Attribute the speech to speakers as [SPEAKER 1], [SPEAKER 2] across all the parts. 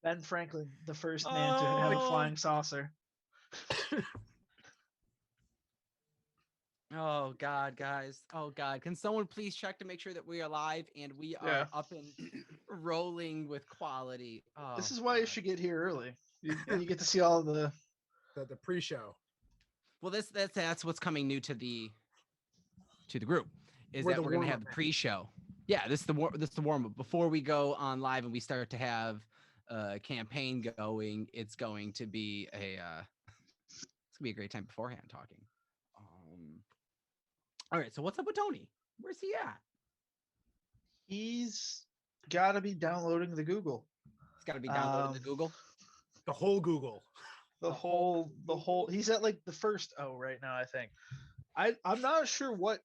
[SPEAKER 1] Ben Franklin, the first man to have a flying saucer.
[SPEAKER 2] Oh God, guys. Oh God. Can someone please check to make sure that we are live and we are up and rolling with quality? Oh,
[SPEAKER 1] this is why you should get here early. You get to see all the
[SPEAKER 3] pre-show.
[SPEAKER 2] Well, that's what's coming new to the group is that we're gonna have the pre-show. Yeah, this is the warm up before we go on live and we start to have a campaign going. It's going to be a great time beforehand talking. All right, so what's up with Tony? Where's he at?
[SPEAKER 1] He's got to be downloading the Google.
[SPEAKER 2] He's got to be downloading the Google.
[SPEAKER 3] The whole Google.
[SPEAKER 1] The whole. He's at like the first O right now, I think. I'm not sure why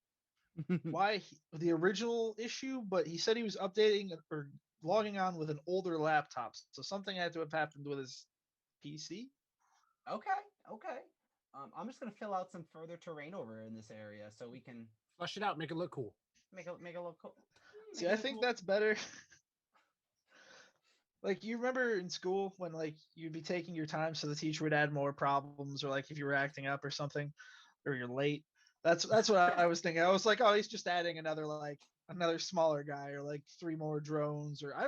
[SPEAKER 1] the original issue, but he said he was updating or logging on with an older laptop, so something had to have happened with his PC.
[SPEAKER 2] Okay. I'm just gonna fill out some further terrain over in this area so we can
[SPEAKER 3] flush it out, make it look cool.
[SPEAKER 2] Make it look cool.
[SPEAKER 1] See, I think that's better. Like, you remember in school when like you'd be taking your time so the teacher would add more problems, or like if you were acting up or something, or you're late. That's what I was thinking. I was like, oh, he's just adding another smaller guy, or like 3 more drones, or I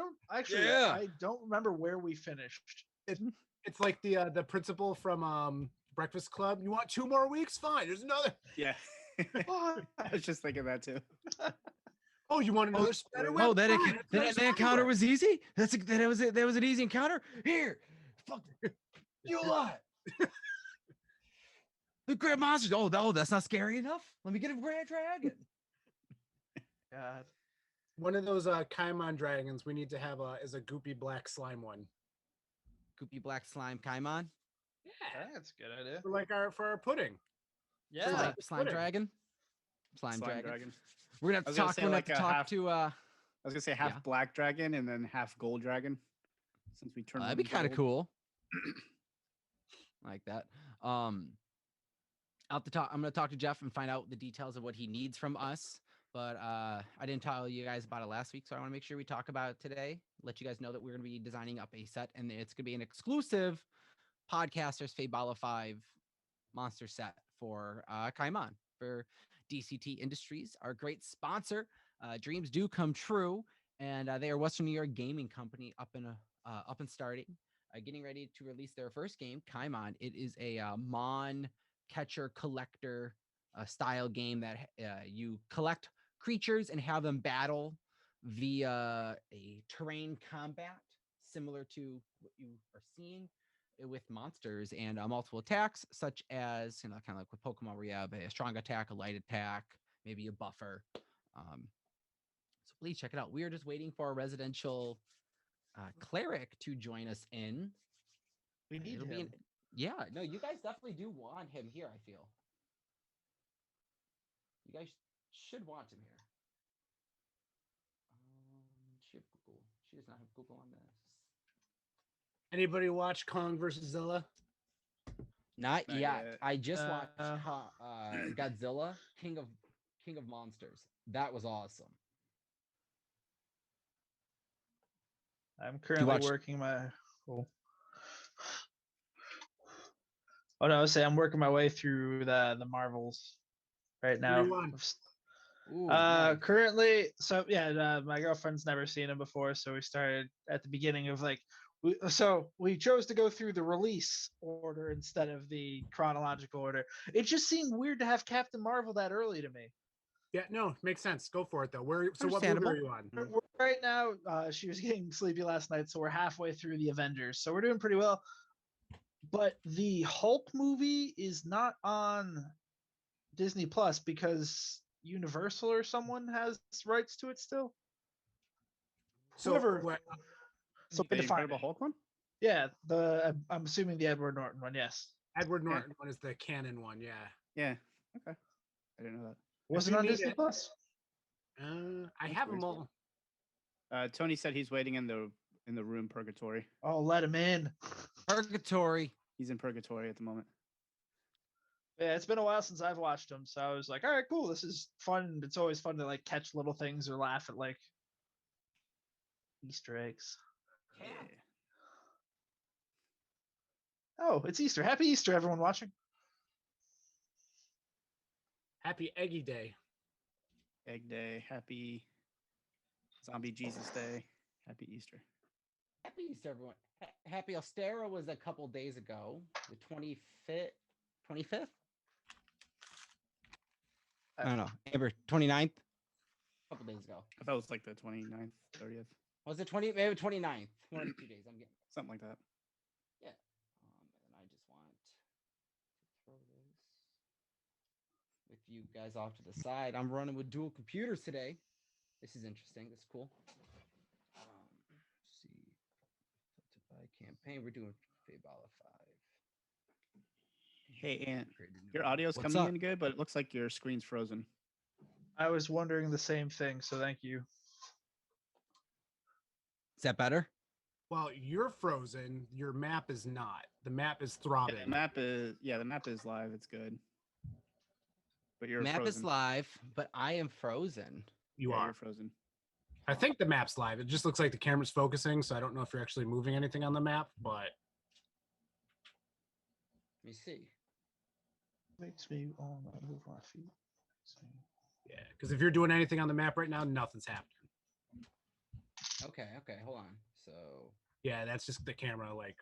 [SPEAKER 1] don't remember where we finished.
[SPEAKER 3] It's like the principal from Breakfast Club. You want 2 more weeks? Fine. There's another.
[SPEAKER 4] Yeah. I was just thinking that too.
[SPEAKER 3] Oh, you want another spider web?
[SPEAKER 2] Oh, that encounter was easy? That was an easy encounter? Here. Fuck you lot. The great monsters. Oh, that's not scary enough. Let me get a grand dragon.
[SPEAKER 1] God.
[SPEAKER 3] One of those Kaimon dragons we need to have is a goopy black slime one.
[SPEAKER 2] Goopy black slime Kaimon?
[SPEAKER 1] Yeah, that's a good idea.
[SPEAKER 3] For our pudding.
[SPEAKER 1] Yeah.
[SPEAKER 2] Slime dragon. Slime dragon. We're gonna have to talk. We're gonna have to talk to.
[SPEAKER 4] I was gonna say half black dragon and then half gold dragon. Since we turned.
[SPEAKER 2] That'd be kind of cool. Like that. I'm gonna talk to Jeff and find out the details of what he needs from us. But I didn't tell you guys about it last week, so I want to make sure we talk about it today. Let you guys know that we're gonna be designing up a set, and it's gonna be an exclusive Podcasters Faybala 5 monster set for Kaimon for DCT Industries, our great sponsor. Dreams do come true, and they are Western New York gaming company up and starting, getting ready to release their first game, Kaimon. It is a Mon catcher collector style game that you collect creatures and have them battle via a terrain combat, similar to what you are seeing with monsters, and multiple attacks, such as, kind of like with Pokemon, where you have a strong attack, a light attack, maybe a buffer. So please check it out. We are just waiting for a residential cleric to join us in.
[SPEAKER 1] We need him.
[SPEAKER 2] Yeah, no, you guys definitely do want him here, I feel. You guys should want him here. She have Google. She does not have Google on this.
[SPEAKER 3] Anybody watch Kong versus Zilla?
[SPEAKER 2] Not yet. I just watched Godzilla, King of Monsters. That was awesome.
[SPEAKER 1] I'm currently working my. Oh no! I was saying I'm working my way through the Marvels right now.
[SPEAKER 2] Ooh,
[SPEAKER 1] currently, so yeah, my girlfriend's never seen them before, so we started at the beginning of like. We chose to go through the release order instead of the chronological order. It just seemed weird to have Captain Marvel that early to me.
[SPEAKER 3] Yeah, no, makes sense. Go for it though. What movie are you on?
[SPEAKER 1] Right now, she was getting sleepy last night, so we're halfway through the Avengers, so we're doing pretty well. But the Hulk movie is not on Disney Plus because Universal or someone has rights to it still.
[SPEAKER 3] So
[SPEAKER 1] So
[SPEAKER 4] the Incredible Hulk one?
[SPEAKER 1] Yeah, I'm assuming the Edward Norton one. Yes,
[SPEAKER 3] Edward Norton one is the canon one. Yeah.
[SPEAKER 4] Yeah. Okay. I didn't know that.
[SPEAKER 1] Was it on Disney Plus?
[SPEAKER 3] I have them all.
[SPEAKER 4] Tony said he's waiting in the room purgatory.
[SPEAKER 1] Oh, let him in.
[SPEAKER 2] Purgatory.
[SPEAKER 4] He's in purgatory at the moment.
[SPEAKER 1] Yeah, it's been a while since I've watched him, so I was like, all right, cool. This is fun. It's always fun to like catch little things or laugh at like Easter eggs.
[SPEAKER 2] Yeah.
[SPEAKER 1] Oh, it's Easter. Happy Easter, everyone watching.
[SPEAKER 3] Happy Eggy Day.
[SPEAKER 4] Egg Day. Happy Zombie Jesus Day. Happy Easter.
[SPEAKER 2] Happy Easter, everyone. Happy Ostera was a couple days ago, the 25th. 25th? I don't know. Amber, 29th? A couple days ago.
[SPEAKER 4] I thought it was like the 29th, 30th.
[SPEAKER 2] Was it 20? Maybe 29th. One of the 2 days. I'm getting
[SPEAKER 4] Something like that.
[SPEAKER 2] Yeah. And I just want to throw this with you guys off to the side. I'm running with dual computers today. This is interesting. This is cool. Let's see. By campaign, we're doing Faybala 5.
[SPEAKER 4] Hey, Ant,
[SPEAKER 2] Create a new
[SPEAKER 4] your
[SPEAKER 2] one.
[SPEAKER 4] audio's
[SPEAKER 2] What's
[SPEAKER 4] coming
[SPEAKER 2] up?
[SPEAKER 4] in good, but it looks like your screen's frozen.
[SPEAKER 1] I was wondering the same thing, so thank you.
[SPEAKER 2] Is that better?
[SPEAKER 3] Well, you're frozen. Your map is not. The map is
[SPEAKER 4] Yeah,
[SPEAKER 3] throbbing.
[SPEAKER 4] the map is live. It's good. But you're
[SPEAKER 2] Map
[SPEAKER 4] frozen.
[SPEAKER 2] is live, but I am frozen.
[SPEAKER 3] You
[SPEAKER 4] Yeah,
[SPEAKER 3] are.
[SPEAKER 4] you're frozen.
[SPEAKER 3] I think the map's live. It just looks like the camera's focusing, so I don't know if you're actually moving anything on the map, but
[SPEAKER 2] Let me see.
[SPEAKER 1] Makes me want to move my feet.
[SPEAKER 3] yeah, because if you're doing anything on the map right now, nothing's happening.
[SPEAKER 2] Okay, hold on. So
[SPEAKER 3] Yeah, that's just the camera, like.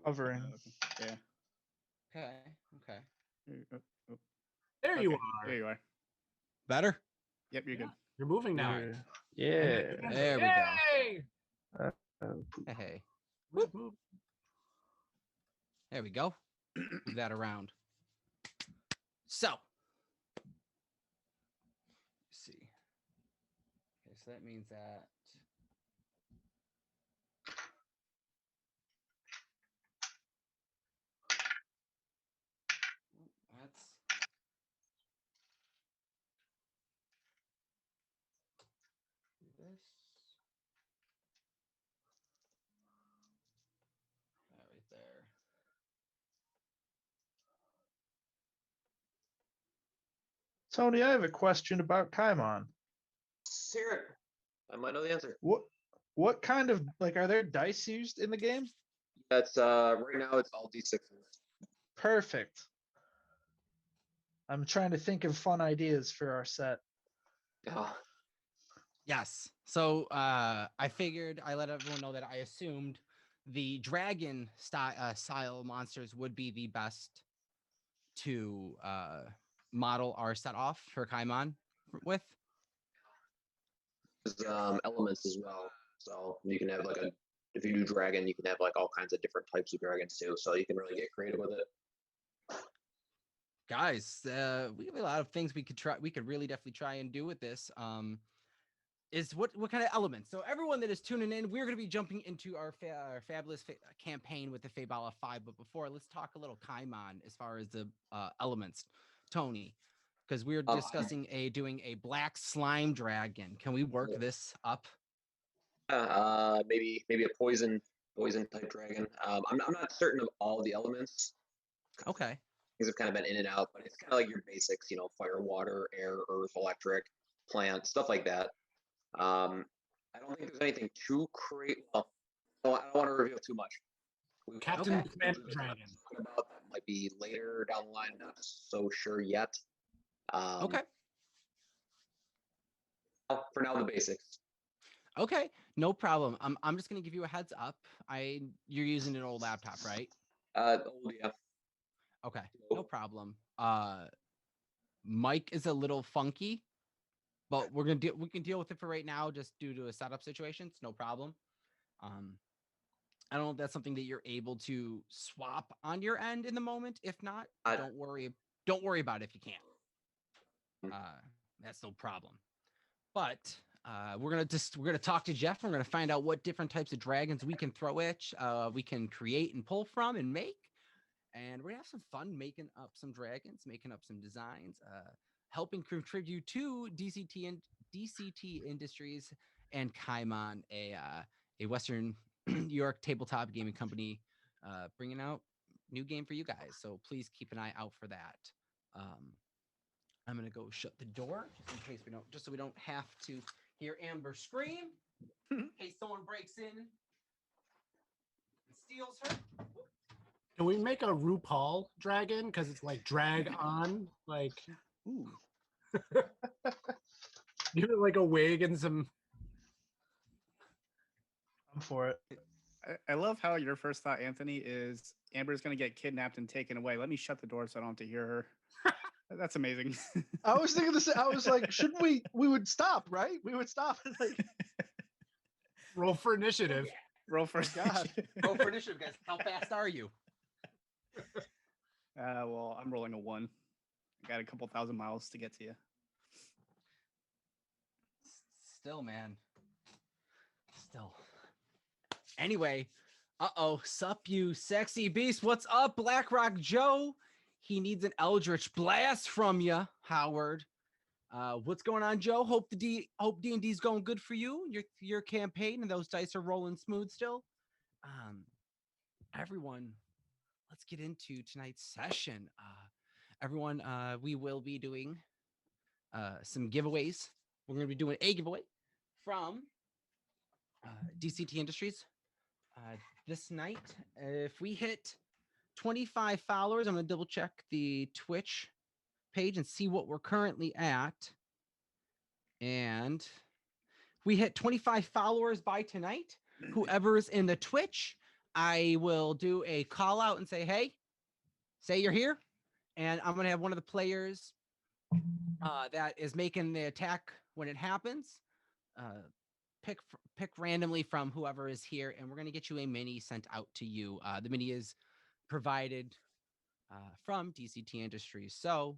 [SPEAKER 1] Hovering.
[SPEAKER 4] Yeah.
[SPEAKER 2] okay.
[SPEAKER 3] There you
[SPEAKER 4] Okay,
[SPEAKER 3] are.
[SPEAKER 4] There you are.
[SPEAKER 2] Better?
[SPEAKER 4] Yep, you're good.
[SPEAKER 3] You're moving now.
[SPEAKER 1] Yeah.
[SPEAKER 2] There we go.
[SPEAKER 3] Yay!
[SPEAKER 2] Hey.
[SPEAKER 3] Move, move.
[SPEAKER 2] There we go. Move that around. So, let's see. Okay, so that means that that's do this. That right there.
[SPEAKER 1] Tony, I have a question about Kaimon.
[SPEAKER 5] Hear it. I might know the answer.
[SPEAKER 1] What kind of are there dice used in the game?
[SPEAKER 5] That's right now it's all D6s.
[SPEAKER 1] Perfect. I'm trying to think of fun ideas for our set.
[SPEAKER 5] Oh,
[SPEAKER 2] Yes. So I figured I let everyone know that I assumed the dragon style monsters would be the best to model our set off for Kaimon with.
[SPEAKER 5] there's elements as well. So you can have if you do dragon, you can have all kinds of different types of dragons too. So you can really get creative with it.
[SPEAKER 2] Guys, we have a lot of things we could try. We could really definitely try and do with this. Is what kind of elements? So everyone that is tuning in, we're going to be jumping into our fabulous campaign with the Faybala 5. But before, let's talk a little Kaimon as far as the elements, Tony, because we're discussing doing a black slime dragon. Can we work this up?
[SPEAKER 5] Maybe a poison type dragon. I'm not certain of all the elements.
[SPEAKER 2] Okay.
[SPEAKER 5] These have kind of been in and out, but it's kind of like your basics, fire, water, air, earth, electric, plant, stuff like that. I don't think there's anything too crazy. Well, I don't want to reveal too much.
[SPEAKER 3] Captain Plant Dragon.
[SPEAKER 5] About that might be later down the line. Not so sure yet.
[SPEAKER 2] Okay.
[SPEAKER 5] For now, the basics.
[SPEAKER 2] Okay, no problem. I'm just gonna give you a heads up. You're using an old laptop, right?
[SPEAKER 5] Old, yeah.
[SPEAKER 2] Okay, no problem. Mic is a little funky, but we can deal with it for right now, just due to a setup situation. It's no problem. I don't know if that's something that you're able to swap on your end in the moment. If not, don't worry about it if you can't. That's no problem. But we're gonna talk to Jeff. We're gonna find out what different types of dragons we can throw at, we can create and pull from and make. And we're gonna have some fun making up some dragons, making up some designs, helping contribute to DCT Industries and Kaimon, a Western New York tabletop gaming company, bringing out new game for you guys. So please keep an eye out for that. I'm gonna go shut the door just so we don't have to hear Amber scream in case someone breaks in and steals her.
[SPEAKER 3] Can we make a RuPaul dragon? Because it's like drag on, like
[SPEAKER 4] Ooh.
[SPEAKER 3] give it like a wig and some.
[SPEAKER 1] I'm for it.
[SPEAKER 4] I love how your first thought, Anthony, is Amber's gonna get kidnapped and taken away. Let me shut the door so I don't have to hear her. That's amazing.
[SPEAKER 1] I was thinking this. I was like, shouldn't we? We would stop, right? We would stop and like.
[SPEAKER 3] Roll for initiative.
[SPEAKER 4] Roll for
[SPEAKER 1] God.
[SPEAKER 2] Roll for initiative, guys. How fast are you?
[SPEAKER 4] Well, I'm rolling a 1. I got a couple thousand miles to get to you.
[SPEAKER 2] Still, man. Still. Anyway, sup, you sexy beast. What's up, BlackRock Joe? He needs an Eldritch Blast from you, Howard. What's going on, Joe? Hope D&D's going good for you. Your campaign and those dice are rolling smooth still. Everyone, let's get into tonight's session. Everyone, we will be doing some giveaways. We're going to be doing a giveaway from DCT Industries this night. If we hit 25 followers, I'm going to double check the Twitch page and see what we're currently at. And if we hit 25 followers by tonight, whoever's in the Twitch, I will do a call out and say, hey, say you're here. And I'm going to have one of the players that is making the attack when it happens pick randomly from whoever is here, and we're going to get you a mini sent out to you. The mini is provided from DCT Industries. So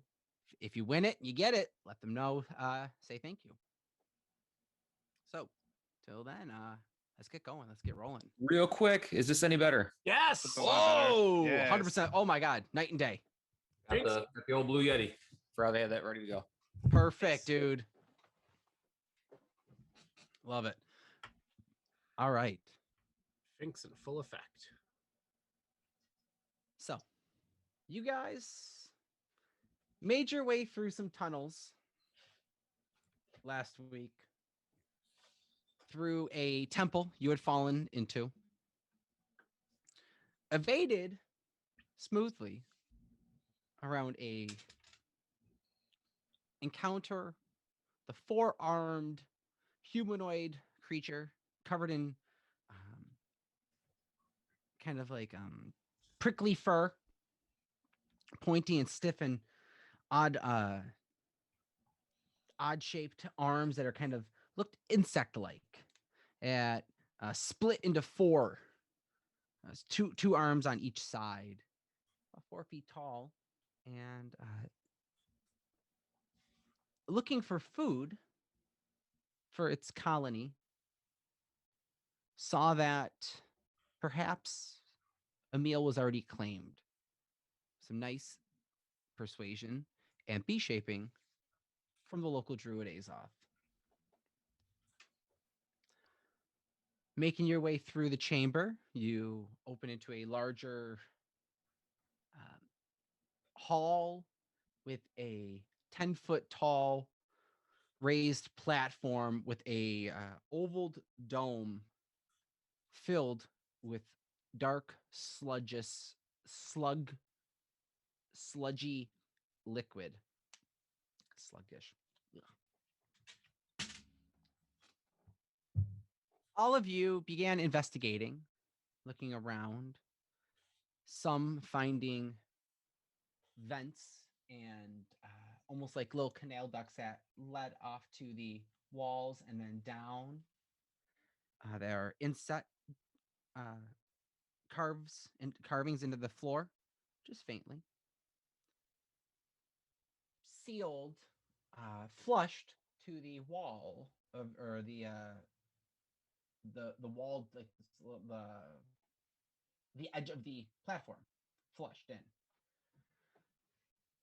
[SPEAKER 2] if you win it, you get it. Let them know. Say thank you. So till then, let's get going. Let's get rolling.
[SPEAKER 6] Real quick, is this any better?
[SPEAKER 3] Yes.
[SPEAKER 4] It's a lot better.
[SPEAKER 2] Oh,
[SPEAKER 4] Yes.
[SPEAKER 2] 100%. Oh my God. Night and day.
[SPEAKER 6] Got the old Blue Yeti. For how they have that ready to go.
[SPEAKER 2] Perfect, dude. Love it. All right.
[SPEAKER 3] Finks in full effect.
[SPEAKER 2] So you guys made your way through some tunnels last week through a temple you had fallen into, evaded smoothly around a encounter the 4-armed humanoid creature covered in kind of like prickly fur, pointy and stiff and odd shaped arms that are kind of looked insect like, at split into 4, two arms on each side, 4 feet tall, and looking for food for its colony, saw that perhaps a meal was already claimed. Some nice persuasion and B-shaping from the local druid Azoth. Making your way through the chamber, you open into a larger hall with a 10-foot tall raised platform with a oval dome filled with dark sludgy liquid. Sluggish. Ugh. All of you began investigating, looking around, some finding vents and almost like little canal ducts that led off to the walls and then down. There are inset carvings into the floor, just faintly. Sealed, flushed to the wall of, or the wall, like the edge of the platform, flushed in.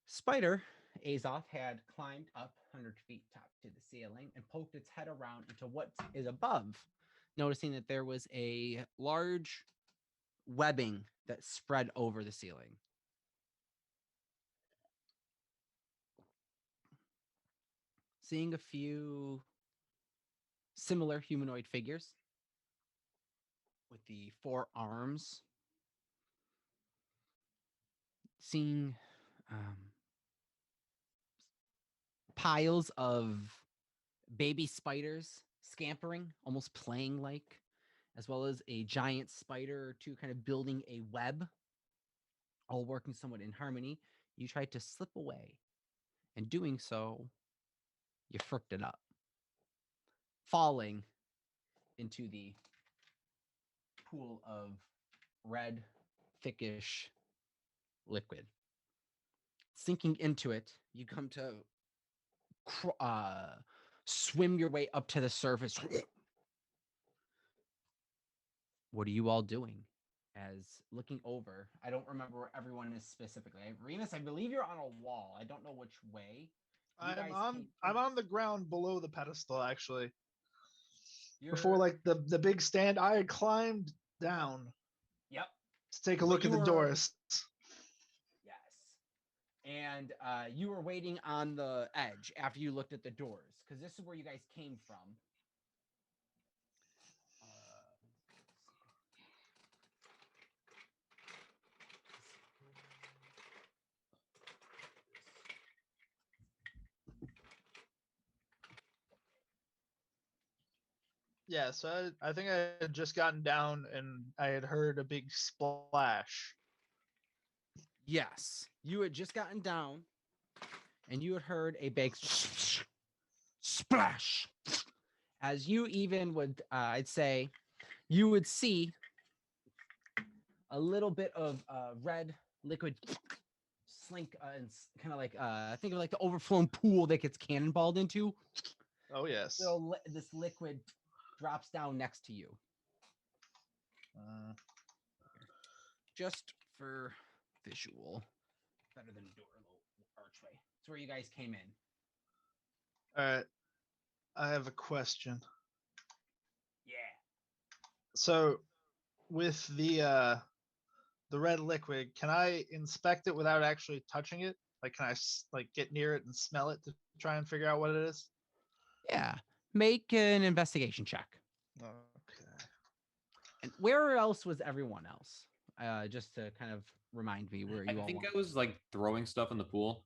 [SPEAKER 2] Spider Azoth had climbed up 100 feet top to the ceiling and poked its head around into what is above, noticing that there was a large webbing that spread over the ceiling. Seeing a few similar humanoid figures with the 4 arms seeing piles of baby spiders scampering, almost playing like, as well as a giant spider or two kind of building a web, all working somewhat in harmony. You tried to slip away, and doing so, you fricked it up, falling into the pool of red, thickish liquid. Sinking into it, you come to swim your way up to the surface. What are you all doing? As looking over, I don't remember where everyone is specifically. Remus, I believe you're on a wall. I don't know which way. You guys
[SPEAKER 1] I'm on the ground below the pedestal actually.
[SPEAKER 2] You're,
[SPEAKER 1] Before like the big stand, I had climbed down
[SPEAKER 2] Yep.
[SPEAKER 1] to take a
[SPEAKER 2] But
[SPEAKER 1] look at
[SPEAKER 2] you
[SPEAKER 1] the
[SPEAKER 2] were-
[SPEAKER 1] doors.
[SPEAKER 2] Yes. And you were waiting on the edge after you looked at the doors, because this is where you guys came from.
[SPEAKER 1] Yeah, so I think I had just gotten down and I had heard a big splash.
[SPEAKER 2] Yes, you had just gotten down, and you had heard a big splash. As you even would, I'd say, you would see a little bit of red liquid slink, and kind of like think of like the overflowing pool that gets cannonballed into.
[SPEAKER 1] Oh yes.
[SPEAKER 2] This liquid drops down next to you. Just for visual, better than a door, a little archway. It's where you guys came in.
[SPEAKER 1] All right. I have a question.
[SPEAKER 2] Yeah.
[SPEAKER 1] So with the red liquid, can I inspect it without actually touching it? Like can I like get near it and smell it to try and figure out what it is?
[SPEAKER 2] Yeah. Make an investigation check.
[SPEAKER 1] Okay.
[SPEAKER 2] And where else was everyone else? Just to kind of remind me where you all
[SPEAKER 6] I think
[SPEAKER 2] were.
[SPEAKER 6] I was like throwing stuff in the pool.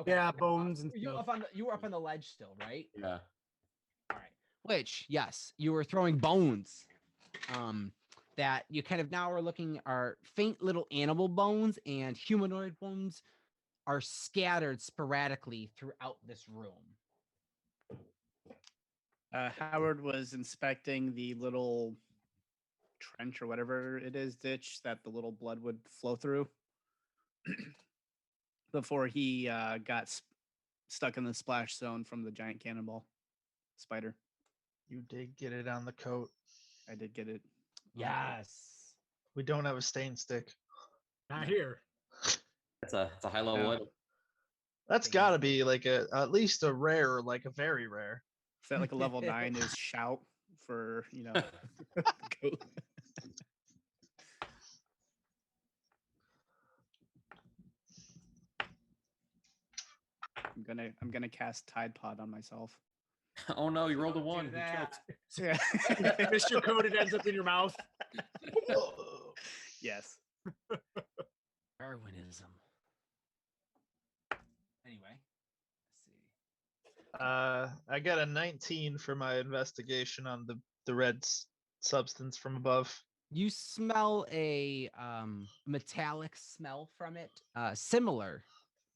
[SPEAKER 2] Okay.
[SPEAKER 3] Yeah, bones and
[SPEAKER 2] you
[SPEAKER 3] stuff.
[SPEAKER 2] up on the, you were up on the ledge still, right?
[SPEAKER 6] Yeah.
[SPEAKER 2] All right. Which, yes, you were throwing bones. That you kind of now are looking are faint little animal bones, and humanoid bones are scattered sporadically throughout this room.
[SPEAKER 4] Howard was inspecting the little trench or whatever it is, ditch that the little blood would flow through before he got stuck in the splash zone from the giant cannonball spider.
[SPEAKER 1] You did get it on the coat.
[SPEAKER 4] I did get it.
[SPEAKER 2] Yes.
[SPEAKER 1] We don't have a stain stick.
[SPEAKER 3] Not here.
[SPEAKER 6] It's a high level
[SPEAKER 4] Yeah.
[SPEAKER 6] item.
[SPEAKER 1] That's got to be like at least a rare, like a very rare.
[SPEAKER 4] Is that like a level 9 is shout for, goat? I'm gonna cast Tide Pod on myself.
[SPEAKER 6] Oh no, you rolled a
[SPEAKER 2] Don't do
[SPEAKER 6] 1. You
[SPEAKER 2] that.
[SPEAKER 6] choked.
[SPEAKER 4] Yeah.
[SPEAKER 3] You missed your code, it ends up in your mouth.
[SPEAKER 4] Yes.
[SPEAKER 2] Darwinism. Anyway, let's see.
[SPEAKER 1] I got a 19 for my investigation on the red substance from above.
[SPEAKER 2] You smell a metallic smell from it, similar,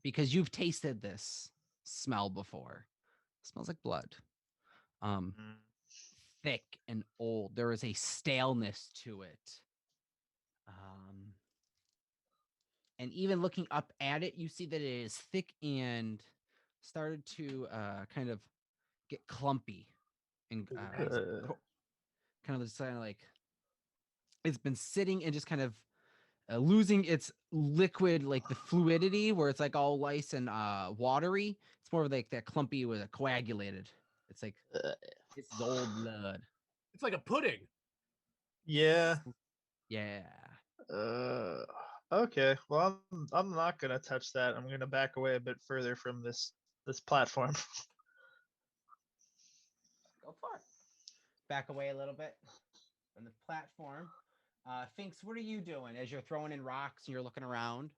[SPEAKER 2] because you've tasted this smell before. It smells like blood. Thick and old. There is a staleness to it. And even looking up at it, you see that it is thick and started to kind of get clumpy and kind of just kind of like it's been sitting and just kind of losing its liquid, like the fluidity, where it's like all lice and watery. It's more of like that clumpy with a coagulated. It's like it's old blood.
[SPEAKER 3] It's like a pudding.
[SPEAKER 1] Yeah.
[SPEAKER 2] Yeah.
[SPEAKER 1] Okay. Well, I'm not gonna touch that. I'm gonna back away a bit further from this platform.
[SPEAKER 2] Go for it. Back away a little bit from the platform. Finks, what are you doing as you're throwing in rocks and you're looking around?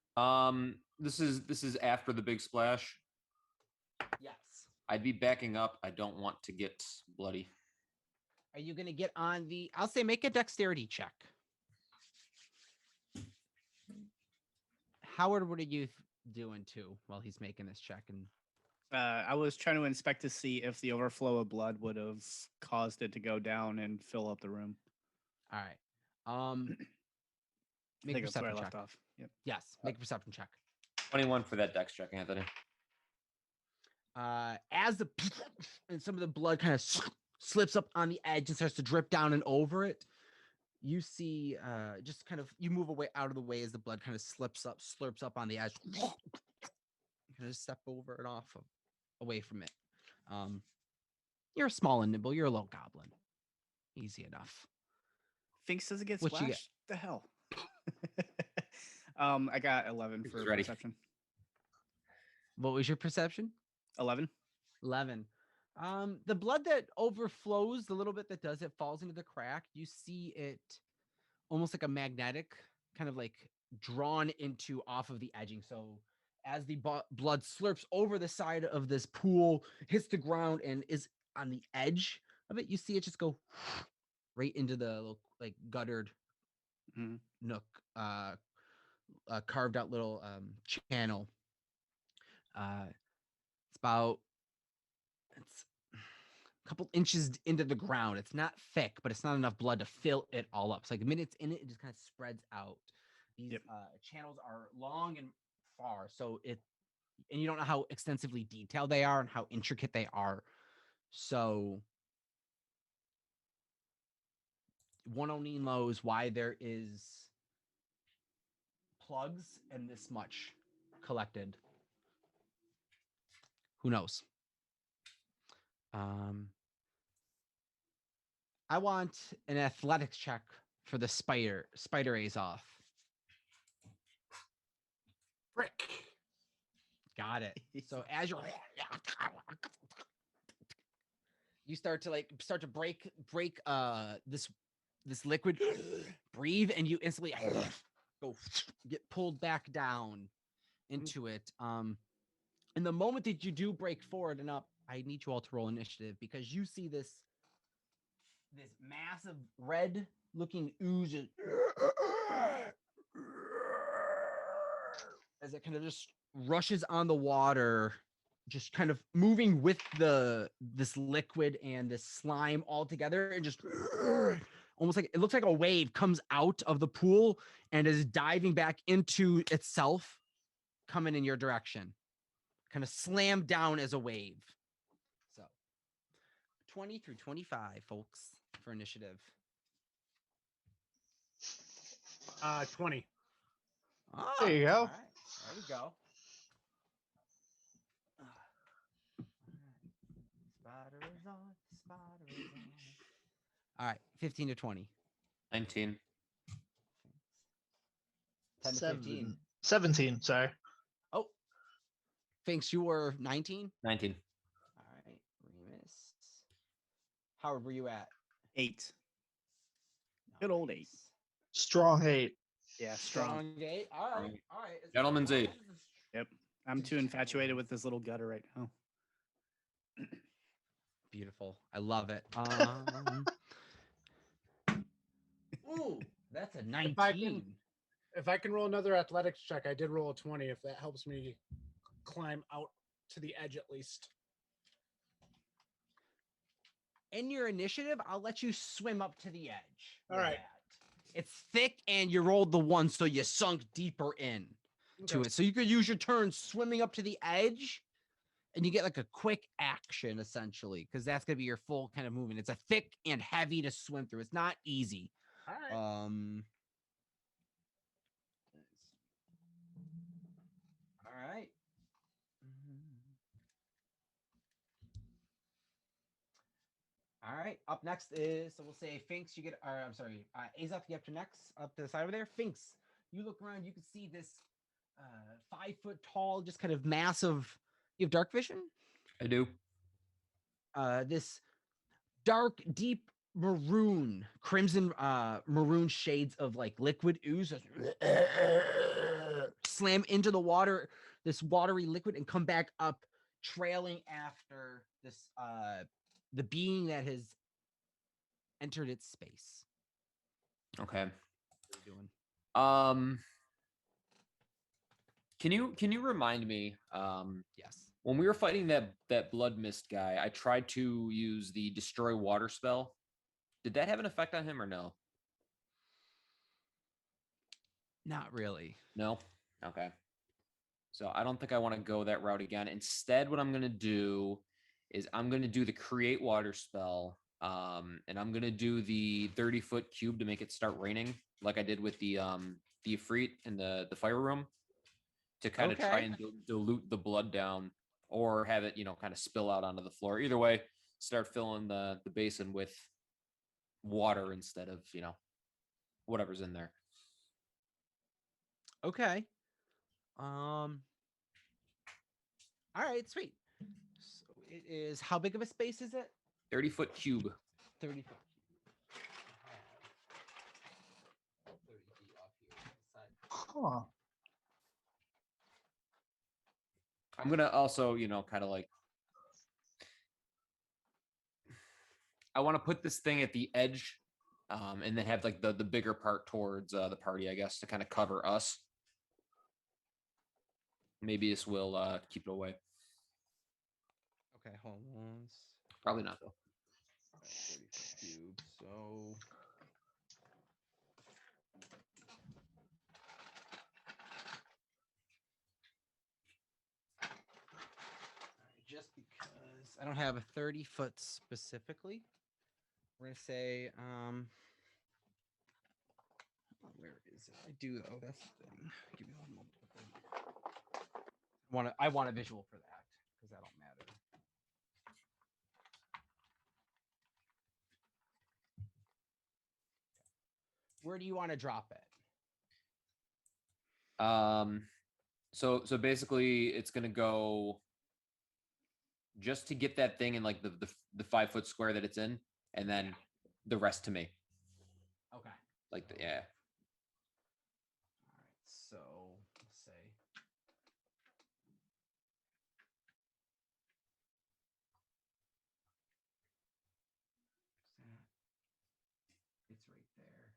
[SPEAKER 6] This is after the big splash.
[SPEAKER 2] Yes.
[SPEAKER 6] I'd be backing up. I don't want to get bloody.
[SPEAKER 2] Are you gonna get on the? I'll say make a dexterity check. Howard, what are you doing too while he's making this check? And
[SPEAKER 4] I was trying to inspect to see if the overflow of blood would have caused it to go down and fill up the room.
[SPEAKER 2] all right.
[SPEAKER 4] I
[SPEAKER 2] Make a
[SPEAKER 4] think that's where I
[SPEAKER 2] perception
[SPEAKER 4] left
[SPEAKER 2] check.
[SPEAKER 4] off. Yep.
[SPEAKER 2] Yes, make a perception check.
[SPEAKER 6] 21 for that dex check, Anthony.
[SPEAKER 2] As the and some of the blood kind of slips up on the edge and starts to drip down and over it, you see just kind of you move away out of the way as the blood kind of slurps up on the edge. You kind of step over and off away from it. You're small and nimble. You're a little goblin. Easy enough.
[SPEAKER 4] Finks doesn't get
[SPEAKER 2] What you
[SPEAKER 4] splashed. The hell. I got 11
[SPEAKER 6] Finks
[SPEAKER 4] for
[SPEAKER 6] is ready.
[SPEAKER 4] perception.
[SPEAKER 2] What was your perception?
[SPEAKER 4] 11.
[SPEAKER 2] 11. The blood that overflows, the little bit that does it falls into the crack. You see it almost like a magnetic, kind of like drawn into off of the edging. So as the blood slurps over the side of this pool, hits the ground, and is on the edge of it, you see it just go right into the little, like guttered
[SPEAKER 4] Mhm.
[SPEAKER 2] nook, carved out little channel. It's a couple inches into the ground. It's not thick, but it's not enough blood to fill it all up. So like the minute it's in it, it just kind of spreads out. These
[SPEAKER 4] Yep.
[SPEAKER 2] Channels are long and far, so and you don't know how extensively detailed they are and how intricate they are. So one only knows why there is plugs and this much collected. Who knows? I want an athletics check for the spider Azoth.
[SPEAKER 3] Frick.
[SPEAKER 2] Got it. So as you start to break this liquid, breathe, and you instantly go get pulled back down into it. In the moment that you do break forward and up, I need you all to roll initiative because you see this massive red looking ooze as it kind of just rushes on the water, just kind of moving with this liquid and this slime all together, and just almost like it looks like a wave comes out of the pool and is diving back into itself, coming in your direction, kind of slammed down as a wave. So 20 through 25, folks, for initiative.
[SPEAKER 3] 20.
[SPEAKER 2] Oh,
[SPEAKER 1] There you go.
[SPEAKER 2] All right, there we go. Spider is on. Spider is on. All right, 15 to 20.
[SPEAKER 6] 19.
[SPEAKER 2] 10 to 15.
[SPEAKER 1] 17, sorry.
[SPEAKER 2] Oh, Finks, you were 19?
[SPEAKER 6] 19.
[SPEAKER 2] All right, Remus. Howard, were you at?
[SPEAKER 4] 8. Good old 8.
[SPEAKER 1] Strong 8.
[SPEAKER 4] Yeah, strong.
[SPEAKER 2] 8. All right, all right.
[SPEAKER 6] Gentleman's 8.
[SPEAKER 4] Yep. I'm too infatuated with this little gutter right now.
[SPEAKER 2] Beautiful. I love it. Ooh, that's a 19.
[SPEAKER 3] If I can roll another athletics check, I did roll a 20. If that helps me climb out to the edge at least.
[SPEAKER 2] In your initiative, I'll let you swim up to the edge.
[SPEAKER 3] All right.
[SPEAKER 2] It's thick and you rolled the 1, so you sunk deeper in to it. So you could use your turn swimming up to the edge and you get like a quick action essentially, because that's going to be your full kind of movement. It's a thick and heavy to swim through. It's not easy.
[SPEAKER 3] All right.
[SPEAKER 2] All right. All right. Up next is, so we'll say Finks, you get, or I'm sorry, Azoth, you up to next, up to the side over there. Finks, you look around, you can see this 5 foot tall, just kind of massive. You have dark vision?
[SPEAKER 6] I do.
[SPEAKER 2] This dark, deep crimson maroon shades of like liquid ooze slam into the water, this watery liquid, and come back up trailing after this the being that has entered its space.
[SPEAKER 6] Okay.
[SPEAKER 2] What are you doing?
[SPEAKER 6] Can you remind me?
[SPEAKER 2] Yes.
[SPEAKER 6] When we were fighting that blood mist guy, I tried to use the destroy water spell. Did that have an effect on him or no?
[SPEAKER 2] Not really.
[SPEAKER 6] No. Okay. So I don't think I want to go that route again. Instead, what I'm gonna do is I'm gonna do the create water spell. And I'm gonna do the 30-foot cube to make it start raining, like I did with the Ifrit in the fire room, to kind of try
[SPEAKER 2] Okay.
[SPEAKER 6] and dilute the blood down, or have it, kind of spill out onto the floor. Either way, start filling the basin with water instead of, whatever's in there.
[SPEAKER 2] Okay. All right, sweet. So it is, how big of a space is it?
[SPEAKER 6] 30-foot cube.
[SPEAKER 2] 30 feet. 30 feet off here on the side.
[SPEAKER 1] Huh.
[SPEAKER 6] I'm gonna also, kind of like, I want to put this thing at the edge, and then have like the bigger part towards the party, I guess, to kind of cover us. Maybe this will keep it away.
[SPEAKER 2] Okay, hold on.
[SPEAKER 6] Probably not though.
[SPEAKER 2] 30 foot cube. So just because I don't have a 30-foot specifically, we're gonna say where is it? I do though. That's the thing. Give me one moment. I want a visual for that because that don't matter. Where do you want to drop it?
[SPEAKER 6] So basically, it's gonna go just to get that thing in like the 5-foot square that it's in, and then the rest to me.
[SPEAKER 2] Okay.
[SPEAKER 6] Like yeah.
[SPEAKER 2] All right. So let's say. It's right there.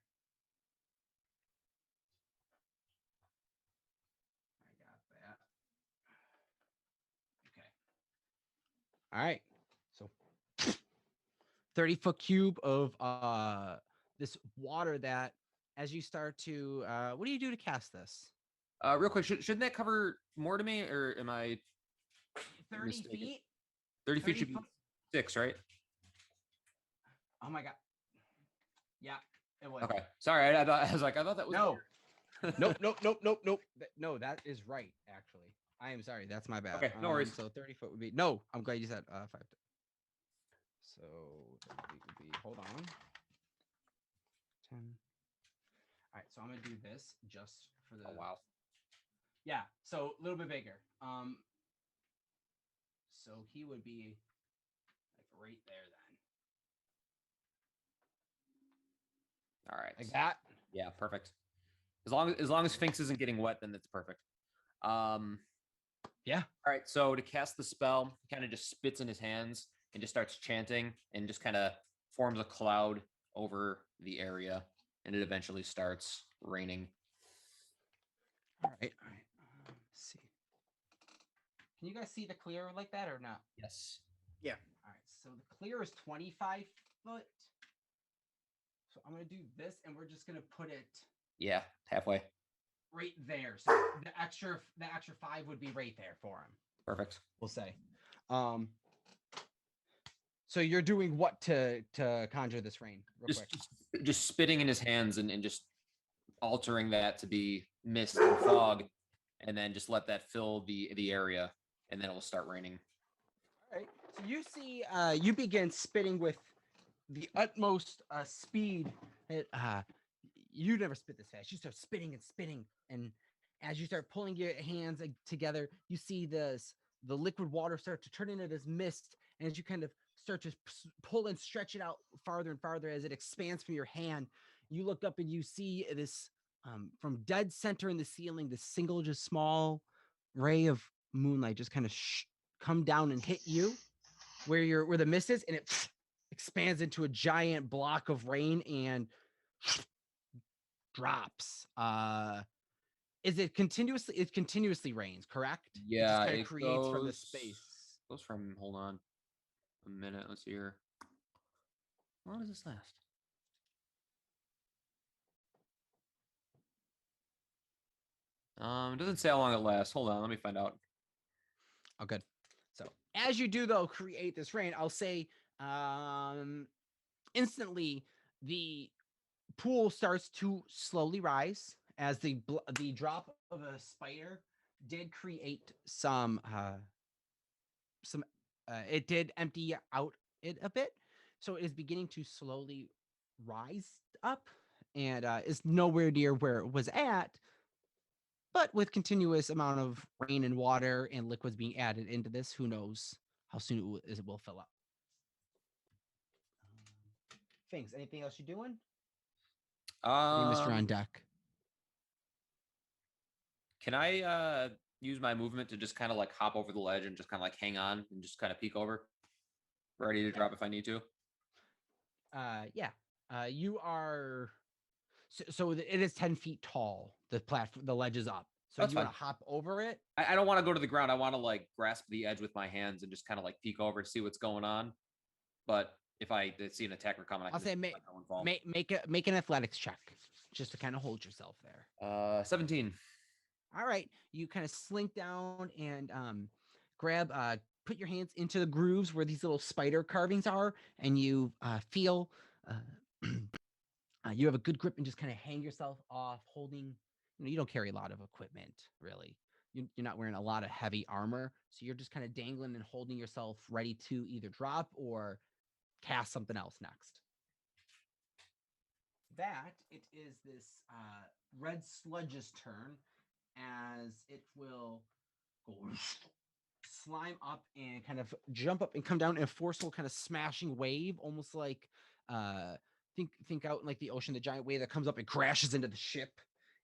[SPEAKER 2] I got that. Okay. All right. So 30-foot cube of this water that, as you start to what do you do to cast this?
[SPEAKER 6] Real quick, shouldn't that cover more to me, or am I
[SPEAKER 2] 30
[SPEAKER 6] mistaken?
[SPEAKER 2] feet?
[SPEAKER 6] 30 feet should be
[SPEAKER 2] foot-
[SPEAKER 6] 6, right?
[SPEAKER 2] Oh my god. Yeah, it was.
[SPEAKER 6] Okay. Sorry, I thought that was
[SPEAKER 2] No. Nope. No, that is right, actually. I am sorry. That's my bad.
[SPEAKER 6] Okay, no worries.
[SPEAKER 2] So 30 foot would be, no, I'm glad you said 5. So 30 feet would be, hold on. 10. All right, so I'm gonna do this just for the.
[SPEAKER 6] Oh wow.
[SPEAKER 2] Yeah, so a little bit bigger. So he would be like right there then.
[SPEAKER 6] All right.
[SPEAKER 2] Like that.
[SPEAKER 6] Yeah, perfect. As long as Sphinx isn't getting wet, then it's perfect.
[SPEAKER 2] Yeah.
[SPEAKER 6] All right. So to cast the spell, he kind of just spits in his hands and just starts chanting, and just kind of forms a cloud over the area, and it eventually starts raining.
[SPEAKER 2] All right. Let's see. Can you guys see the clear like that or not?
[SPEAKER 6] Yes.
[SPEAKER 4] Yeah.
[SPEAKER 2] All right. So the clear is 25 foot. So I'm gonna do this, and we're just gonna put it
[SPEAKER 6] Yeah, halfway.
[SPEAKER 2] right there. So the extra 5 would be right there for him.
[SPEAKER 6] Perfect.
[SPEAKER 2] We'll say. So you're doing what to conjure this rain? Real quick.
[SPEAKER 6] Just spitting in his hands and just altering that to be mist and fog, and then just let that fill the area, and then it will start raining.
[SPEAKER 2] All right. So you see, you begin spitting with the utmost speed. You never spit this fast. You start spitting and spitting, and as you start pulling your hands together, you see the liquid water start to turn into this mist. And as you kind of start to pull and stretch it out farther and farther as it expands from your hand. You look up and you see this from dead center in the ceiling, this single, just small ray of moonlight just kind of come down and hit you where the mist is, and it expands into a giant block of rain and drops. Is it continuously? It continuously rains, correct? It just
[SPEAKER 6] Yeah,
[SPEAKER 2] kind of
[SPEAKER 6] it
[SPEAKER 2] creates from the
[SPEAKER 6] goes
[SPEAKER 2] space.
[SPEAKER 6] goes from. Hold on, a minute. Let's see here. How long does this last? It doesn't say how long it lasts. Hold on, let me find out.
[SPEAKER 2] Oh, good. So as you do though create this rain, I'll say instantly the pool starts to slowly rise as the drop of a spider did create some it did empty out it a bit, so it is beginning to slowly rise up and is nowhere near where it was at, but with continuous amount of rain and water and liquids being added into this, who knows how soon it will fill up. Things. Anything else you're doing? Mr. On deck.
[SPEAKER 6] Can I use my movement to just kind of like hop over the ledge and just kind of like hang on and just kind of peek over, ready to drop if I need to?
[SPEAKER 2] Yeah. You are. So it is 10 feet tall. The platform, the ledge is up. So
[SPEAKER 6] That's
[SPEAKER 2] you want
[SPEAKER 6] fine.
[SPEAKER 2] to hop over it?
[SPEAKER 6] I don't want to go to the ground. I want to like grasp the edge with my hands and just kind of like peek over to see what's going on. But if I see an attacker coming,
[SPEAKER 2] I'll say make an athletics check just to kind of hold yourself there.
[SPEAKER 6] 17.
[SPEAKER 2] All right. You kind of slink down and grab, put your hands into the grooves where these little spider carvings are, and you feel you have a good grip and just kind of hang yourself off, holding. You don't carry a lot of equipment, really. You're not wearing a lot of heavy armor, so you're just kind of dangling and holding yourself ready to either drop or cast something else next. That it is this red sludge's turn, as it will go slime up and kind of jump up and come down in a forceful kind of smashing wave, almost like think out in like the ocean, the giant wave that comes up and crashes into the ship.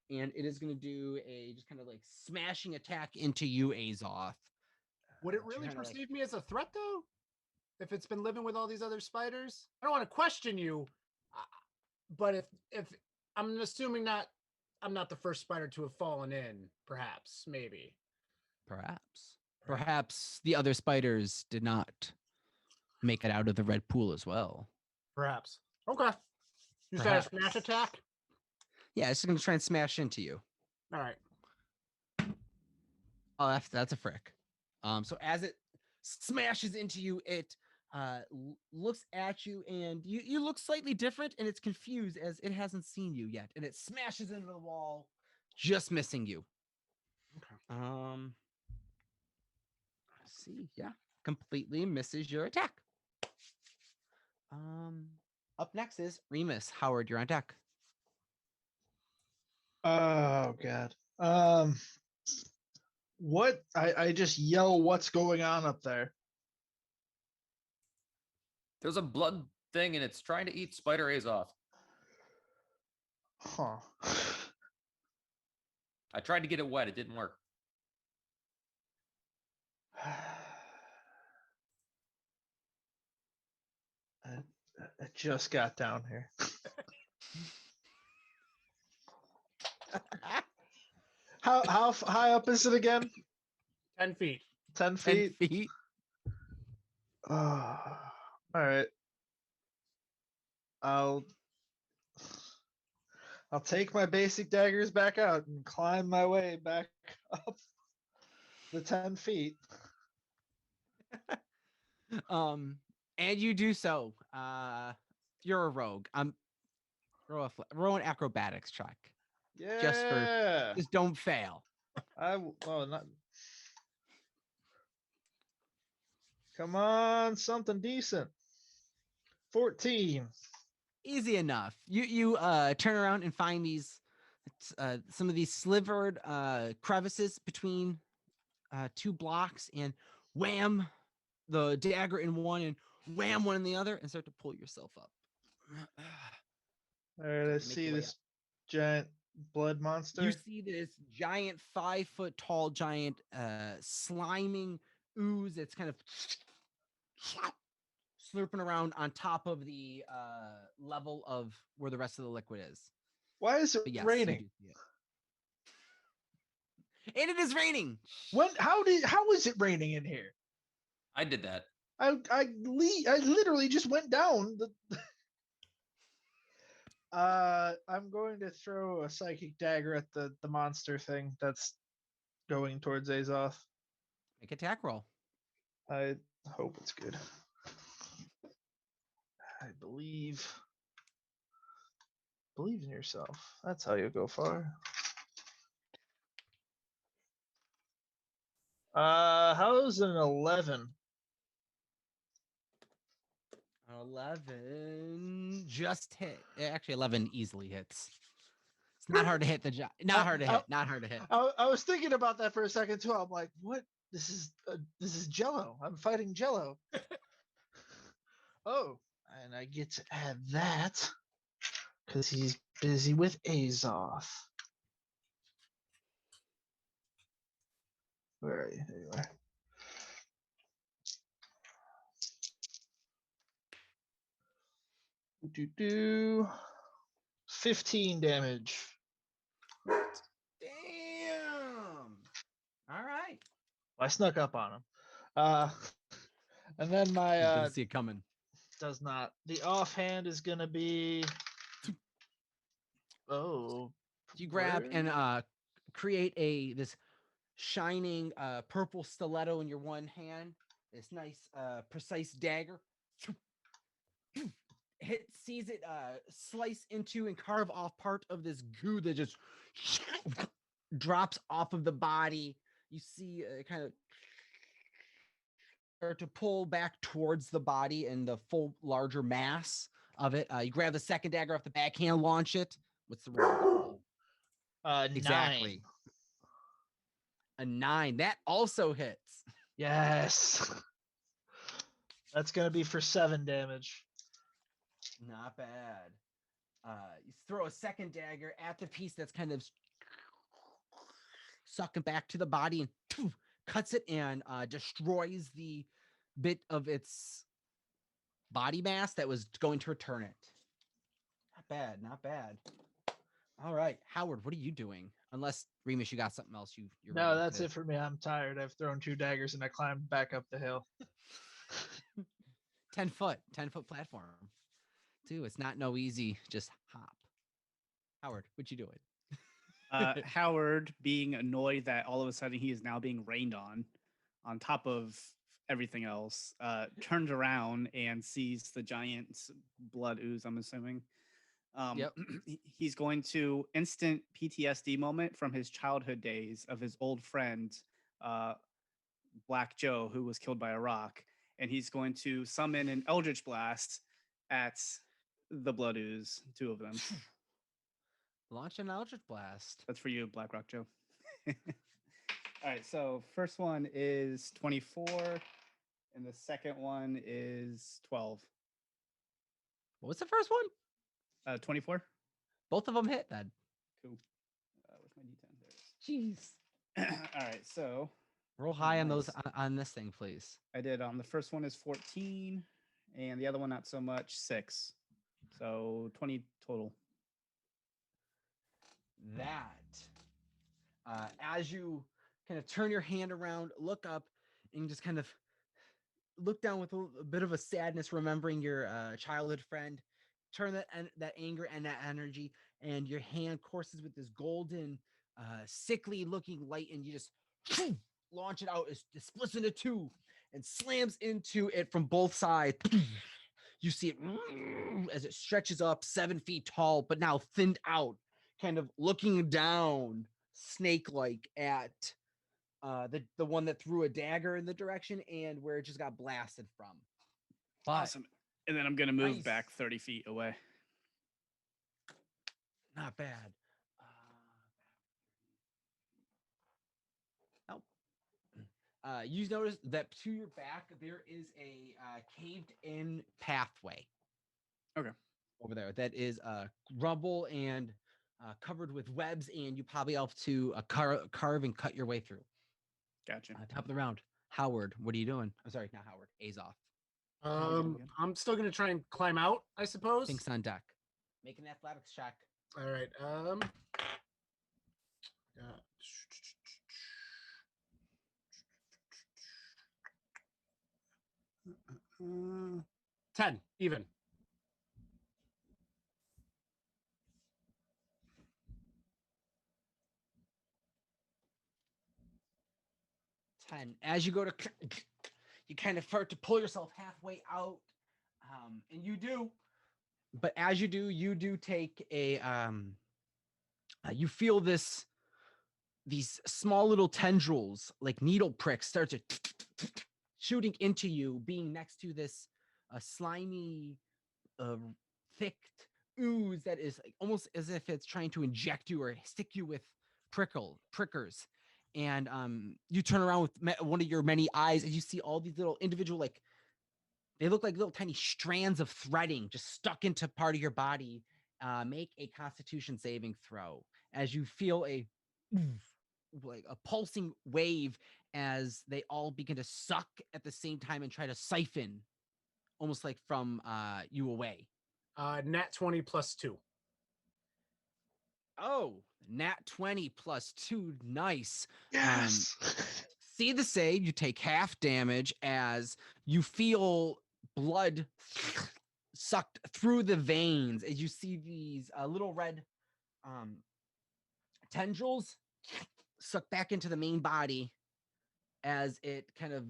[SPEAKER 2] And it is going to do a just kind of like smashing attack into you, Azoth.
[SPEAKER 3] Would it really perceive me as a threat, though? If it's been living with all these other spiders? I don't want to question you, but if I'm assuming I'm not the first spider to have fallen in, perhaps, maybe.
[SPEAKER 2] Perhaps the other spiders did not make it out of the red pool as well.
[SPEAKER 3] Perhaps. Okay. You said a smash attack?
[SPEAKER 2] Yeah, it's going to try and smash into you.
[SPEAKER 3] All right.
[SPEAKER 2] Oh, that's a frick. So as it smashes into you, it looks at you, and you look slightly different, and it's confused as it hasn't seen you yet, and it smashes into the wall, just missing you. Okay. Let's see. Yeah, completely misses your attack. Up next is Remus. Howard, you're on deck.
[SPEAKER 1] Oh God. What I just yell, what's going on up there?
[SPEAKER 6] There's a blood thing and it's trying to eat Spider Azoth.
[SPEAKER 1] Huh.
[SPEAKER 6] I tried to get it wet, it didn't work.
[SPEAKER 1] I just got down here. How high up is it again?
[SPEAKER 3] 10 feet.
[SPEAKER 1] 10 feet?
[SPEAKER 2] 10 feet.
[SPEAKER 1] All right. I'll take my basic daggers back out and climb my way back up the 10 feet.
[SPEAKER 2] And you do so. You're a rogue. Roll an acrobatics check.
[SPEAKER 1] Yeah.
[SPEAKER 2] Just don't fail.
[SPEAKER 1] Not. Come on, something decent. 14.
[SPEAKER 2] Easy enough. You turn around and find these some of these slivered crevices between two blocks, and wham, the dagger in one, and wham one in the other, and start to pull yourself up.
[SPEAKER 1] All right, I
[SPEAKER 2] Make
[SPEAKER 1] see
[SPEAKER 2] your way
[SPEAKER 1] this giant blood monster.
[SPEAKER 2] You see this giant 5-foot tall giant sliming ooze. It's kind of slurping around on top of the level of where the rest of the liquid is.
[SPEAKER 1] Why is it
[SPEAKER 2] But yes,
[SPEAKER 1] raining?
[SPEAKER 2] you do see it. And it is raining.
[SPEAKER 1] When? How is it raining in here?
[SPEAKER 6] I did that.
[SPEAKER 1] I literally just went down. I'm going to throw a psychic dagger at the monster thing that's going towards Azoth.
[SPEAKER 2] Make attack roll.
[SPEAKER 1] I hope it's good. I believe in yourself. That's how you go far. How's an 11?
[SPEAKER 2] 11 just hit. Actually, 11 easily hits. It's not hard to hit the not hard to hit. Not hard to hit.
[SPEAKER 1] I was thinking about that for a second too. I'm like, what? This is Jello. I'm fighting Jello. Oh, and I get to add that because he's busy with Azoth. Where are you? There you are. Do 15 damage.
[SPEAKER 2] Damn. All right.
[SPEAKER 1] I snuck up on him. And then my
[SPEAKER 2] Didn't see it coming.
[SPEAKER 1] does not. The offhand is gonna be. Oh.
[SPEAKER 2] You grab
[SPEAKER 1] where-
[SPEAKER 2] and create this shining purple stiletto in your one hand. This nice precise dagger. Sees it slice into and carve off part of this goo that just drops off of the body. You see kind of start to pull back towards the body and the full larger mass of it. You grab the second dagger off the backhand, launch it. What's the roll? Exactly.
[SPEAKER 1] 9.
[SPEAKER 2] A 9. That also hits.
[SPEAKER 1] Yes. That's gonna be for 7 damage.
[SPEAKER 2] Not bad. You throw a second dagger at the piece that's kind of sucking back to the body and poof, cuts it and destroys the bit of its body mass that was going to return it. Not bad, not bad. All right, Howard, what are you doing? Unless Remus, you got something else you're
[SPEAKER 1] No,
[SPEAKER 2] ready
[SPEAKER 1] that's
[SPEAKER 2] to-
[SPEAKER 1] it for me. I'm tired. I've thrown 2 daggers and I climbed back up the hill.
[SPEAKER 2] 10 foot platform. Dude, it's not no easy, just hop. Howard, what you doing?
[SPEAKER 4] Howard, being annoyed that all of a sudden he is now being rained on top of everything else, turns around and sees the giant blood ooze, I'm assuming.
[SPEAKER 2] Yep.
[SPEAKER 4] He's going to instant PTSD moment from his childhood days of his old friend, Black Joe, who was killed by a rock. And he's going to summon an Eldritch Blast at the blood ooze, 2 of them.
[SPEAKER 2] Launch an Eldritch Blast.
[SPEAKER 4] That's for you, Black Rock Joe. All right, so first one is 24, and the second one is 12.
[SPEAKER 2] What was the first one?
[SPEAKER 4] 24.
[SPEAKER 2] Both of them hit then.
[SPEAKER 4] Cool. Where's my D10? There it is.
[SPEAKER 2] Jeez.
[SPEAKER 4] All right, so
[SPEAKER 2] Roll high on those
[SPEAKER 4] Nice.
[SPEAKER 2] on this thing, please.
[SPEAKER 4] I did. The first one is 14, and the other one not so much, 6. So 20 total.
[SPEAKER 2] That as you kind of turn your hand around, look up, and just kind of look down with a bit of a sadness, remembering your childhood friend. Turn that anger and that energy, and your hand courses with this golden, sickly looking light, and you just launch it out. It splits into 2 and slams into it from both sides. You see it as it stretches up 7 feet tall, but now thinned out, kind of looking down snake-like at the one that threw a dagger in the direction and where it just got blasted from. But
[SPEAKER 4] Awesome. And then I'm going to move
[SPEAKER 2] Nice.
[SPEAKER 4] back 30 feet away.
[SPEAKER 2] not bad. You notice that to your back there is a caved-in pathway.
[SPEAKER 4] Okay.
[SPEAKER 2] Over there, that is rubble and covered with webs, and you probably have to carve and cut your way through.
[SPEAKER 4] Gotcha.
[SPEAKER 2] Top of the round, Howard. What are you doing? I'm sorry, not Howard. Azoth.
[SPEAKER 3] I'm still gonna try and climb out, I suppose.
[SPEAKER 2] Things on deck. Make an athletics check.
[SPEAKER 3] All right. Uh, 10 even.
[SPEAKER 2] As you go to, you kind of start to pull yourself halfway out, and you do. But as you do take a, you feel these small little tendrils, like needle pricks, start to shooting into you, being next to this slimy, thick ooze that is like, almost as if it's trying to inject you or stick you with prickers. And you turn around with one of your many eyes, and you see all these little individual, like they look like little tiny strands of threading just stuck into part of your body. Make a Constitution saving throw as you feel like a pulsing wave as they all begin to suck at the same time and try to siphon, almost like from you away.
[SPEAKER 3] Nat 20 plus 2.
[SPEAKER 2] Oh, nat 20 plus 2. Nice.
[SPEAKER 1] Yes.
[SPEAKER 2] See the save. You take half damage as you feel blood sucked through the veins as you see these little red tendrils sucked back into the main body as it kind of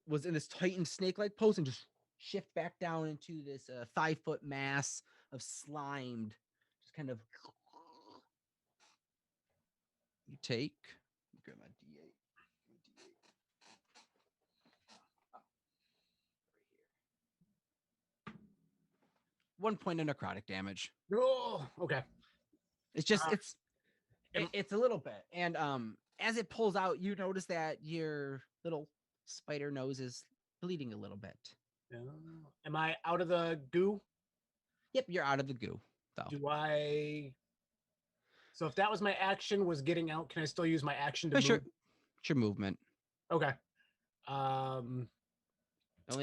[SPEAKER 2] was in this tightened snake-like pose and just shift back down into this 5-foot mass of slimed, just kind of. You take. Grab my D8. 1 point of necrotic damage.
[SPEAKER 3] Oh, okay.
[SPEAKER 2] It's just it's a little bit, and as it pulls out, you notice that your little spider nose is bleeding a little bit.
[SPEAKER 3] Am I out of the goo?
[SPEAKER 2] Yep, you're out of the goo, though.
[SPEAKER 3] Do I? So if that was my action, was getting out, can I still use my action to move?
[SPEAKER 2] Sure. It's your movement.
[SPEAKER 3] Okay.
[SPEAKER 2] Only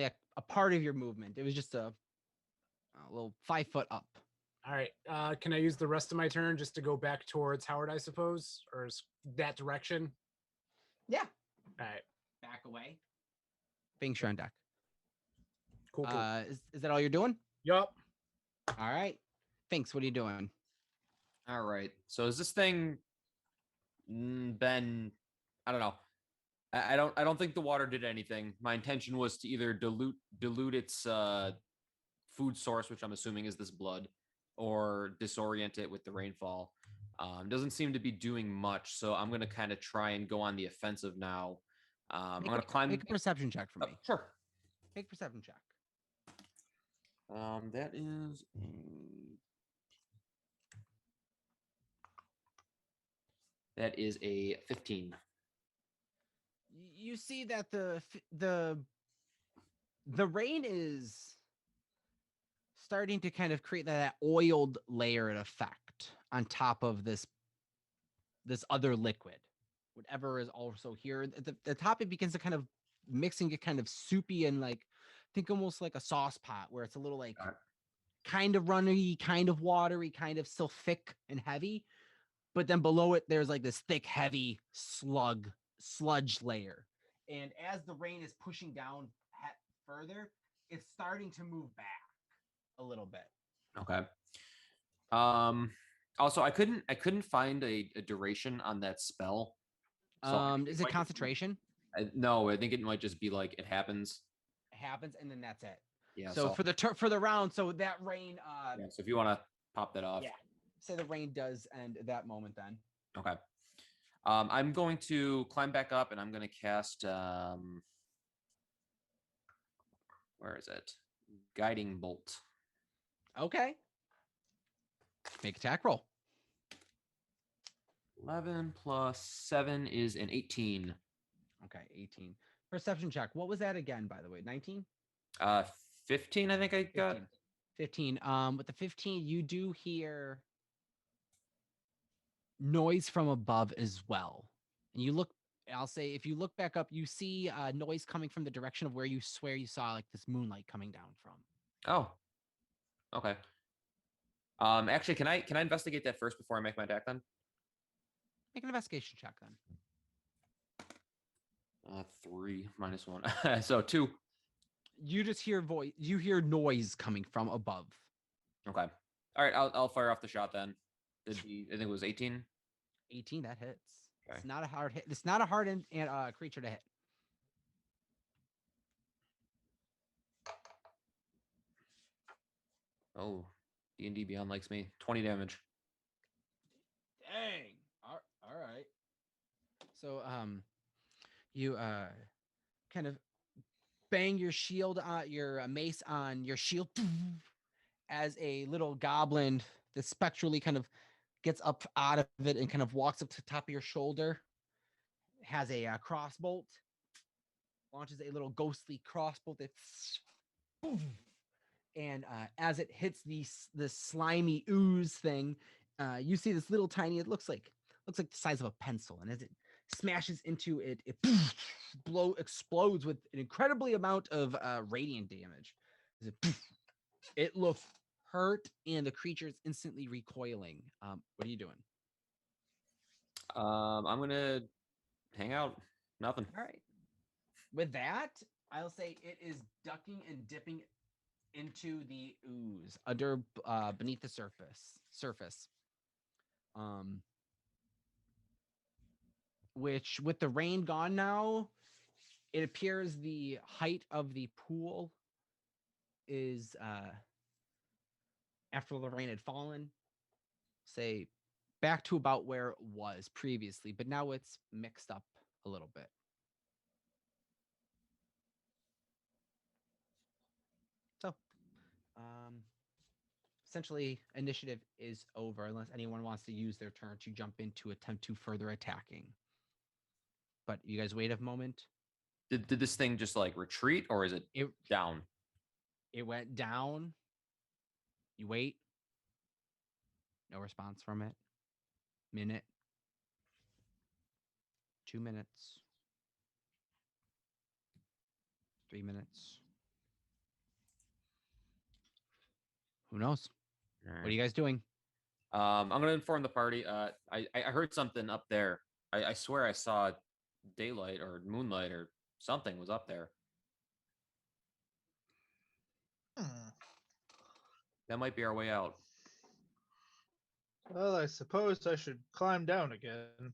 [SPEAKER 2] a part of your movement. It was just a little 5 foot up.
[SPEAKER 3] All right. Can I use the rest of my turn just to go back towards Howard, I suppose, or is that direction?
[SPEAKER 2] Yeah.
[SPEAKER 3] All right.
[SPEAKER 2] Back away. Being sure on deck.
[SPEAKER 3] Cool.
[SPEAKER 2] Is that all you're doing?
[SPEAKER 3] Yup.
[SPEAKER 2] All right. Thanks. What are you doing?
[SPEAKER 6] All right. So is this thing been? I don't know. I don't think the water did anything. My intention was to either dilute its food source, which I'm assuming is this blood, or disorient it with the rainfall. Doesn't seem to be doing much, so I'm gonna kind of try and go on the offensive now. I'm gonna climb.
[SPEAKER 2] Make a perception check for me.
[SPEAKER 6] Sure.
[SPEAKER 2] Make a perception check.
[SPEAKER 6] That is a 15.
[SPEAKER 2] You see that the rain is starting to kind of create that oiled layer of effect on top of this other liquid, whatever is also here. The top, it begins to kind of mixing, get kind of soupy and like, think almost like a sauce pot where it's a little like kind of runny, kind of watery, kind of still thick and heavy. But then below it, there's like this thick, heavy sludge layer. And as the rain is pushing down further, it's starting to move back a little bit.
[SPEAKER 6] Okay. Also, I couldn't find a duration on that spell.
[SPEAKER 2] So is it concentration?
[SPEAKER 6] No, I think it might just be like it happens.
[SPEAKER 2] It happens, and then that's it.
[SPEAKER 6] Yeah.
[SPEAKER 2] So for the round, so that rain.
[SPEAKER 6] Yeah. So if you want to pop that off.
[SPEAKER 2] Yeah. Say the rain does end at that moment. Then.
[SPEAKER 6] Okay. I'm going to climb back up, and I'm going to cast. Where is it? Guiding bolt.
[SPEAKER 2] Okay. Make attack roll.
[SPEAKER 6] 11 plus 7 is an 18.
[SPEAKER 2] Okay, 18. Perception check. What was that again, by the way? 19?
[SPEAKER 6] 15, I think I got.
[SPEAKER 2] 15. With the 15, you do hear noise from above as well. And you look, I'll say, if you look back up, you see noise coming from the direction of where you swear you saw like this moonlight coming down from.
[SPEAKER 6] Oh, okay. Actually, can I investigate that first before I make my attack then?
[SPEAKER 2] Make an investigation check then.
[SPEAKER 6] 3 minus 1. So 2.
[SPEAKER 2] You just hear you hear noise coming from above.
[SPEAKER 6] Okay. All right, I'll fire off the shot then. I think it was 18.
[SPEAKER 2] 18, that hits.
[SPEAKER 6] Okay.
[SPEAKER 2] It's not a hard hit. It's not a hard creature to hit.
[SPEAKER 6] Oh, D&D Beyond likes me. 20 damage.
[SPEAKER 2] Dang. All right. So you kind of bang your shield on your mace on your shield as a little goblin that spectrally kind of gets up out of it and kind of walks up to the top of your shoulder. Has a crossbolt. Launches a little ghostly crossbolt that and as it hits the slimy ooze thing, you see this little tiny. It looks like the size of a pencil, and as it smashes into it, it explodes with an incredibly amount of radiant damage. It looks hurt, and the creature is instantly recoiling. What are you doing?
[SPEAKER 6] I'm gonna hang out. Nothing.
[SPEAKER 2] All right. With that, I'll say it is ducking and dipping into the ooze under beneath the surface. Which with the rain gone now, it appears the height of the pool is after the rain had fallen, say back to about where it was previously, but now it's mixed up a little bit. So, essentially, initiative is over unless anyone wants to use their turn to jump in to attempt to further attacking. But you guys wait a moment.
[SPEAKER 6] Did this thing just like retreat, or is it down?
[SPEAKER 2] It went down. You wait. No response from it. Minute. 2 minutes. 3 minutes. Who knows?
[SPEAKER 6] Right.
[SPEAKER 2] What are you guys doing?
[SPEAKER 6] I'm gonna inform the party. I heard something up there. I swear I saw daylight or moonlight or something was up there. That might be our way out.
[SPEAKER 1] Well, I suppose I should climb down again.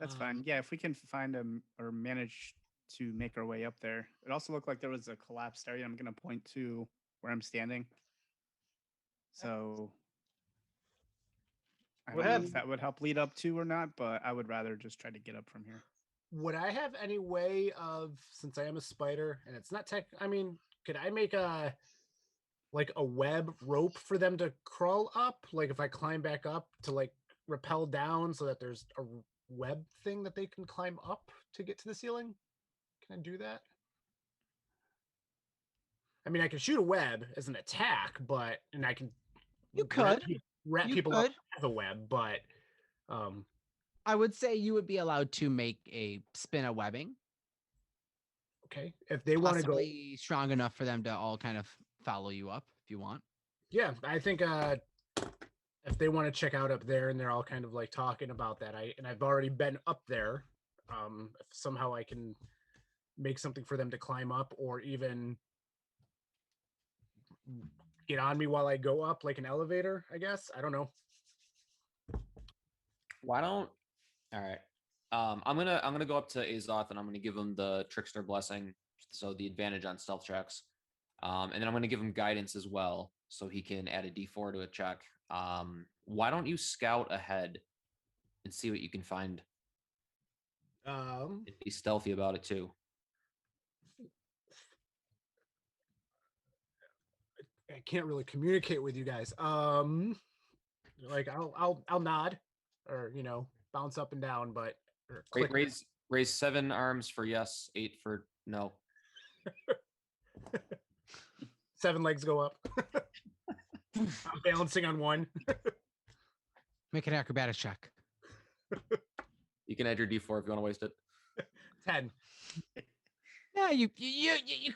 [SPEAKER 4] That's fine. Yeah, if we can find them or manage to make our way up there. It also looked like there was a collapsed area. I'm going to point to where I'm standing. So I don't know if that would help lead up to or not, but I would rather just try to get up from here.
[SPEAKER 3] Would I have any way of, since I am a spider and it's not tech, I mean, could I make a web rope for them to crawl up? Like if I climb back up to like rappel down so that there's a web thing that they can climb up to get to the ceiling? Can I do that? I mean, I can shoot a web as an attack, and I can wrap people up with a web, but
[SPEAKER 2] I would say you would be allowed to make a spin of webbing.
[SPEAKER 3] Okay, if they want to go
[SPEAKER 2] strong enough for them to all kind of follow you up, if you want.
[SPEAKER 3] Yeah, I think if they want to check out up there and they're all kind of like talking about that, I've already been up there. If somehow I can make something for them to climb up, or even get on me while I go up, like an elevator, I guess. I don't know.
[SPEAKER 6] Why don't? All right. I'm gonna go up to Azoth and I'm gonna give him the trickster blessing, so the advantage on stealth checks. And then I'm gonna give him guidance as well, so he can add a D4 to a check. Why don't you scout ahead and see what you can find? Be stealthy about it too.
[SPEAKER 3] I can't really communicate with you guys. Like I'll nod. or bounce up and down, but or
[SPEAKER 6] Wait,
[SPEAKER 3] click.
[SPEAKER 6] raise 7 arms for yes, 8 for no.
[SPEAKER 3] 7 legs go up. I'm balancing on one.
[SPEAKER 2] Make an acrobatics check.
[SPEAKER 6] You can add your D4 if you want to waste it.
[SPEAKER 3] 10.
[SPEAKER 2] Yeah, you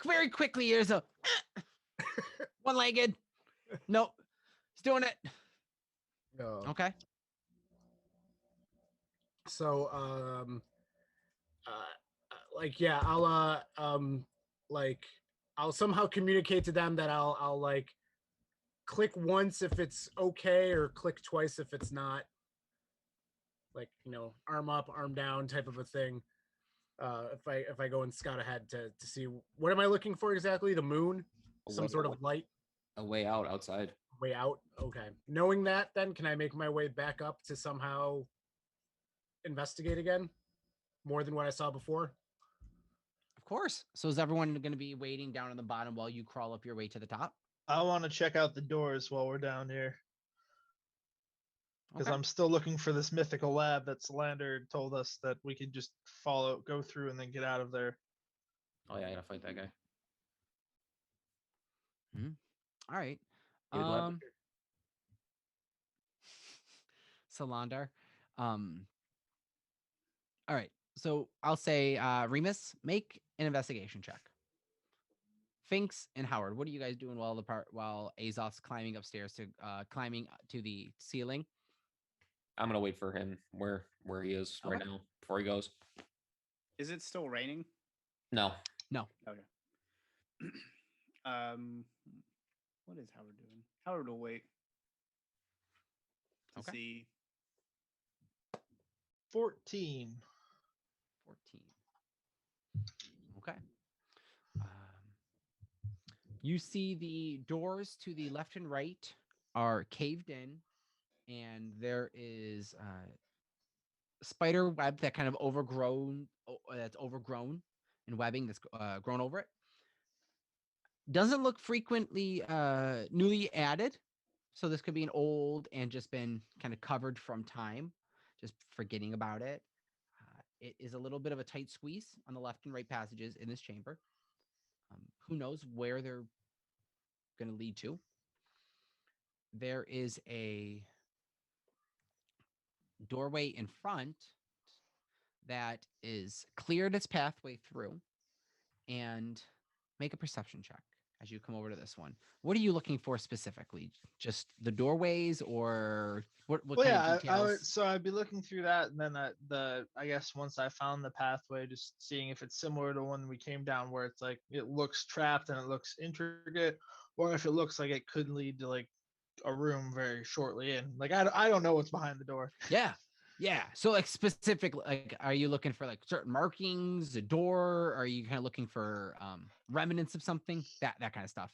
[SPEAKER 2] very quickly. There's a one-legged. Nope, he's doing it.
[SPEAKER 3] No.
[SPEAKER 2] Okay.
[SPEAKER 3] So like yeah, I'll somehow communicate to them that I'll like click once if it's okay, or click twice if it's not. Like, arm up, arm down type of a thing. If I go and scout ahead to see what am I looking for exactly? The moon? Some sort of light?
[SPEAKER 6] A way out outside.
[SPEAKER 3] Way out? Okay. Knowing that, then can I make my way back up to somehow investigate again? More than what I saw before?
[SPEAKER 2] Of course. So is everyone going to be waiting down on the bottom while you crawl up your way to the top?
[SPEAKER 1] I want to check out the doors while we're down here. Because
[SPEAKER 2] Okay.
[SPEAKER 1] I'm still looking for this mythical lab that Solander told us that we could just go through and then get out of there.
[SPEAKER 6] Oh yeah, I gotta fight that guy.
[SPEAKER 2] All right.
[SPEAKER 6] Good lab.
[SPEAKER 2] Solandar. All right. So I'll say Remus, make an investigation check. Finks and Howard, what are you guys doing while Azoth's climbing upstairs to the ceiling?
[SPEAKER 6] I'm gonna wait for him where he is right now before he goes.
[SPEAKER 4] Is it still raining?
[SPEAKER 6] No.
[SPEAKER 2] No.
[SPEAKER 4] Okay. What is Howard doing? Howard will wait to see.
[SPEAKER 1] 14.
[SPEAKER 2] 14. Okay. You see the doors to the left and right are caved in, and there is spider web that kind of that's overgrown and webbing that's grown over it. Doesn't look frequently newly added, so this could be an old and just been kind of covered from time, just forgetting about it. It is a little bit of a tight squeeze on the left and right passages in this chamber. Who knows where they're going to lead to. There is a doorway in front that is cleared its pathway through, and make a perception check as you come over to this one. What are you looking for specifically? Just the doorways, or what kind of details?
[SPEAKER 1] So I'd be looking through that, and then I guess once I found the pathway, just seeing if it's similar to when we came down, where it's like it looks trapped and it looks intricate, or if it looks like it could lead to like a room very shortly in. Like I don't know what's behind the door.
[SPEAKER 2] Yeah. So like specifically, like, are you looking for like certain markings, a door? Are you kind of looking for remnants of something? That kind of stuff.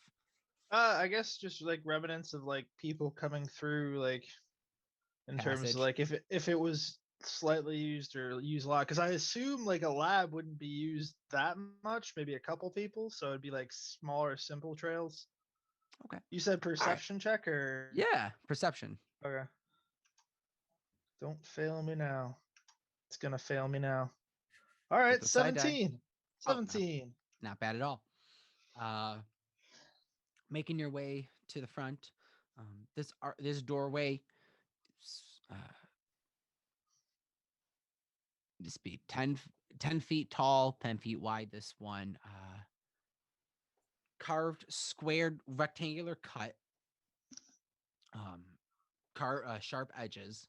[SPEAKER 1] I guess just like remnants of like people coming through, like in terms of like if it was slightly used or used a lot, because I assume like a lab wouldn't be used that much, maybe a couple people, so it'd be like smaller, simple trails.
[SPEAKER 2] Okay.
[SPEAKER 1] You said perception check or?
[SPEAKER 2] Yeah, perception.
[SPEAKER 1] Okay. Don't fail me now. It's gonna fail me now. All right, 17. 17.
[SPEAKER 2] Not bad at all. Making your way to the front. This doorway. This be 10 feet tall, 10 feet wide. This one, carved, squared, rectangular cut. Sharp edges.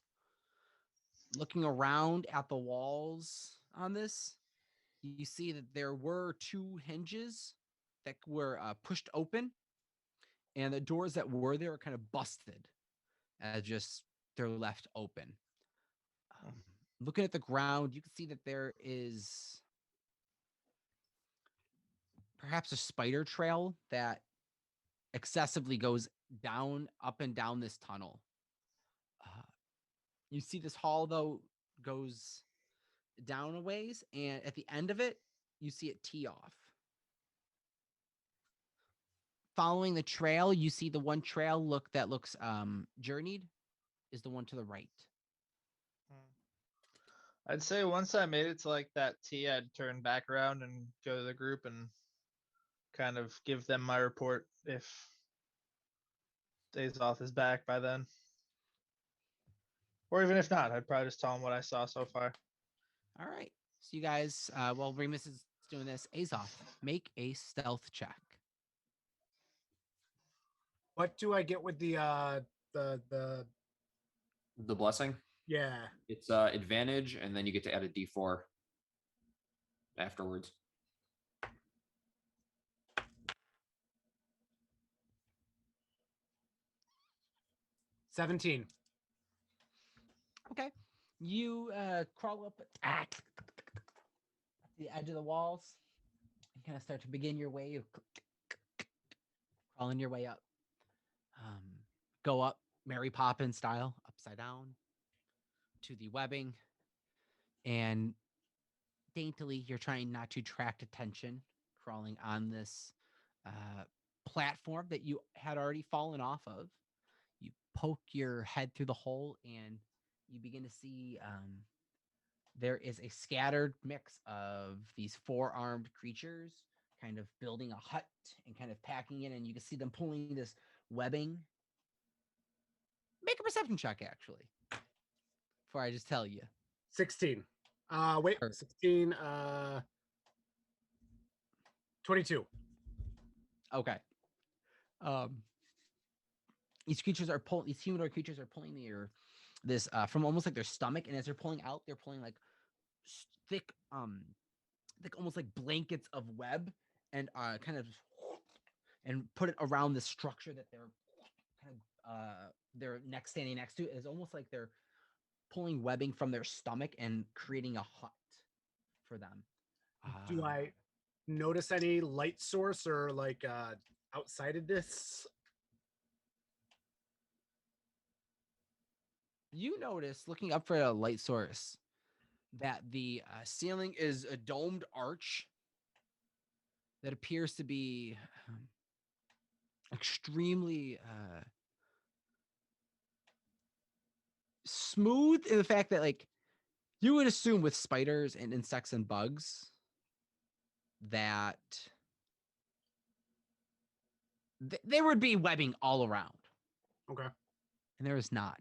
[SPEAKER 2] Looking around at the walls on this, you see that there were 2 hinges that were pushed open, and the doors that were there are kind of busted, as just they're left open. Looking at the ground, you can see that there is perhaps a spider trail that excessively goes up and down this tunnel. You see this hall, though, goes down a ways, and at the end of it, you see it tee off. Following the trail, you see the one trail that looks journeyed is the one to the right.
[SPEAKER 1] I'd say once I made it to like that T, I'd turn back around and go to the group and kind of give them my report if Azoth is back by then. Or even if not, I'd probably just tell them what I saw so far.
[SPEAKER 2] All right. So you guys, while Remus is doing this, Azoth, make a stealth check.
[SPEAKER 3] What do I get with the
[SPEAKER 6] The blessing.
[SPEAKER 3] yeah?
[SPEAKER 6] It's advantage, and then you get to add a D4 afterwards.
[SPEAKER 3] $17.
[SPEAKER 2] Okay. You crawl up at the edge of the walls and kind of start to begin your way of crawling your way up. Go up Mary Poppins style, upside down to the webbing, and daintily you're trying not to attract attention, crawling on this platform that you had already fallen off of. You poke your head through the hole and you begin to see there is a scattered mix of these four-armed creatures kind of building a hut and kind of packing in, and you can see them pulling this webbing. Make a perception check, actually, before I just tell you.
[SPEAKER 3] 16. Wait,
[SPEAKER 2] Or-
[SPEAKER 3] 16. 22.
[SPEAKER 2] Okay. These creatures are pulling. These humanoid creatures are pulling this from almost like their stomach, and as they're pulling out, they're pulling like thick, almost like blankets of web, and kind of and put it around the structure that they're kind of their neck standing next to. It's almost like they're pulling webbing from their stomach and creating a hut for them.
[SPEAKER 3] Do I notice any light source or like outside of this?
[SPEAKER 2] You notice, looking up for a light source, that the ceiling is a domed arch that appears to be extremely smooth in the fact that, like, you would assume with spiders and insects and bugs that there would be webbing all around.
[SPEAKER 3] Okay.
[SPEAKER 2] And there is not.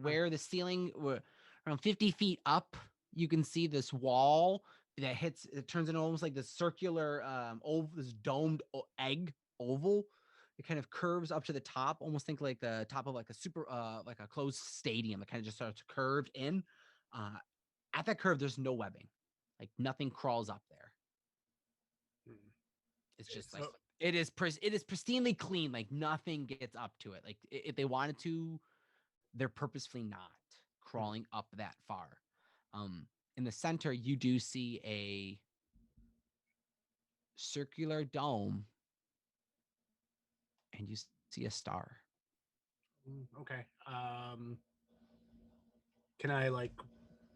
[SPEAKER 2] Where the ceiling, around 50 feet up, you can see this wall that hits. It turns into almost like this circular, this domed egg oval. It kind of curves up to the top. Almost think like the top of like a super, like a closed stadium. It kind of just starts curved in. At that curve, there's no webbing. Like nothing crawls up there. It's just like it is pristinely clean. Like nothing gets up to it. Like if they wanted to, they're purposefully not crawling up that far. In the center, you do see a circular dome, and you see a star.
[SPEAKER 3] Okay. Can I like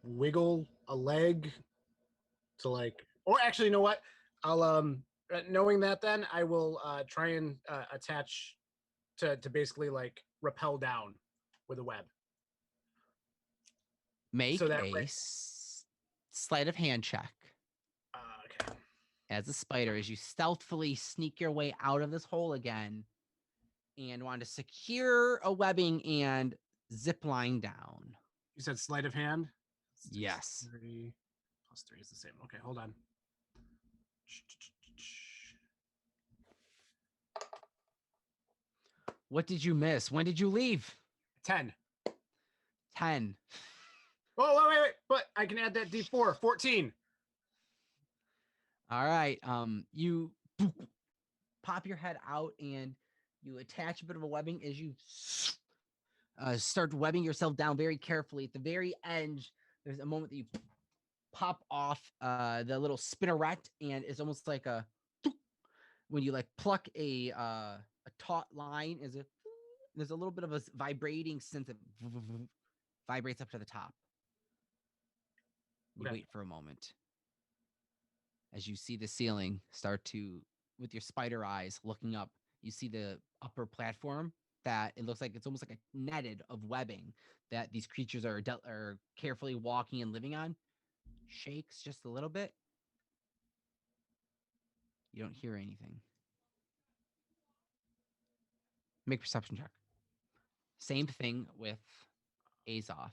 [SPEAKER 3] wiggle a leg to like, or actually, you know what? I'll knowing that, then I will try and attach to basically like rappel down with a web.
[SPEAKER 2] Make
[SPEAKER 3] So that
[SPEAKER 2] a
[SPEAKER 3] way-
[SPEAKER 2] sleight of hand check
[SPEAKER 3] Okay.
[SPEAKER 2] as a spider as you stealthily sneak your way out of this hole again and want to secure a webbing and zip line down.
[SPEAKER 3] You said sleight of hand?
[SPEAKER 2] Yes.
[SPEAKER 3] 3 plus 3 is the same. Okay, hold on.
[SPEAKER 2] What did you miss? When did you leave?
[SPEAKER 3] 10.
[SPEAKER 2] 10.
[SPEAKER 3] Oh, wait. But I can add that D4. 14.
[SPEAKER 2] All right. You pop your head out and you attach a bit of a webbing as you start webbing yourself down very carefully. At the very end, there's a moment that you pop off the little spinneret, and it's almost like a when you like pluck a taut line. There's a little bit of a vibrating sense that vibrates up to the top. You wait for a moment as you see the ceiling start to, with your spider eyes looking up, you see the upper platform that it looks like it's almost like a netted of webbing that these creatures are carefully walking and living on shakes just a little bit. You don't hear anything. Make perception check. Same thing with Azoth.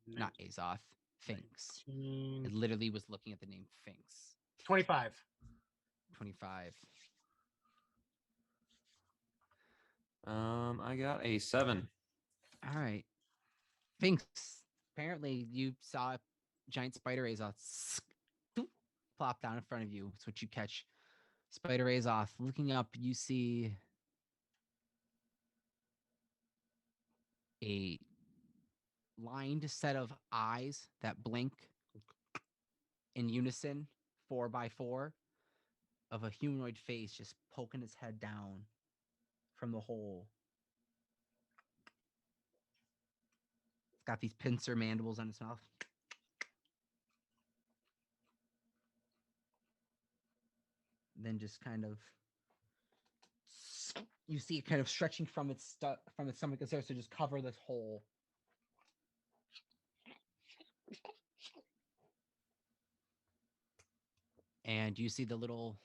[SPEAKER 2] Not Azoth. Sphinx. It literally was looking at the name Sphinx.
[SPEAKER 3] 25.
[SPEAKER 2] 25.
[SPEAKER 6] I got a 7.
[SPEAKER 2] All right. Sphinx. Apparently you saw a giant spider Azoth plop down in front of you. It's what you catch. Spider Azoth. Looking up, you see a lined set of eyes that blink in unison, 4x4, of a humanoid face just poking its head down from the hole. It's got these pincer mandibles on its mouth. Then just kind of, you see it kind of stretching from its stomach and starts to just cover this hole. And you see the little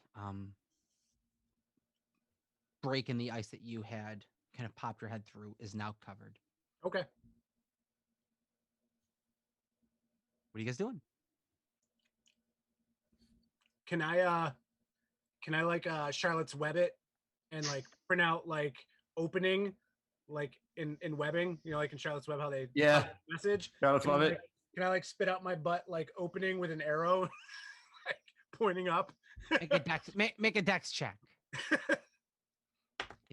[SPEAKER 2] break in the ice that you had kind of popped your head through is now covered.
[SPEAKER 3] Okay.
[SPEAKER 2] What are you guys doing?
[SPEAKER 3] Can I like Charlotte's Web it and like print out like opening like in webbing, you know, like in Charlotte's Web how they
[SPEAKER 6] Yeah.
[SPEAKER 3] message.
[SPEAKER 6] Charlotte's Web it.
[SPEAKER 3] Can I like spit out my butt like opening with an arrow like pointing up?
[SPEAKER 2] Make a dex check.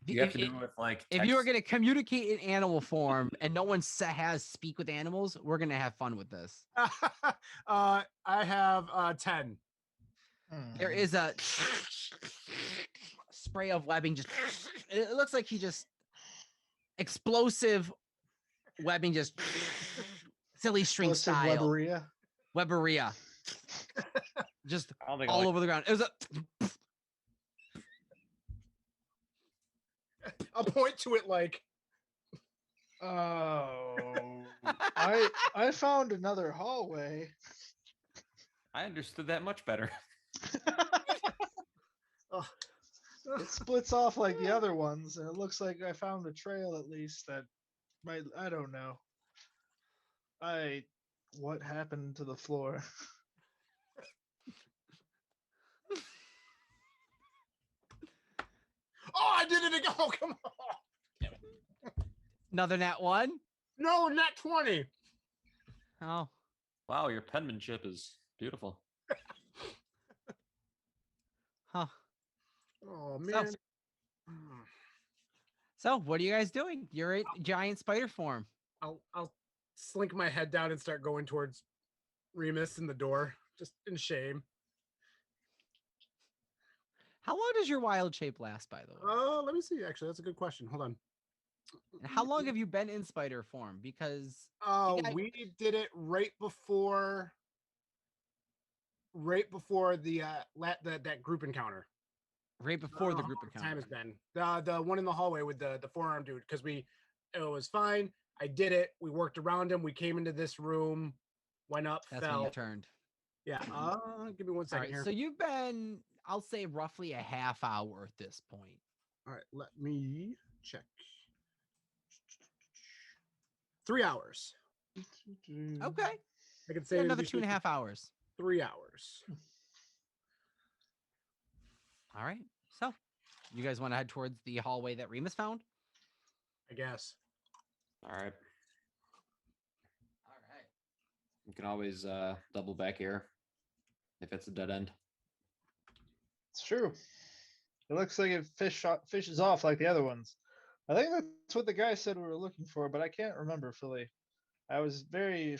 [SPEAKER 6] You have to do it with like
[SPEAKER 2] if you are going to communicate in animal form and no one has speak with animals, we're going to have fun with this.
[SPEAKER 3] I have 10.
[SPEAKER 2] There is a spray of webbing. Just it looks like he just explosive webbing, just silly string style. Weberia. Just all over the ground. It was a.
[SPEAKER 3] I'll point to it like.
[SPEAKER 1] Oh, I found another hallway.
[SPEAKER 6] I understood that much better.
[SPEAKER 3] Oh.
[SPEAKER 1] It splits off like the other ones, and it looks like I found a trail at least that might. I don't know. What happened to the floor?
[SPEAKER 3] Oh, I did it again! Oh, come on!
[SPEAKER 2] Another nat 1?
[SPEAKER 3] No, nat 20.
[SPEAKER 2] Oh.
[SPEAKER 6] Wow, your penmanship is beautiful.
[SPEAKER 2] Huh.
[SPEAKER 3] Oh man.
[SPEAKER 2] So what are you guys doing? You're in giant spider form.
[SPEAKER 3] I'll slink my head down and start going towards Remus in the door, just in shame.
[SPEAKER 2] How long does your wild shape last, by the way?
[SPEAKER 3] Let me see. Actually, that's a good question. Hold on.
[SPEAKER 2] And how long have you been in spider form? Because
[SPEAKER 3] we did it right before the that group encounter.
[SPEAKER 2] Right before the group encounter.
[SPEAKER 3] Time has been the one in the hallway with the forearm dude, because it was fine. I did it. We worked around him. We came into this room, went up,
[SPEAKER 2] That's
[SPEAKER 3] fell.
[SPEAKER 2] when you turned.
[SPEAKER 3] Yeah. Give me 1 second here.
[SPEAKER 2] So you've been, I'll say, roughly a half hour at this point.
[SPEAKER 3] All right, let me check. 3 hours.
[SPEAKER 2] Okay.
[SPEAKER 3] I could say
[SPEAKER 2] another 2.5 hours.
[SPEAKER 3] 3 hours.
[SPEAKER 2] All right. So you guys want to head towards the hallway that Remus found?
[SPEAKER 3] I guess.
[SPEAKER 6] All right. You can always double back here if it's a dead end.
[SPEAKER 1] It's true. It looks like it fishes off like the other ones. I think that's what the guy said we were looking for, but I can't remember fully. I was very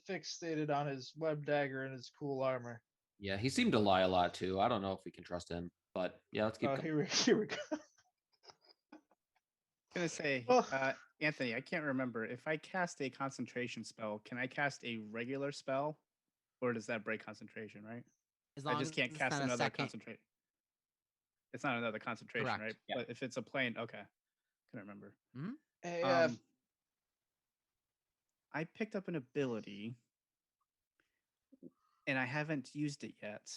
[SPEAKER 1] fixated on his web dagger and his cool armor.
[SPEAKER 6] Yeah, he seemed to lie a lot too. I don't know if we can trust him, but yeah, let's keep going.
[SPEAKER 1] Here we go.
[SPEAKER 4] I'm gonna say, Anthony, I can't remember. If I cast a concentration spell, can I cast a regular spell? Or does that break concentration, right? I just can't cast another concentration. It's not another concentration,
[SPEAKER 2] Correct.
[SPEAKER 4] right?
[SPEAKER 6] Yeah.
[SPEAKER 4] But if it's a plane, okay. Couldn't remember.
[SPEAKER 2] Mm-hmm.
[SPEAKER 1] Hey,
[SPEAKER 4] I picked up an ability, and I haven't used it yet,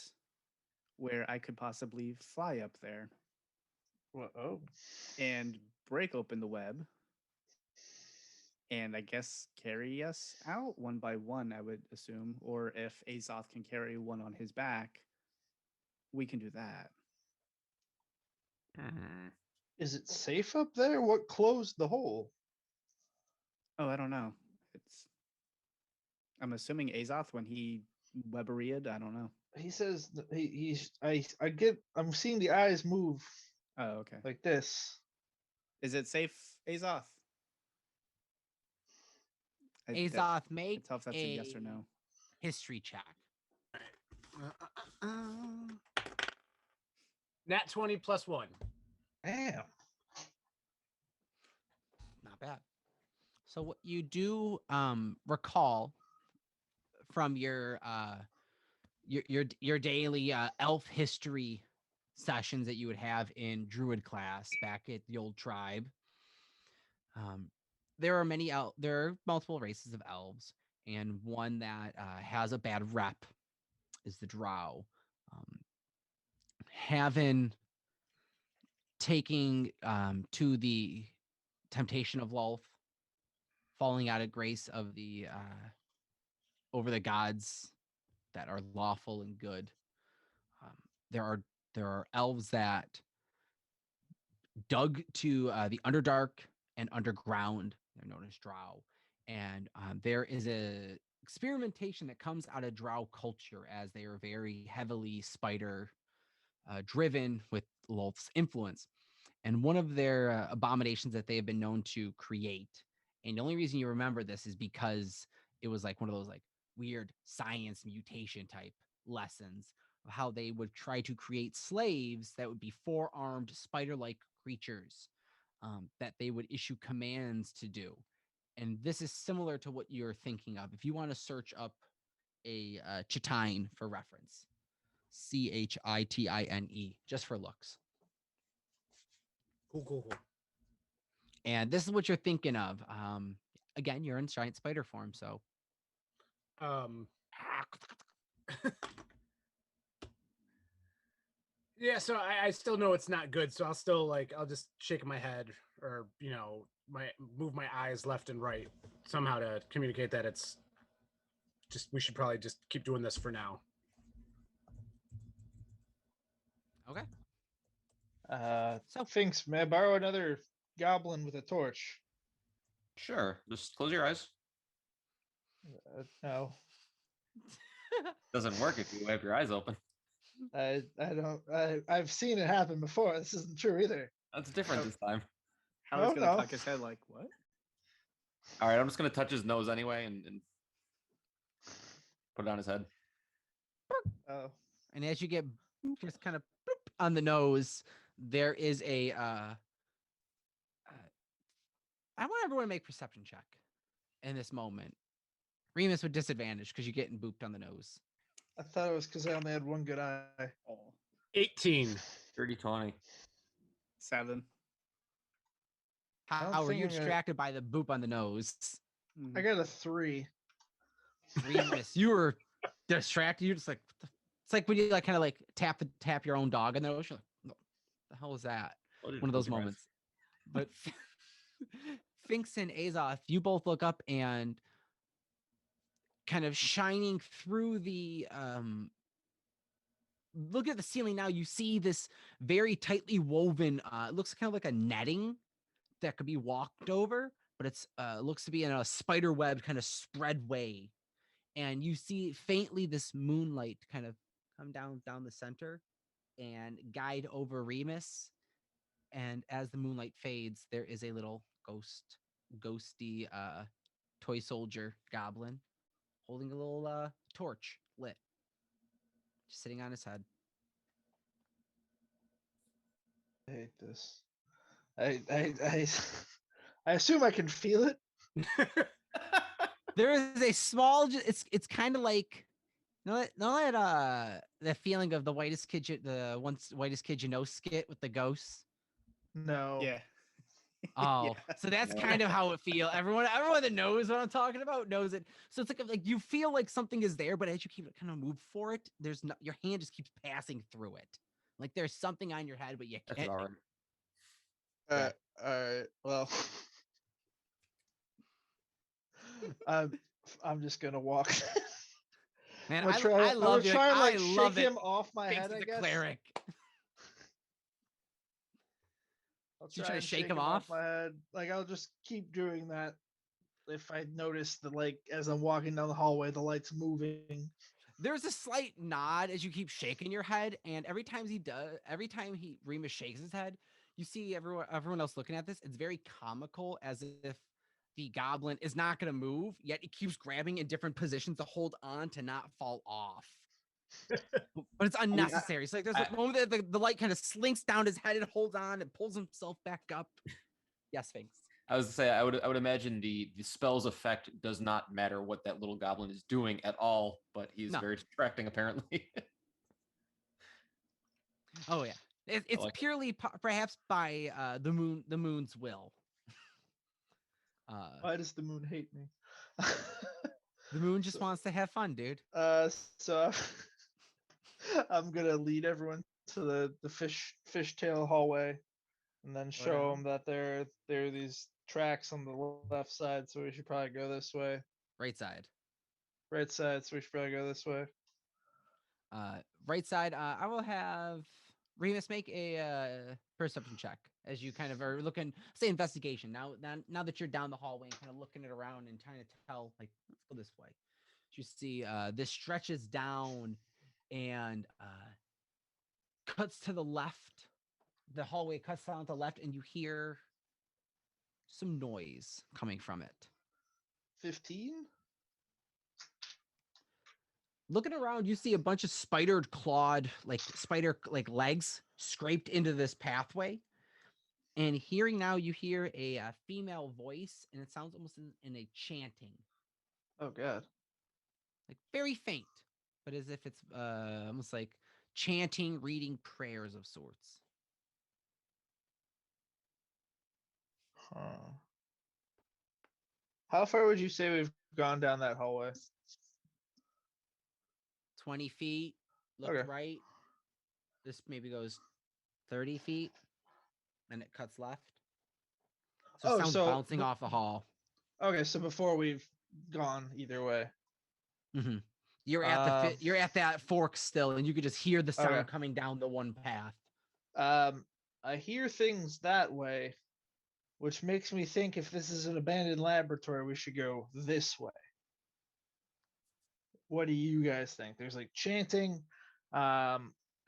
[SPEAKER 4] where I could possibly fly up there
[SPEAKER 1] oh,
[SPEAKER 4] and break open the web, and I guess carry us out one by one, I would assume. Or if Azoth can carry one on his back, we can do that.
[SPEAKER 1] is it safe up there? What closed the hole?
[SPEAKER 4] Oh, I don't know. I'm assuming Azoth when he Webberied. I don't know.
[SPEAKER 1] He says I'm seeing the eyes move
[SPEAKER 4] Oh, okay.
[SPEAKER 1] like this.
[SPEAKER 4] Is it safe, Azoth?
[SPEAKER 2] Azoth, make
[SPEAKER 4] It's tough if that's a yes or no.
[SPEAKER 2] history check.
[SPEAKER 3] Nat 20 plus 1.
[SPEAKER 1] Damn.
[SPEAKER 2] Not bad. So what you do recall from your daily elf history sessions that you would have in druid class back at the old tribe. There are multiple races of elves, and one that has a bad rep is the drow. Having taking to the temptation of Lolth, falling out of grace of the over the gods that are lawful and good. There are elves that dug to the Underdark and underground. They're known as drow, and there is a experimentation that comes out of drow culture as they are very heavily spider driven with Lolth's influence. And one of their abominations that they have been known to create, and the only reason you remember this is because it was like one of those like weird science mutation type lessons of how they would try to create slaves that would be four-armed spider-like creatures that they would issue commands to do. And this is similar to what you're thinking of. If you want to search up a chitine for reference, Chitine, just for looks.
[SPEAKER 3] Cool.
[SPEAKER 2] And this is what you're thinking of. Again, you're in giant spider form, so.
[SPEAKER 3] Yeah, so I still know it's not good, so I'll still I'll just shake my head or move my eyes left and right somehow to communicate that it's just we should probably just keep doing this for now.
[SPEAKER 2] Okay.
[SPEAKER 1] So Finks, may I borrow another goblin with a torch?
[SPEAKER 6] Sure. Just close your eyes.
[SPEAKER 1] No.
[SPEAKER 6] Doesn't work if you have your eyes open.
[SPEAKER 1] I've seen it happen before. This isn't true either.
[SPEAKER 6] That's different this time.
[SPEAKER 4] Howard's gonna cock his head like, what?
[SPEAKER 6] All right, I'm just gonna touch his nose anyway and put it on his head.
[SPEAKER 1] Oh.
[SPEAKER 2] And as you get just kind of on the nose, there is a I want everyone to make perception check in this moment. Remus with disadvantage because you're getting booped on the nose.
[SPEAKER 1] I thought it was because I only had one good eye.
[SPEAKER 3] 18.
[SPEAKER 6] 30-20.
[SPEAKER 4] 7.
[SPEAKER 2] How were you distracted by the boop on the nose?
[SPEAKER 1] I got a 3.
[SPEAKER 2] Remus, you were distracted. You're just like, it's like when you like kind of like tap your own dog in the nose. You're like, what the hell was that? One of those moments. But Finks and Azoth, you both look up and kind of shining through the look at the ceiling now, you see this very tightly woven it looks kind of like a netting that could be walked over, but it's looks to be in a spider web kind of spread way. And you see faintly this moonlight kind of come down the center and guide over Remus. And as the moonlight fades, there is a little ghosty toy soldier goblin holding a little torch lit, just sitting on his head.
[SPEAKER 1] I hate this. I assume I can feel it.
[SPEAKER 2] There is a small. It's kind of like know that the feeling of the whitest kid you know skit with the ghosts.
[SPEAKER 1] No.
[SPEAKER 4] Yeah.
[SPEAKER 2] Oh, so that's kind of how it feels. Everyone that knows what I'm talking about knows it. So it's like you feel like something is there, but as you keep kind of move for it, there's not, your hand just keeps passing through it. Like there's something on your head, but you
[SPEAKER 6] That's
[SPEAKER 2] can't.
[SPEAKER 6] all right.
[SPEAKER 1] All right. Well, I'm just gonna walk.
[SPEAKER 2] Man,
[SPEAKER 1] I'm gonna
[SPEAKER 2] I
[SPEAKER 1] I'm
[SPEAKER 2] love
[SPEAKER 1] gonna
[SPEAKER 2] you.
[SPEAKER 1] try and
[SPEAKER 2] I
[SPEAKER 1] like
[SPEAKER 2] love
[SPEAKER 1] shake
[SPEAKER 2] it.
[SPEAKER 1] him off my
[SPEAKER 2] Thanks
[SPEAKER 1] head.
[SPEAKER 2] to
[SPEAKER 1] I
[SPEAKER 2] the
[SPEAKER 1] guess.
[SPEAKER 2] cleric.
[SPEAKER 1] I'll
[SPEAKER 2] You
[SPEAKER 1] try
[SPEAKER 2] try to
[SPEAKER 1] and
[SPEAKER 2] shake
[SPEAKER 1] shake
[SPEAKER 2] him
[SPEAKER 1] him off
[SPEAKER 2] off?
[SPEAKER 1] my head. Like I'll just keep doing that. If I notice that, like, as I'm walking down the hallway, the light's moving.
[SPEAKER 2] There's a slight nod as you keep shaking your head, and every time Remus shakes his head, you see everyone else looking at this. It's very comical, as if the goblin is not going to move, yet it keeps grabbing in different positions to hold on to not fall off. But it's unnecessary. So like there's a moment that the light kind of slinks down his head and holds on and pulls himself back up. Yes, thanks.
[SPEAKER 6] I was to say I would imagine the spell's effect does not matter what that little goblin is doing at all, but he's very distracting apparently.
[SPEAKER 2] Oh yeah, it's
[SPEAKER 6] like
[SPEAKER 2] purely perhaps by the moon's will.
[SPEAKER 1] Why does the moon hate me?
[SPEAKER 2] The moon just wants to have fun, dude.
[SPEAKER 1] So I'm gonna lead everyone to the fishtail hallway, and then show them that there are these tracks on the left side. So we should probably go this way.
[SPEAKER 2] Right side.
[SPEAKER 1] Right side. So we should probably go this way.
[SPEAKER 2] Right side. I will have Remus make a perception check as you kind of are looking. Say investigation. Now that you're down the hallway and kind of looking it around and trying to tell, like, let's go this way. You see, this stretches down and cuts to the left. The hallway cuts down to the left, and you hear some noise coming from it.
[SPEAKER 1] 15.
[SPEAKER 2] Looking around, you see a bunch of spider legs scraped into this pathway. And hearing now, you hear a female voice, and it sounds almost in a chanting.
[SPEAKER 1] Oh God.
[SPEAKER 2] Like very faint, but as if it's almost like chanting, reading prayers of sorts.
[SPEAKER 1] Huh. How far would you say we've gone down that hallway?
[SPEAKER 2] 20 feet. Look right. This maybe goes 30 feet. And it cuts left. So it sounds bouncing off the hall.
[SPEAKER 1] Okay, so before we've gone either way.
[SPEAKER 2] Mm-hmm. You're at that fork still, and you could just hear the sound coming down the one path.
[SPEAKER 1] I hear things that way, which makes me think if this is an abandoned laboratory, we should go this way. What do you guys think? There's like chanting.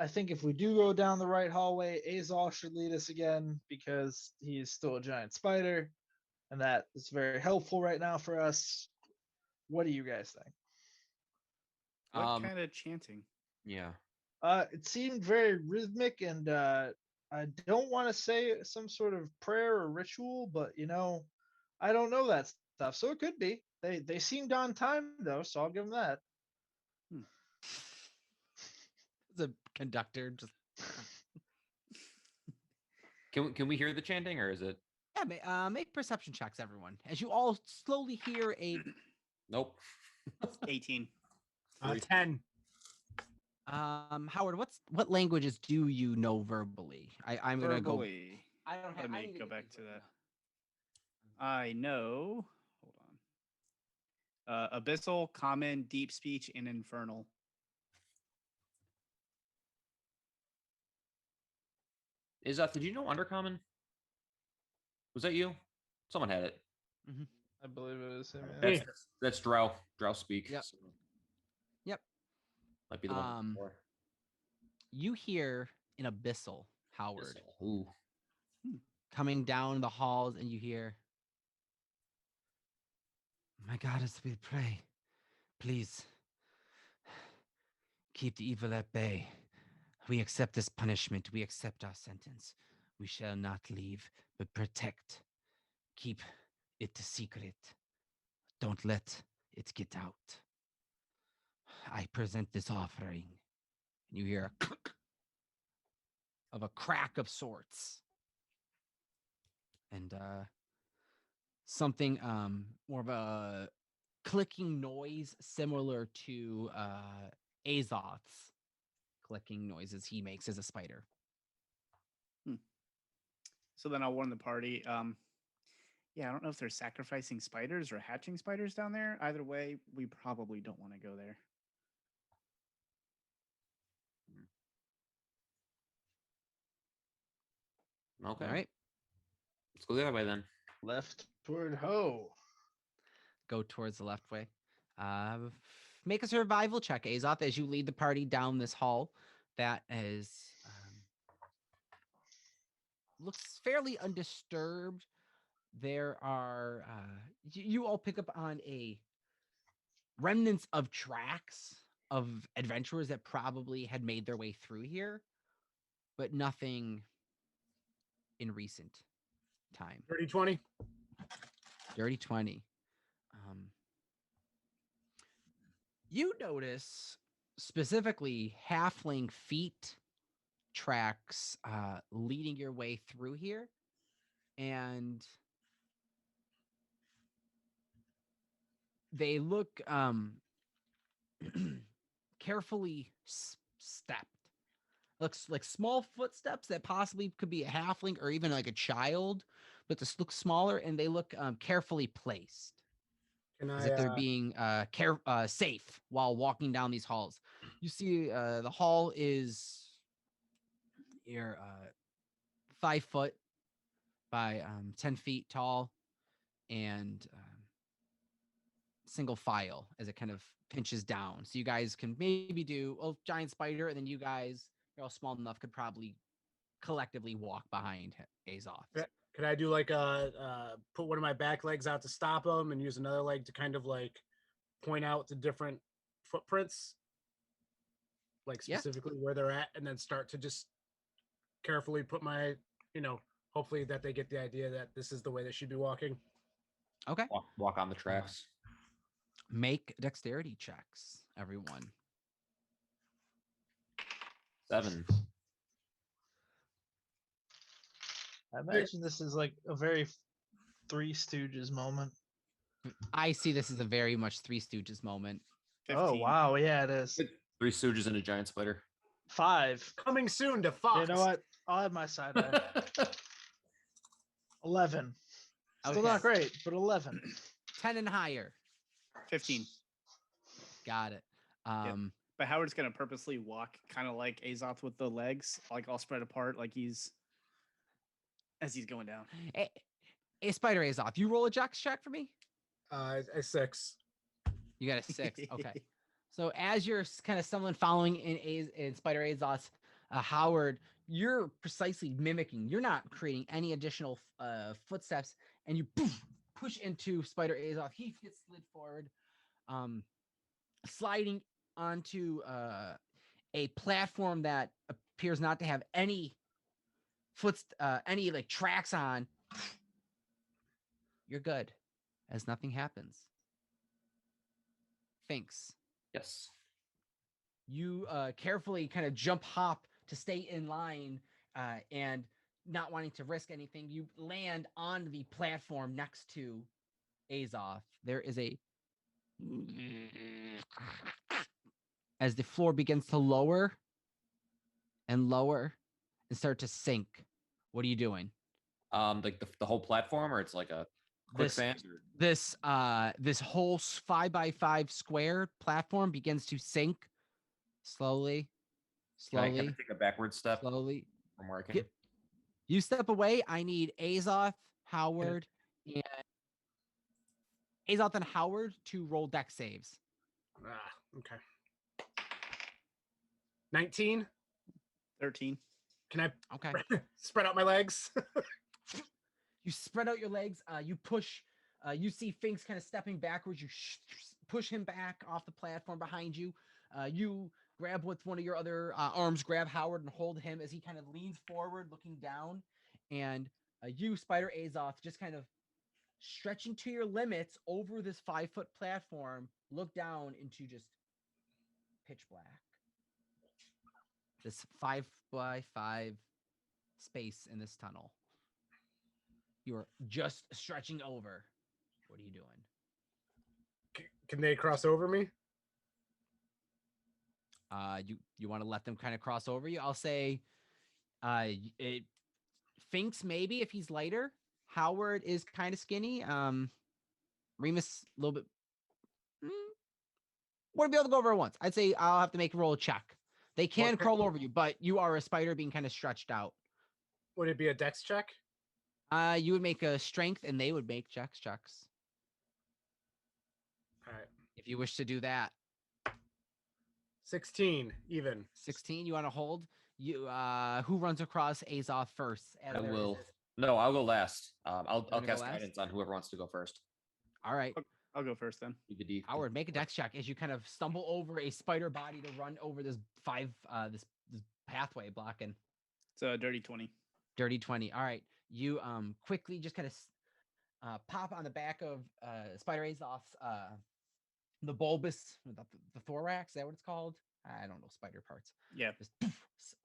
[SPEAKER 1] I think if we do go down the right hallway, Azoth should lead us again because he's still a giant spider, and that is very helpful right now for us. What do you guys think?
[SPEAKER 4] What kind of chanting?
[SPEAKER 6] Yeah.
[SPEAKER 1] It seemed very rhythmic, and I don't want to say some sort of prayer or ritual, but I don't know that stuff, so it could be. They seemed on time though, so I'll give them that.
[SPEAKER 2] The conductor just.
[SPEAKER 6] Can we hear the chanting, or is it?
[SPEAKER 2] Yeah, make perception checks, everyone, as you all slowly hear a.
[SPEAKER 6] Nope.
[SPEAKER 4] 18.
[SPEAKER 3] 10.
[SPEAKER 2] Howard, what languages do you know verbally? I'm gonna go.
[SPEAKER 4] I don't have. Let me go back to that. I know. Hold on. Abyssal, Common, Deep Speech, and Infernal.
[SPEAKER 6] Azoth, did you know Undercommon? Was that you? Someone had it.
[SPEAKER 2] Mm-hmm.
[SPEAKER 1] I believe it is him.
[SPEAKER 6] Yeah. That's Drow. Drow speak.
[SPEAKER 2] Yep.
[SPEAKER 6] So.
[SPEAKER 2] Yep.
[SPEAKER 6] Might be the one before.
[SPEAKER 2] You hear an abyssal, Howard.
[SPEAKER 6] Abyssal. Ooh.
[SPEAKER 2] Coming down the halls, and you hear, "My goddess, we pray. Please keep the evil at bay. We accept this punishment. We accept our sentence. We shall not leave, but protect. Keep it a secret. Don't let it get out. I present this offering." And you hear a crack of sorts. and something more of a clicking noise similar to Azoth's clicking noises he makes as a spider.
[SPEAKER 4] So then I'll warn the party. Yeah, I don't know if they're sacrificing spiders or hatching spiders down there. Either way, we probably don't want to go there.
[SPEAKER 6] Okay.
[SPEAKER 2] All right.
[SPEAKER 6] Let's go the other way then.
[SPEAKER 1] Left toward Ho.
[SPEAKER 2] Go towards the left way. Make a survival check, Azoth, as you lead the party down this hall that is looks fairly undisturbed. There are you all pick up on a remnants of tracks of adventurers that probably had made their way through here, but nothing in recent time.
[SPEAKER 3] Dirty 20.
[SPEAKER 2] Dirty 20. You notice specifically halfling feet tracks leading your way through here, and they look carefully stepped. Looks like small footsteps that possibly could be a halfling or even like a child, but this looks smaller, and they look carefully placed.
[SPEAKER 3] Can
[SPEAKER 2] As if they're
[SPEAKER 3] I
[SPEAKER 2] being safe while walking down these halls. You see the hall is your 5 foot by 10 feet tall, and single file as it kind of pinches down. So you guys can maybe do giant spider, and then you guys, you're all small enough, could probably collectively walk behind Azoth.
[SPEAKER 3] Could I do like put one of my back legs out to stop them and use another leg to kind of like point out the different footprints, like specifically where they're at, and then start to just carefully put my, hopefully that they get the idea that this is the way they should be walking.
[SPEAKER 2] Okay.
[SPEAKER 6] Walk on the tracks.
[SPEAKER 2] Make dexterity checks, everyone.
[SPEAKER 6] 7.
[SPEAKER 1] I imagine this is like a very Three Stooges moment.
[SPEAKER 2] I see this as a very much Three Stooges moment.
[SPEAKER 4] 15.
[SPEAKER 1] Oh wow, yeah, it is.
[SPEAKER 6] 3 Stooges and a giant spider.
[SPEAKER 1] 5.
[SPEAKER 3] Coming soon to Fox.
[SPEAKER 1] You know what? I'll have my side eye. 11. Still
[SPEAKER 2] Okay.
[SPEAKER 1] not great, but 11.
[SPEAKER 2] 10 and higher.
[SPEAKER 4] 15.
[SPEAKER 2] Got it.
[SPEAKER 4] But Howard's gonna purposely walk kind of like Azoth with the legs, like all spread apart, like he's going down.
[SPEAKER 2] Hey, Spider Azoth, you roll a Jax check for me?
[SPEAKER 3] A 6.
[SPEAKER 2] You got a 6. Okay. So as you're kind of someone following in Spider Azoth's Howard, you're precisely mimicking. You're not creating any additional footsteps, and you push into Spider Azoth. He gets slid forward, sliding onto a platform that appears not to have any any like tracks on. You're good, as nothing happens. Thanks.
[SPEAKER 6] Yes.
[SPEAKER 2] You carefully kind of jump hop to stay in line and not wanting to risk anything. You land on the platform next to Azoth. There is a as the floor begins to lower and lower and start to sink. What are you doing?
[SPEAKER 6] Like the whole platform, or it's like a quicksand?
[SPEAKER 2] This whole 5x5 square platform begins to sink slowly.
[SPEAKER 6] Can I take a backward step
[SPEAKER 2] Slowly.
[SPEAKER 6] from where I came?
[SPEAKER 2] You step away. I need Azoth, Howard, and Azoth and Howard to roll dex saves.
[SPEAKER 3] Okay. 19.
[SPEAKER 4] 13.
[SPEAKER 3] Can I
[SPEAKER 2] Okay.
[SPEAKER 3] spread out my legs?
[SPEAKER 2] You spread out your legs. You push. You see Finks kind of stepping backwards. You push him back off the platform behind you. You grab with one of your other arms, grab Howard and hold him as he kind of leans forward, looking down. And you, Spider Azoth, just kind of stretching to your limits over this 5-foot platform, look down into just pitch black. This 5x5 space in this tunnel. You're just stretching over. What are you doing?
[SPEAKER 3] Can they cross over me?
[SPEAKER 2] You want to let them kind of cross over you? I'll say, it Finks maybe if he's lighter. Howard is kind of skinny. Remus a little bit. Wouldn't be able to go over it once. I'd say I'll have to make a roll check. They can crawl over you, but you are a spider being kind of stretched out.
[SPEAKER 3] Would it be a dex check?
[SPEAKER 2] You would make a strength, and they would make checks.
[SPEAKER 3] All right.
[SPEAKER 2] If you wish to do that.
[SPEAKER 3] 16 even.
[SPEAKER 2] 16. You want to hold? You who runs across Azoth first?
[SPEAKER 6] I will. No, I'll go last. I'll cast
[SPEAKER 2] last?
[SPEAKER 6] guidance on whoever wants to go first.
[SPEAKER 2] All right.
[SPEAKER 4] I'll go first then.
[SPEAKER 6] Do the D.
[SPEAKER 2] Howard, make a dex check as you kind of stumble over a spider body to run over this this pathway blocking.
[SPEAKER 4] It's a dirty 20.
[SPEAKER 2] Dirty 20. All right. You quickly just kind of pop on the back of Spider Azoth's the bulbous, the thorax. Is that what it's called? I don't know spider parts.
[SPEAKER 4] Yeah.
[SPEAKER 2] Just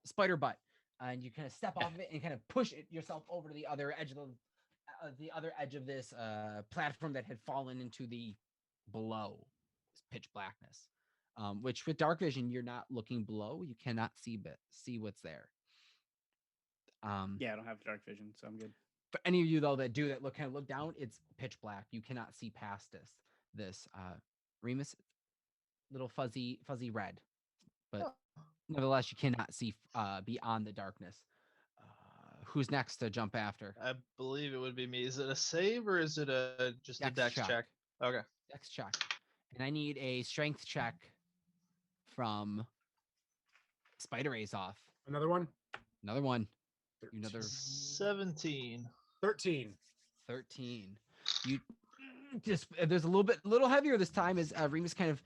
[SPEAKER 2] spider butt, and you kind of step off of it and kind of push it yourself over to the other edge of the other edge of this platform that had fallen into the below this pitch blackness. Which with dark vision you're not looking below. You cannot see what's there.
[SPEAKER 4] Yeah, I don't have dark vision, so I'm good.
[SPEAKER 2] For any of you though that look down, it's pitch black. You cannot see past this Remus, little fuzzy red, but nevertheless you cannot see beyond the darkness. Who's next to jump after?
[SPEAKER 1] I believe it would be me. Is it a save or is it a just a dex check? Okay.
[SPEAKER 2] Dex check, and I need a strength check from Spider Azoth.
[SPEAKER 3] Another one.
[SPEAKER 2] Another one.
[SPEAKER 3] 13.
[SPEAKER 2] Another
[SPEAKER 1] 17.
[SPEAKER 3] 13.
[SPEAKER 2] 13. You just there's a little heavier this time as Remus kind of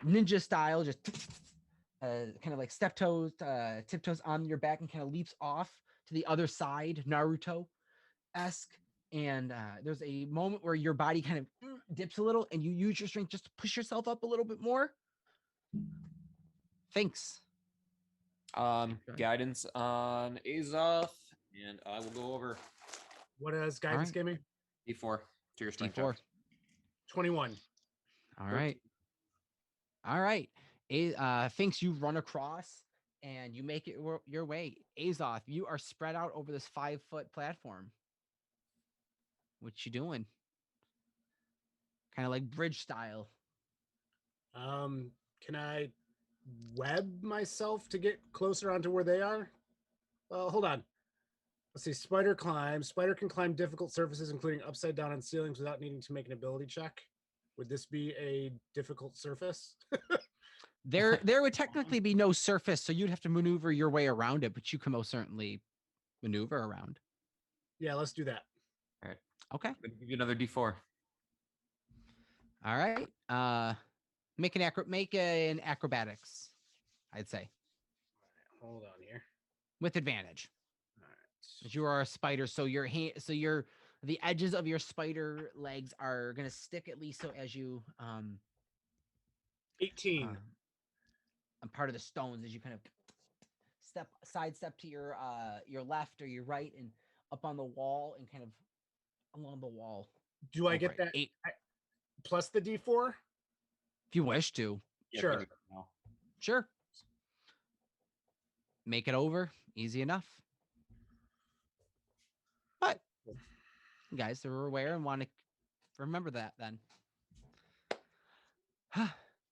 [SPEAKER 2] ninja style just kind of like tiptoes on your back and kind of leaps off to the other side, Naruto-esque. And there's a moment where your body kind of dips a little and you use your strength just to push yourself up a little bit more. Thanks.
[SPEAKER 6] Guidance on Azoth, and I will go over
[SPEAKER 3] What does guidance give me?
[SPEAKER 6] D4 to your strength.
[SPEAKER 2] D4.
[SPEAKER 3] 21.
[SPEAKER 2] All right. All right. Thinks you run across and you make it your way. Azoth, you are spread out over this 5-foot platform. What you doing? Kind of like bridge style.
[SPEAKER 3] Can I web myself to get closer onto where they are? Hold on. Let's see. Spider climb. Spider can climb difficult surfaces, including upside down on ceilings, without needing to make an ability check. Would this be a difficult surface?
[SPEAKER 2] There would technically be no surface, so you'd have to maneuver your way around it, but you can most certainly maneuver around.
[SPEAKER 3] Yeah, let's do that.
[SPEAKER 6] All right.
[SPEAKER 2] Okay.
[SPEAKER 6] I'm gonna give you another D4.
[SPEAKER 2] All right. Make an acrobatics, I'd say.
[SPEAKER 3] All right, hold on here.
[SPEAKER 2] With advantage.
[SPEAKER 3] All right.
[SPEAKER 2] Because you are a spider, so the edges of your spider legs are gonna stick at least so as you
[SPEAKER 3] 18.
[SPEAKER 2] on part of the stones as you kind of sidestep to your left or your right and up on the wall and kind of along the wall.
[SPEAKER 3] Do I get that
[SPEAKER 2] 8
[SPEAKER 3] plus the D4?
[SPEAKER 2] if you wish to?
[SPEAKER 6] Yeah,
[SPEAKER 3] Sure.
[SPEAKER 6] give it now.
[SPEAKER 2] Sure. Make it over. Easy enough. But you guys are aware and want to remember that then.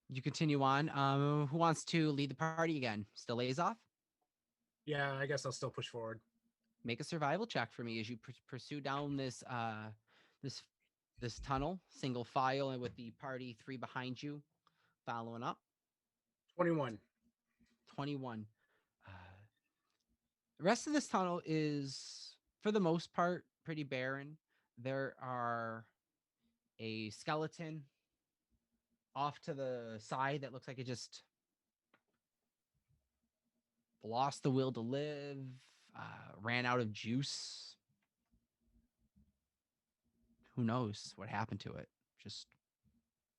[SPEAKER 2] You continue on. Who wants to lead the party again? Still Azoth?
[SPEAKER 3] Yeah, I guess I'll still push forward.
[SPEAKER 2] Make a survival check for me as you pursue down this tunnel, single file, and with the party 3 behind you, following up.
[SPEAKER 3] 21.
[SPEAKER 2] 21. The rest of this tunnel is, for the most part, pretty barren. There are a skeleton off to the side that looks like it just lost the will to live, ran out of juice. Who knows what happened to it? Just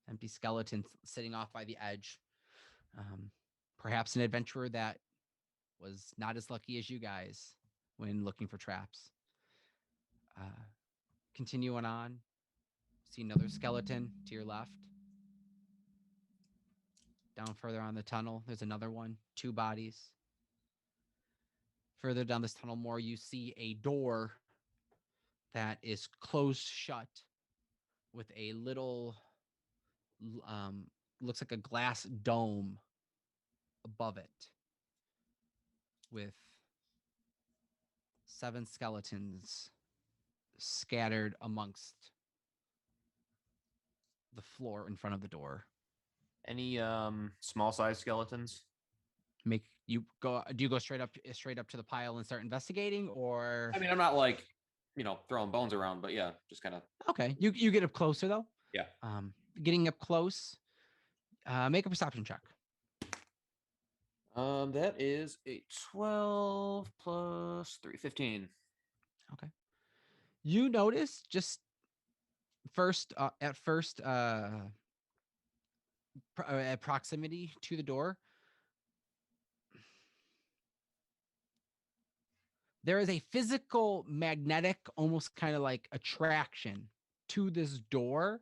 [SPEAKER 2] empty skeleton sitting off by the edge. Perhaps an adventurer that was not as lucky as you guys when looking for traps. Continuing on, see another skeleton to your left. Down further on the tunnel, there's another one, 2 bodies. Further down this tunnel more, you see a door that is closed shut with a little, looks like a glass dome above it with 7 skeletons scattered amongst the floor in front of the door.
[SPEAKER 6] Any small size skeletons?
[SPEAKER 2] Do you go straight up to the pile and start investigating, or?
[SPEAKER 6] I mean, I'm not like, throwing bones around, but yeah, just kind of.
[SPEAKER 2] Okay, you get up closer though.
[SPEAKER 6] Yeah.
[SPEAKER 2] Getting up close, make a perception check.
[SPEAKER 6] That is a 12 plus 3, 15.
[SPEAKER 2] Okay. You notice just at proximity to the door, there is a physical magnetic, almost kind of like attraction to this door.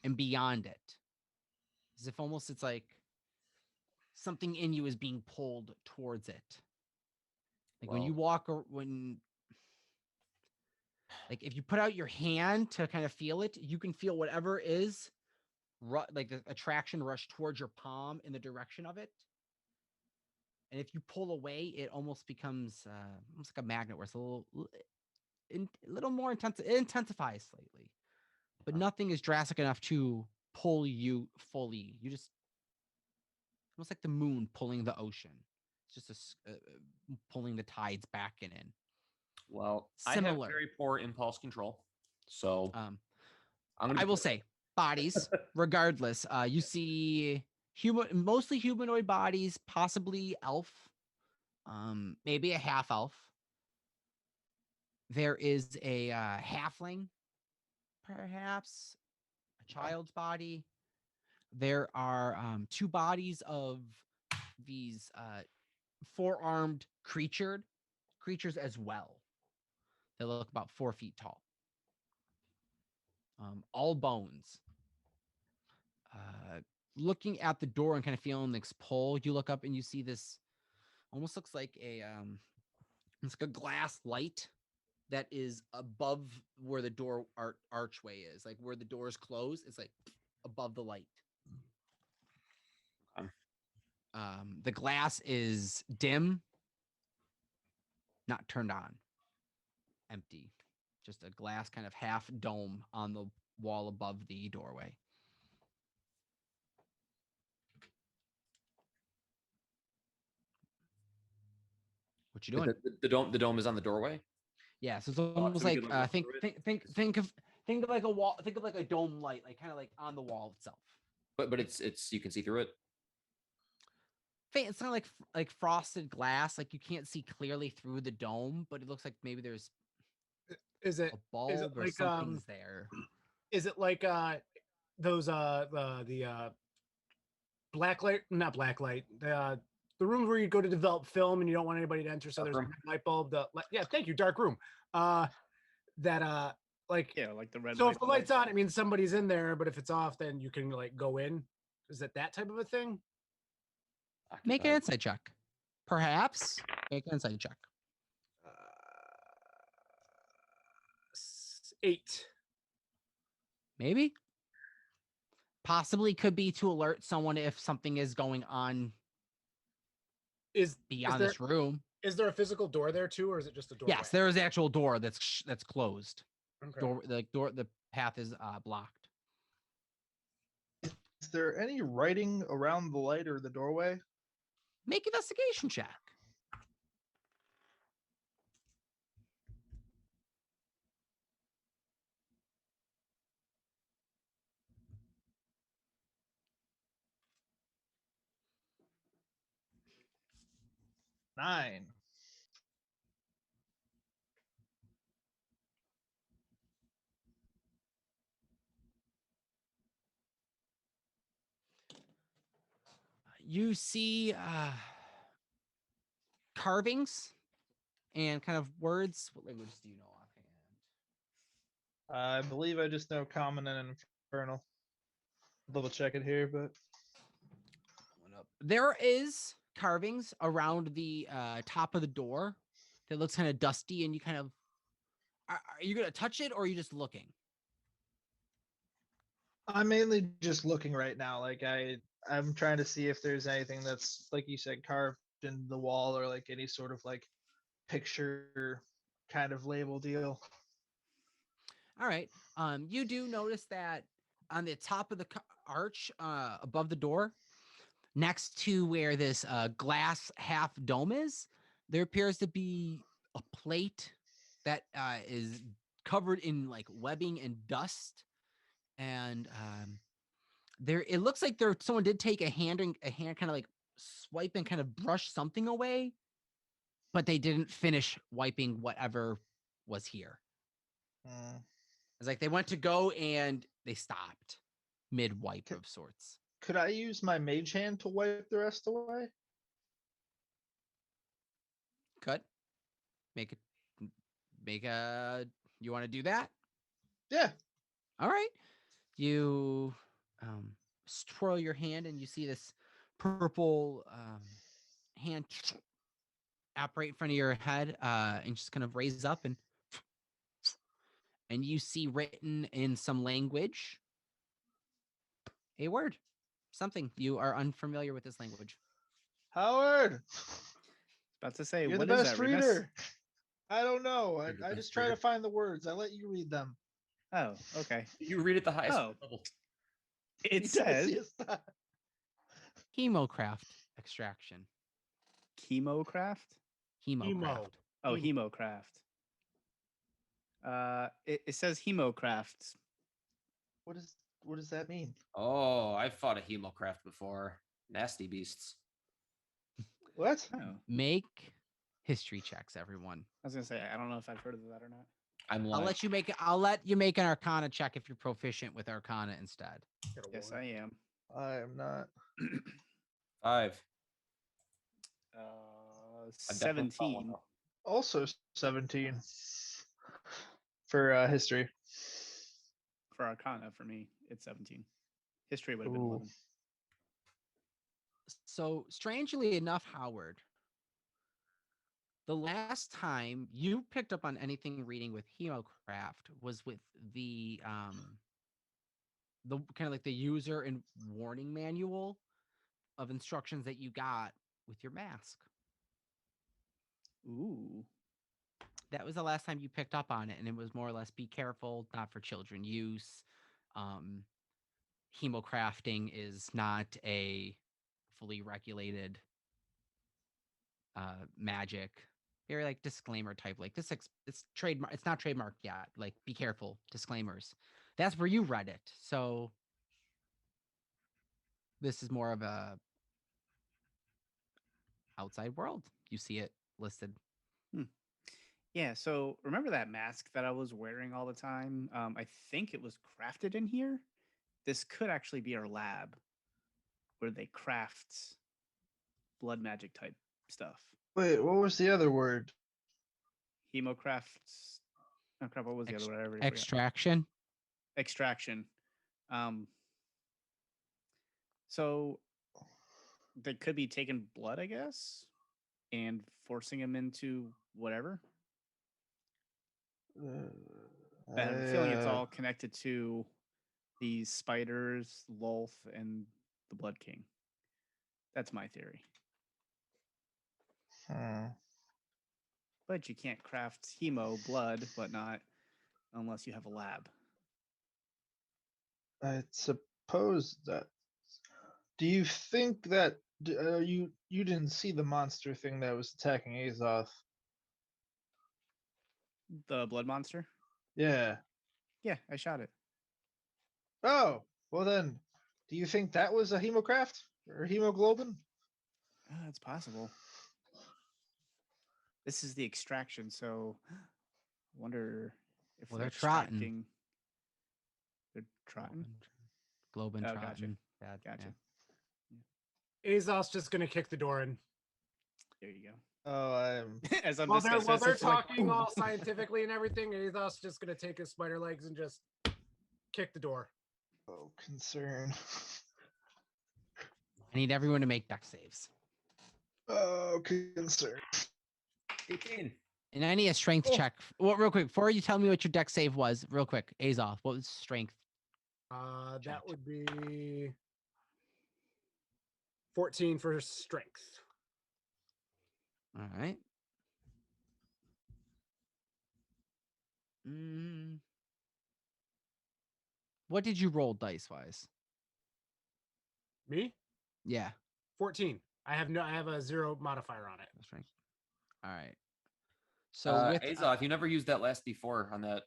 [SPEAKER 2] And beyond it. As if almost it's like something in you is being pulled towards it. Like when you walk, or like if you put out your hand to kind of feel it, you can feel whatever is like the attraction rush towards your palm in the direction of it. And if you pull away, it almost becomes almost like a magnet where it's a little more intense. It intensifies slightly, but nothing is drastic enough to pull you fully. You just almost like the moon pulling the ocean. It's just pulling the tides back and in.
[SPEAKER 6] Well,
[SPEAKER 2] Similar.
[SPEAKER 6] I have very poor impulse control, so
[SPEAKER 2] I will say bodies. Regardless, you see mostly humanoid bodies, possibly elf, maybe a half elf. There is a halfling, perhaps a child's body. There are 2 bodies of these 4-armed creatures as well. They look about 4 feet tall. All bones. Looking at the door and kind of feeling this pull, you look up and you see this almost looks like it's like a glass light that is above where the door archway is. Like where the door is closed, it's like above the light. The glass is dim, not turned on, empty. Just a glass kind of half dome on the wall above the doorway. What you doing?
[SPEAKER 6] The dome is on the doorway.
[SPEAKER 2] Yeah, so it's almost like think of like a wall. Think of like a dome light, like kind of like on the wall itself.
[SPEAKER 6] But it's you can see through it.
[SPEAKER 2] It's kind of like frosted glass. Like you can't see clearly through the dome, but it looks like maybe there's a bulb or something's there.
[SPEAKER 3] Is it like those the black light, not black light, the rooms where you go to develop film and you don't want anybody to enter, so there's a light bulb. Yeah, thank you, dark room. Like
[SPEAKER 4] the red.
[SPEAKER 3] So if the light's on, it means somebody's in there, but if it's off, then you can like go in. Is it that type of a thing?
[SPEAKER 2] Make an insight check. Perhaps make an insight check.
[SPEAKER 3] 8.
[SPEAKER 2] Maybe. Possibly could be to alert someone if something is going on. Beyond this room.
[SPEAKER 3] Is there a physical door there too, or is it just a doorway?
[SPEAKER 2] Yes, there is an actual door that's closed.
[SPEAKER 3] Okay.
[SPEAKER 2] The path is blocked.
[SPEAKER 1] Is there any writing around the light or the doorway?
[SPEAKER 2] Make investigation check.
[SPEAKER 1] Nine.
[SPEAKER 2] You see carvings and kind of words. What languages do you know offhand?
[SPEAKER 1] I believe I just know Common and Infernal. Double check it here, but
[SPEAKER 2] There is carvings around the top of the door that looks kind of dusty, and you kind of are you gonna touch it or are you just looking?
[SPEAKER 1] I'm mainly just looking right now. Like I'm trying to see if there's anything that's, like you said, carved in the wall, or like any sort of like picture kind of label deal.
[SPEAKER 2] All right. You do notice that on the top of the arch above the door, next to where this glass half dome is, there appears to be a plate that is covered in like webbing and dust, and there it looks like someone did take a hand kind of like swipe and kind of brush something away, but they didn't finish wiping whatever was here. It's like they went to go and they stopped mid wipe of sorts.
[SPEAKER 1] Could I use my mage hand to wipe the rest away?
[SPEAKER 2] Could make a you want to do that?
[SPEAKER 1] Yeah.
[SPEAKER 2] All right. You twirl your hand and you see this purple hand operate in front of your head and just kind of raise up, and you see written in some language a word, something. You are unfamiliar with this language.
[SPEAKER 1] Howard,
[SPEAKER 4] About to say,
[SPEAKER 1] you're the
[SPEAKER 4] what is
[SPEAKER 1] best
[SPEAKER 4] that, Remus?
[SPEAKER 1] reader. I don't know.
[SPEAKER 6] You're the
[SPEAKER 1] I
[SPEAKER 6] best
[SPEAKER 1] just try to
[SPEAKER 6] reader.
[SPEAKER 1] find the words. I let you read them.
[SPEAKER 4] Oh, okay.
[SPEAKER 6] You read at the highest
[SPEAKER 4] Oh.
[SPEAKER 6] level.
[SPEAKER 4] It
[SPEAKER 1] He does,
[SPEAKER 4] says
[SPEAKER 1] yes.
[SPEAKER 2] Hemocraft extraction.
[SPEAKER 4] chemocraft.
[SPEAKER 2] Hemocraft.
[SPEAKER 4] Oh,
[SPEAKER 3] Hemo.
[SPEAKER 4] hemocraft. It says hemocraft.
[SPEAKER 1] What does that mean?
[SPEAKER 6] Oh, I've fought a hemocraft before. Nasty beasts.
[SPEAKER 1] What?
[SPEAKER 4] Oh,
[SPEAKER 2] Make history checks, everyone.
[SPEAKER 4] I was gonna say I don't know if I've heard of that or not.
[SPEAKER 6] I'm
[SPEAKER 2] I'll
[SPEAKER 6] like,
[SPEAKER 2] let you make an Arcana check if you're proficient with Arcana instead.
[SPEAKER 4] Yes, I am.
[SPEAKER 1] I am not.
[SPEAKER 6] 5.
[SPEAKER 4] Uh,
[SPEAKER 6] I definitely fought one,
[SPEAKER 4] 17.
[SPEAKER 6] though.
[SPEAKER 1] Also 17 for history.
[SPEAKER 4] For Arcana, for me, it's 17. History would have been
[SPEAKER 1] Ooh.
[SPEAKER 4] 11.
[SPEAKER 2] So strangely enough, Howard, the last time you picked up on anything reading with Hemocraft was with the kind of like the user and warning manual of instructions that you got with your mask.
[SPEAKER 4] Ooh.
[SPEAKER 2] That was the last time you picked up on it, and it was more or less be careful, not for children use. Hemocrafting is not a fully regulated magic. Very like disclaimer type, like this it's trademark, it's not trademarked yet, like be careful disclaimers. That's where you read it, so this is more of a outside world. You see it listed.
[SPEAKER 4] Yeah, so remember that mask that I was wearing all the time? I think it was crafted in here. This could actually be our lab where they craft blood magic type stuff.
[SPEAKER 1] Wait, what was the other word?
[SPEAKER 4] Hemocrafts. Oh crap, what was the other word? I already forgot.
[SPEAKER 2] Extraction.
[SPEAKER 4] Extraction. So they could be taking blood, I guess, and forcing him into whatever. I have a feeling it's all connected to these spiders, Lolth, and the Blood King. That's my theory. But you can't craft hemo blood, whatnot, unless you have a lab.
[SPEAKER 1] I suppose that. Do you think that you didn't see the monster thing that was attacking Azoth?
[SPEAKER 4] The blood monster?
[SPEAKER 1] Yeah.
[SPEAKER 4] Yeah, I shot it.
[SPEAKER 1] Oh, well then, do you think that was a hemocraft or hemoglobin?
[SPEAKER 4] It's possible. This is the extraction, so I wonder if
[SPEAKER 2] Well,
[SPEAKER 4] they're
[SPEAKER 2] they're trotting.
[SPEAKER 4] extracting. They're trotting?
[SPEAKER 2] Globin
[SPEAKER 4] Oh,
[SPEAKER 2] trotting.
[SPEAKER 4] Gotcha.
[SPEAKER 2] Yeah.
[SPEAKER 3] Azoth's just gonna kick the door in.
[SPEAKER 4] There you go.
[SPEAKER 1] Oh, I'm.
[SPEAKER 4] As I'm
[SPEAKER 3] While
[SPEAKER 4] discussing,
[SPEAKER 3] they're
[SPEAKER 4] it's like,
[SPEAKER 3] talking all scientifically and everything, Azoth's just gonna take his spider legs and just kick the door.
[SPEAKER 1] Oh, concern.
[SPEAKER 2] I need everyone to make deck saves.
[SPEAKER 1] Oh, concern.
[SPEAKER 6] 18.
[SPEAKER 2] And I need a strength
[SPEAKER 1] Oh.
[SPEAKER 2] check. Well, real quick, before you tell me what your deck save was, real quick, Azoth, what was strength?
[SPEAKER 3] That would be 14 for strength.
[SPEAKER 2] All right. What did you roll dice wise?
[SPEAKER 3] Me?
[SPEAKER 2] Yeah.
[SPEAKER 3] 14. I have a 0 modifier on it.
[SPEAKER 2] Strength. All right. So with
[SPEAKER 6] Azoth, you never used that last D4 on that,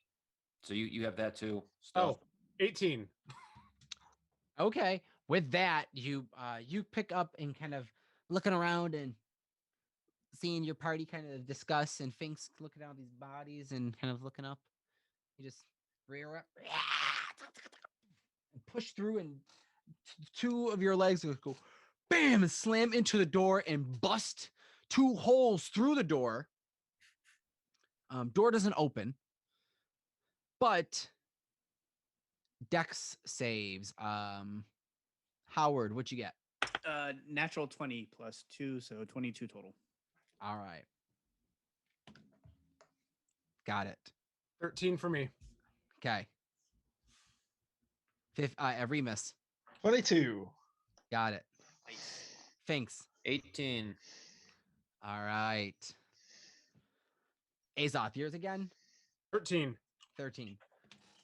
[SPEAKER 6] so you have that too. Still.
[SPEAKER 3] Oh, 18.
[SPEAKER 2] Okay, with that, you pick up and kind of looking around and seeing your party kind of discuss, and Finks looking at all these bodies and kind of looking up. You just rear up and push through, and two of your legs go bam and slam into the door and bust 2 holes through the door. Door doesn't open, but Dex saves. Howard, what'd you get?
[SPEAKER 4] natural 20 plus 2, so 22 total.
[SPEAKER 2] All right. Got it.
[SPEAKER 3] 13 for me.
[SPEAKER 2] Okay. Remus.
[SPEAKER 1] 22.
[SPEAKER 2] Got it.
[SPEAKER 4] Nice.
[SPEAKER 2] Finks.
[SPEAKER 6] 18.
[SPEAKER 2] All right. Azoth, yours again?
[SPEAKER 3] 13.
[SPEAKER 2] 13.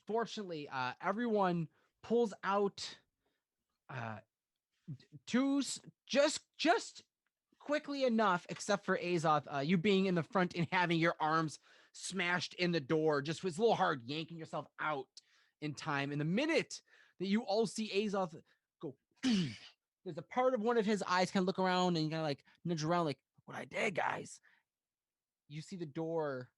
[SPEAKER 2] Fortunately, everyone pulls out just quickly enough, except for Azoth, you being in the front and having your arms smashed in the door. Just was a little hard yanking yourself out in time. And the minute that you all see Azoth go, there's a part of one of his eyes kind of look around and kind of like nudge around, like, what I did, guys. You see the door.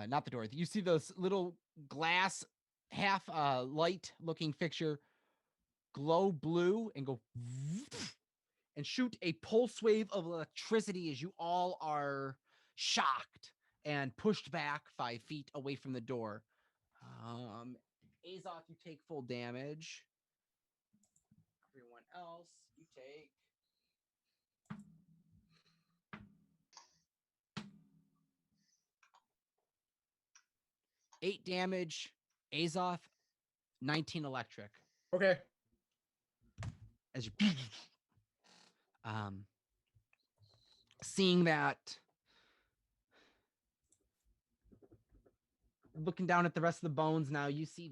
[SPEAKER 2] Not the door. You see those little glass half light looking fixture glow blue and go and shoot a pulse wave of electricity as you all are shocked and pushed back 5 feet away from the door. Azoth, you take full damage. Everyone else, you take 8 damage. Azoth, 19 electric.
[SPEAKER 3] Okay.
[SPEAKER 2] As you seeing that, looking down at the rest of the bones now, you see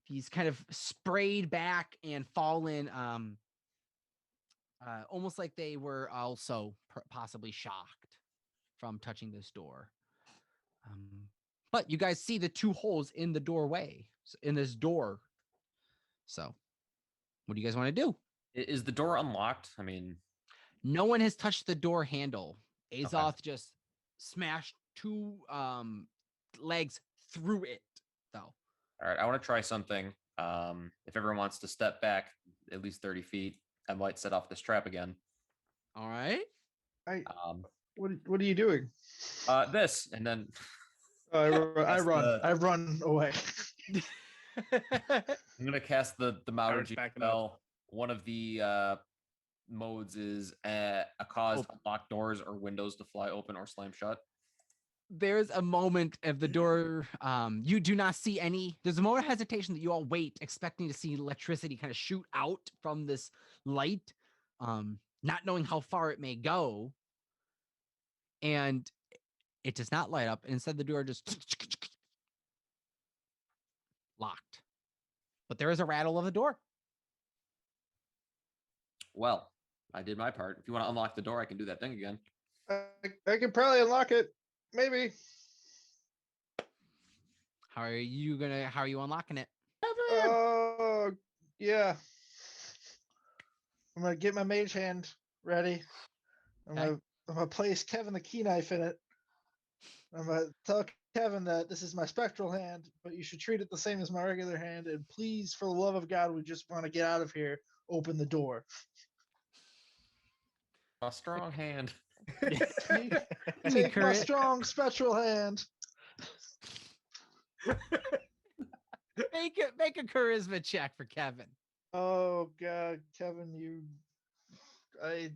[SPEAKER 2] these kind of sprayed back and fallen, almost like they were also possibly shocked from touching this door. But you guys see the 2 holes in the doorway, in this door. So what do you guys want to do?
[SPEAKER 6] Is the door unlocked? I mean,
[SPEAKER 2] no one has touched the door handle. Azoth just smashed 2 legs through it, though.
[SPEAKER 6] All right, I want to try something. If everyone wants to step back at least 30 feet, I might set off this trap again.
[SPEAKER 2] All right.
[SPEAKER 1] What are you doing?
[SPEAKER 6] This, and then
[SPEAKER 1] I run away.
[SPEAKER 6] I'm gonna cast the Maurgy
[SPEAKER 4] backing up.
[SPEAKER 6] spell. One of the modes is a cause to lock doors or windows to fly open or slam shut.
[SPEAKER 2] There's a moment of the door. You do not see any. There's a moment of hesitation that you all wait, expecting to see electricity kind of shoot out from this light, not knowing how far it may go. And it does not light up. Instead, the door just locked. But there is a rattle of the door.
[SPEAKER 6] Well, I did my part. If you want to unlock the door, I can do that thing again.
[SPEAKER 1] I can probably unlock it. Maybe.
[SPEAKER 2] How are you unlocking it?
[SPEAKER 1] Oh, yeah. I'm gonna get my mage hand ready. I'm gonna place Kevin the key knife in it. I'm gonna tell Kevin that this is my spectral hand, but you should treat it the same as my regular hand. And please, for the love of God, we just want to get out of here. Open the door.
[SPEAKER 6] A strong hand.
[SPEAKER 1] Take
[SPEAKER 2] Give me
[SPEAKER 1] my
[SPEAKER 2] courage.
[SPEAKER 1] strong spectral hand.
[SPEAKER 2] Make a charisma check for Kevin.
[SPEAKER 1] Oh God, Kevin, I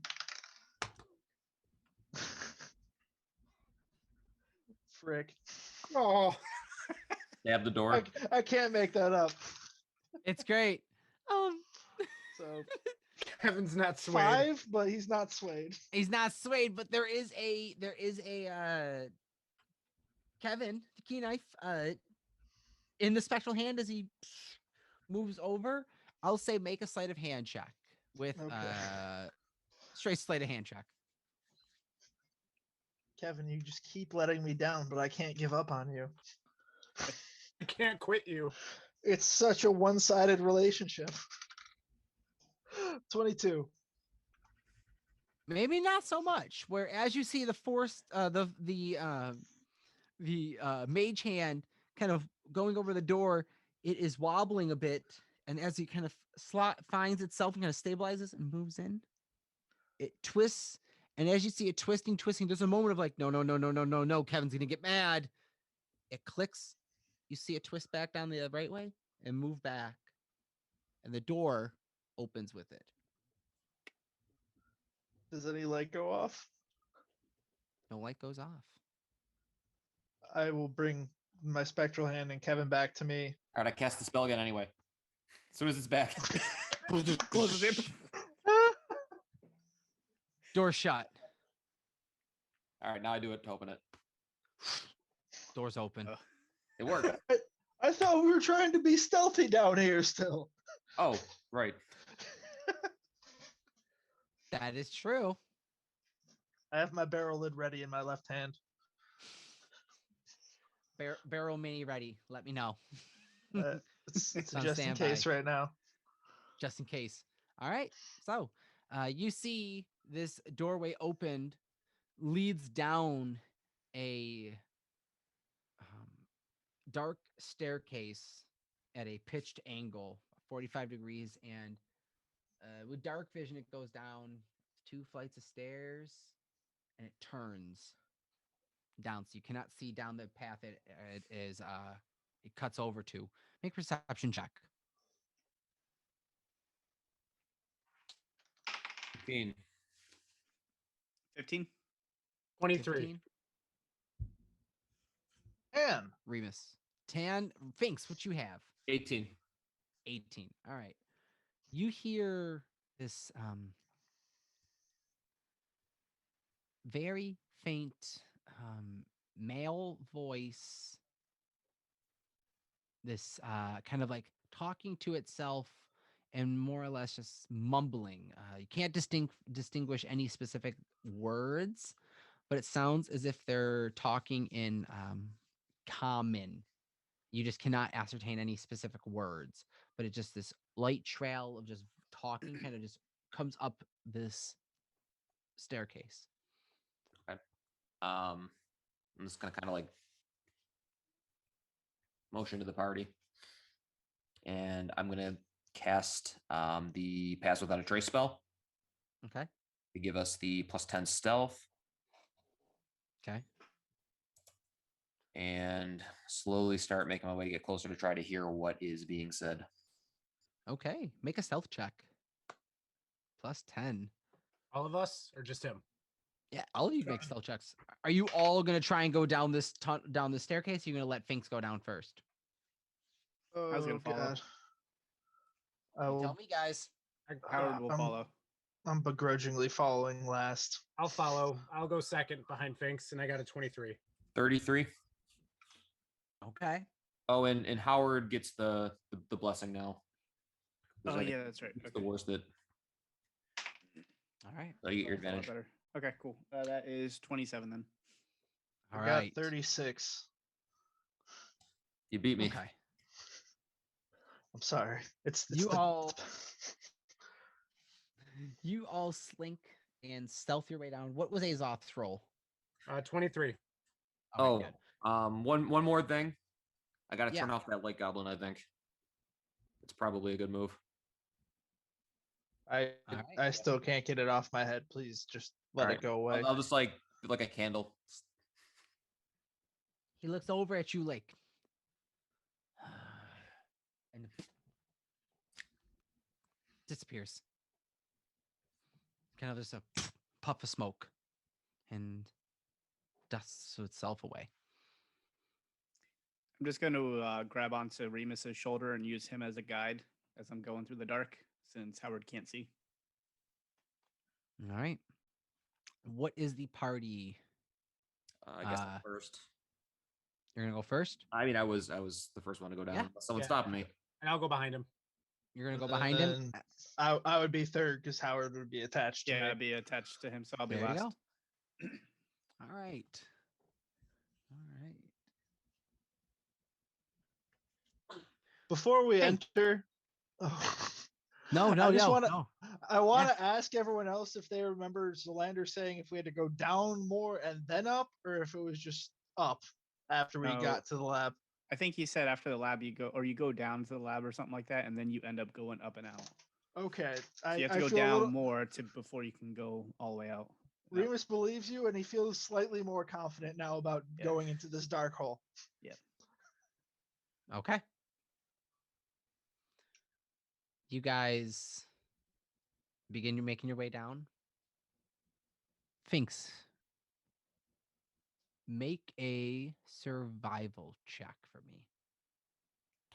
[SPEAKER 1] frick.
[SPEAKER 3] Oh,
[SPEAKER 6] Stab the door.
[SPEAKER 1] I can't make that up.
[SPEAKER 2] It's great.
[SPEAKER 1] So
[SPEAKER 3] Kevin's not swayed.
[SPEAKER 1] 5, but he's not swayed.
[SPEAKER 2] He's not swayed, but there is a Kevin, the key knife, in the spectral hand as he moves over. I'll say make a sleight of hand check with straight sleight of hand check.
[SPEAKER 1] Kevin, you just keep letting me down, but I can't give up on you.
[SPEAKER 3] I can't quit you.
[SPEAKER 1] It's such a one-sided relationship. 22.
[SPEAKER 2] Maybe not so much. Where as you see the force, the mage hand kind of going over the door, it is wobbling a bit, and as it kind of finds itself and kind of stabilizes and moves in, it twists. And as you see it twisting, there's a moment of like, no, Kevin's gonna get mad. It clicks. You see it twist back down the right way and move back, and the door opens with it.
[SPEAKER 1] Does any light go off?
[SPEAKER 2] No light goes off.
[SPEAKER 1] I will bring my spectral hand and Kevin back to me.
[SPEAKER 6] All right, I cast the spell again anyway. As soon as it's back.
[SPEAKER 4] Closes it.
[SPEAKER 2] Door shut.
[SPEAKER 6] All right, now I do it to open it.
[SPEAKER 2] Door's open.
[SPEAKER 6] It worked.
[SPEAKER 1] I thought we were trying to be stealthy down here still.
[SPEAKER 6] Oh, right.
[SPEAKER 2] That is true.
[SPEAKER 1] I have my barrel lid ready in my left hand.
[SPEAKER 2] Barrel mini ready. Let me know.
[SPEAKER 1] It's
[SPEAKER 2] on
[SPEAKER 1] just in
[SPEAKER 2] standby.
[SPEAKER 1] case right now.
[SPEAKER 2] Just in case. All right. So you see this doorway opened, leads down a dark staircase at a pitched angle, 45 degrees. And with dark vision, it goes down 2 flights of stairs and it turns down. So you cannot see down the path it cuts over to. Make a perception check.
[SPEAKER 6] 15.
[SPEAKER 4] 15.
[SPEAKER 3] 23.
[SPEAKER 2] 15.
[SPEAKER 1] And
[SPEAKER 2] Remus. Tan. Finks, what you have?
[SPEAKER 6] 18.
[SPEAKER 2] 18. All right. You hear this very faint male voice, this kind of like talking to itself and more or less just mumbling. You can't distinguish any specific words, but it sounds as if they're talking in common. You just cannot ascertain any specific words, but it's just this light trail of just talking kind of just comes up this staircase.
[SPEAKER 6] Okay. I'm just gonna kind of like motion to the party, and I'm gonna cast the Pass Without a Trace spell
[SPEAKER 2] Okay.
[SPEAKER 6] to give us the +10 stealth,
[SPEAKER 2] Okay.
[SPEAKER 6] and slowly start making my way to get closer to try to hear what is being said.
[SPEAKER 2] Okay. Make a stealth check. +10.
[SPEAKER 3] All of us or just him?
[SPEAKER 2] Yeah, all of you make stealth checks. Are you all gonna try and go down this down the staircase? Or you're gonna let Finks go down first?
[SPEAKER 1] oh,
[SPEAKER 4] I was gonna follow.
[SPEAKER 1] God. I
[SPEAKER 2] You tell
[SPEAKER 1] will,
[SPEAKER 2] me, guys.
[SPEAKER 4] Howard will follow.
[SPEAKER 1] I'm begrudgingly following last.
[SPEAKER 3] I'll follow. I'll go second behind Finks, and I got a 23.
[SPEAKER 6] 33.
[SPEAKER 2] Okay.
[SPEAKER 6] Oh, and Howard gets the blessing now. 'Cause
[SPEAKER 4] Oh
[SPEAKER 6] I think
[SPEAKER 4] yeah, that's right.
[SPEAKER 6] it's
[SPEAKER 4] Okay.
[SPEAKER 6] the worst that
[SPEAKER 2] All right.
[SPEAKER 6] so you get your
[SPEAKER 4] That's a lot
[SPEAKER 6] advantage.
[SPEAKER 4] better. Okay, cool. That is 27 then.
[SPEAKER 2] All
[SPEAKER 1] I
[SPEAKER 2] right.
[SPEAKER 1] got 36.
[SPEAKER 6] You beat me.
[SPEAKER 2] Okay.
[SPEAKER 1] I'm sorry. It's
[SPEAKER 2] You
[SPEAKER 1] the-
[SPEAKER 2] all slink and stealth your way down. What was Azoth's roll?
[SPEAKER 3] 23.
[SPEAKER 6] Oh,
[SPEAKER 2] good.
[SPEAKER 6] one more thing. I gotta
[SPEAKER 2] Yeah.
[SPEAKER 6] turn off that light goblin. I think it's probably a good move.
[SPEAKER 1] I
[SPEAKER 2] All right.
[SPEAKER 1] I still can't get it off my head. Please just let
[SPEAKER 6] All
[SPEAKER 1] it
[SPEAKER 6] right.
[SPEAKER 1] go away.
[SPEAKER 6] I'll just like a candle.
[SPEAKER 2] He looks over at you like, and disappears. Kind of just a puff of smoke, and dusts itself away.
[SPEAKER 4] I'm just going to grab onto Remus's shoulder and use him as a guide as I'm going through the dark, since Howard can't see.
[SPEAKER 2] All right. What is the party?
[SPEAKER 6] I guess I'm first.
[SPEAKER 2] You're gonna go first.
[SPEAKER 6] I mean, I was the first one to go down.
[SPEAKER 2] Yeah.
[SPEAKER 6] Someone
[SPEAKER 3] Yeah.
[SPEAKER 6] stopped me.
[SPEAKER 3] And I'll go behind him.
[SPEAKER 2] You're gonna go behind him.
[SPEAKER 1] And I would be third because Howard would be attached to
[SPEAKER 4] Yeah,
[SPEAKER 1] me.
[SPEAKER 4] I'd be attached to him, so I'll be
[SPEAKER 2] There you
[SPEAKER 4] last.
[SPEAKER 2] go. All right. All right.
[SPEAKER 1] Before we
[SPEAKER 2] Hey.
[SPEAKER 1] enter,
[SPEAKER 2] No,
[SPEAKER 1] I just wanna-
[SPEAKER 2] no.
[SPEAKER 1] I want to ask everyone else if they remember Zolander saying if we had to go down more and then up, or if it was just up after we
[SPEAKER 4] No.
[SPEAKER 1] got to the lab.
[SPEAKER 4] I think he said after the lab you go down to the lab or something like that, and then you end up going up and out.
[SPEAKER 1] Okay,
[SPEAKER 4] So you have to
[SPEAKER 1] I
[SPEAKER 4] go
[SPEAKER 1] feel a
[SPEAKER 4] down
[SPEAKER 1] little,
[SPEAKER 4] more before you can go all the way out.
[SPEAKER 1] Remus believes you, and he feels slightly more confident now about
[SPEAKER 4] Yeah.
[SPEAKER 1] going into this dark hole.
[SPEAKER 2] Okay. You guys begin making your way down. Finks, make a survival check for me.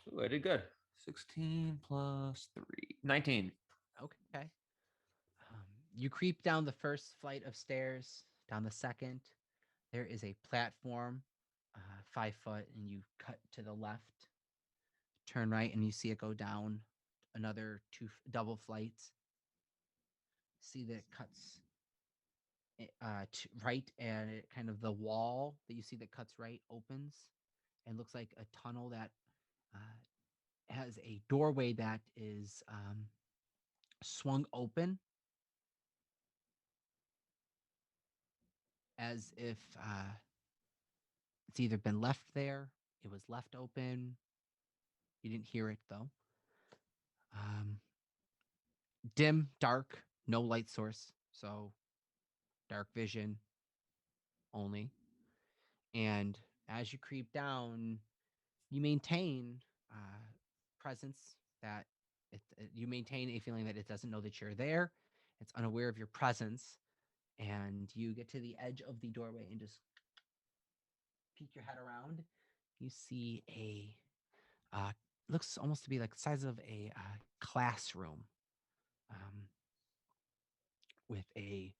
[SPEAKER 6] Ooh, I did good. 16 plus 3. 19.
[SPEAKER 2] Okay. You creep down the first flight of stairs, down the second. There is a platform, 5 foot, and you cut to the left. Turn right, and you see it go down another 2 double flights. See that it cuts to right, and it kind of the wall that you see that cuts right opens, and looks like a tunnel that has a doorway that is swung open, as if it's either been left there, it was left open. You didn't hear it though. Dim, dark, no light source, so dark vision only. And as you creep down, you maintain presence that you maintain a feeling that it doesn't know that you're there. It's unaware of your presence, and you get to the edge of the doorway and just peek your head around. You see a looks almost to be like the size of a classroom, with a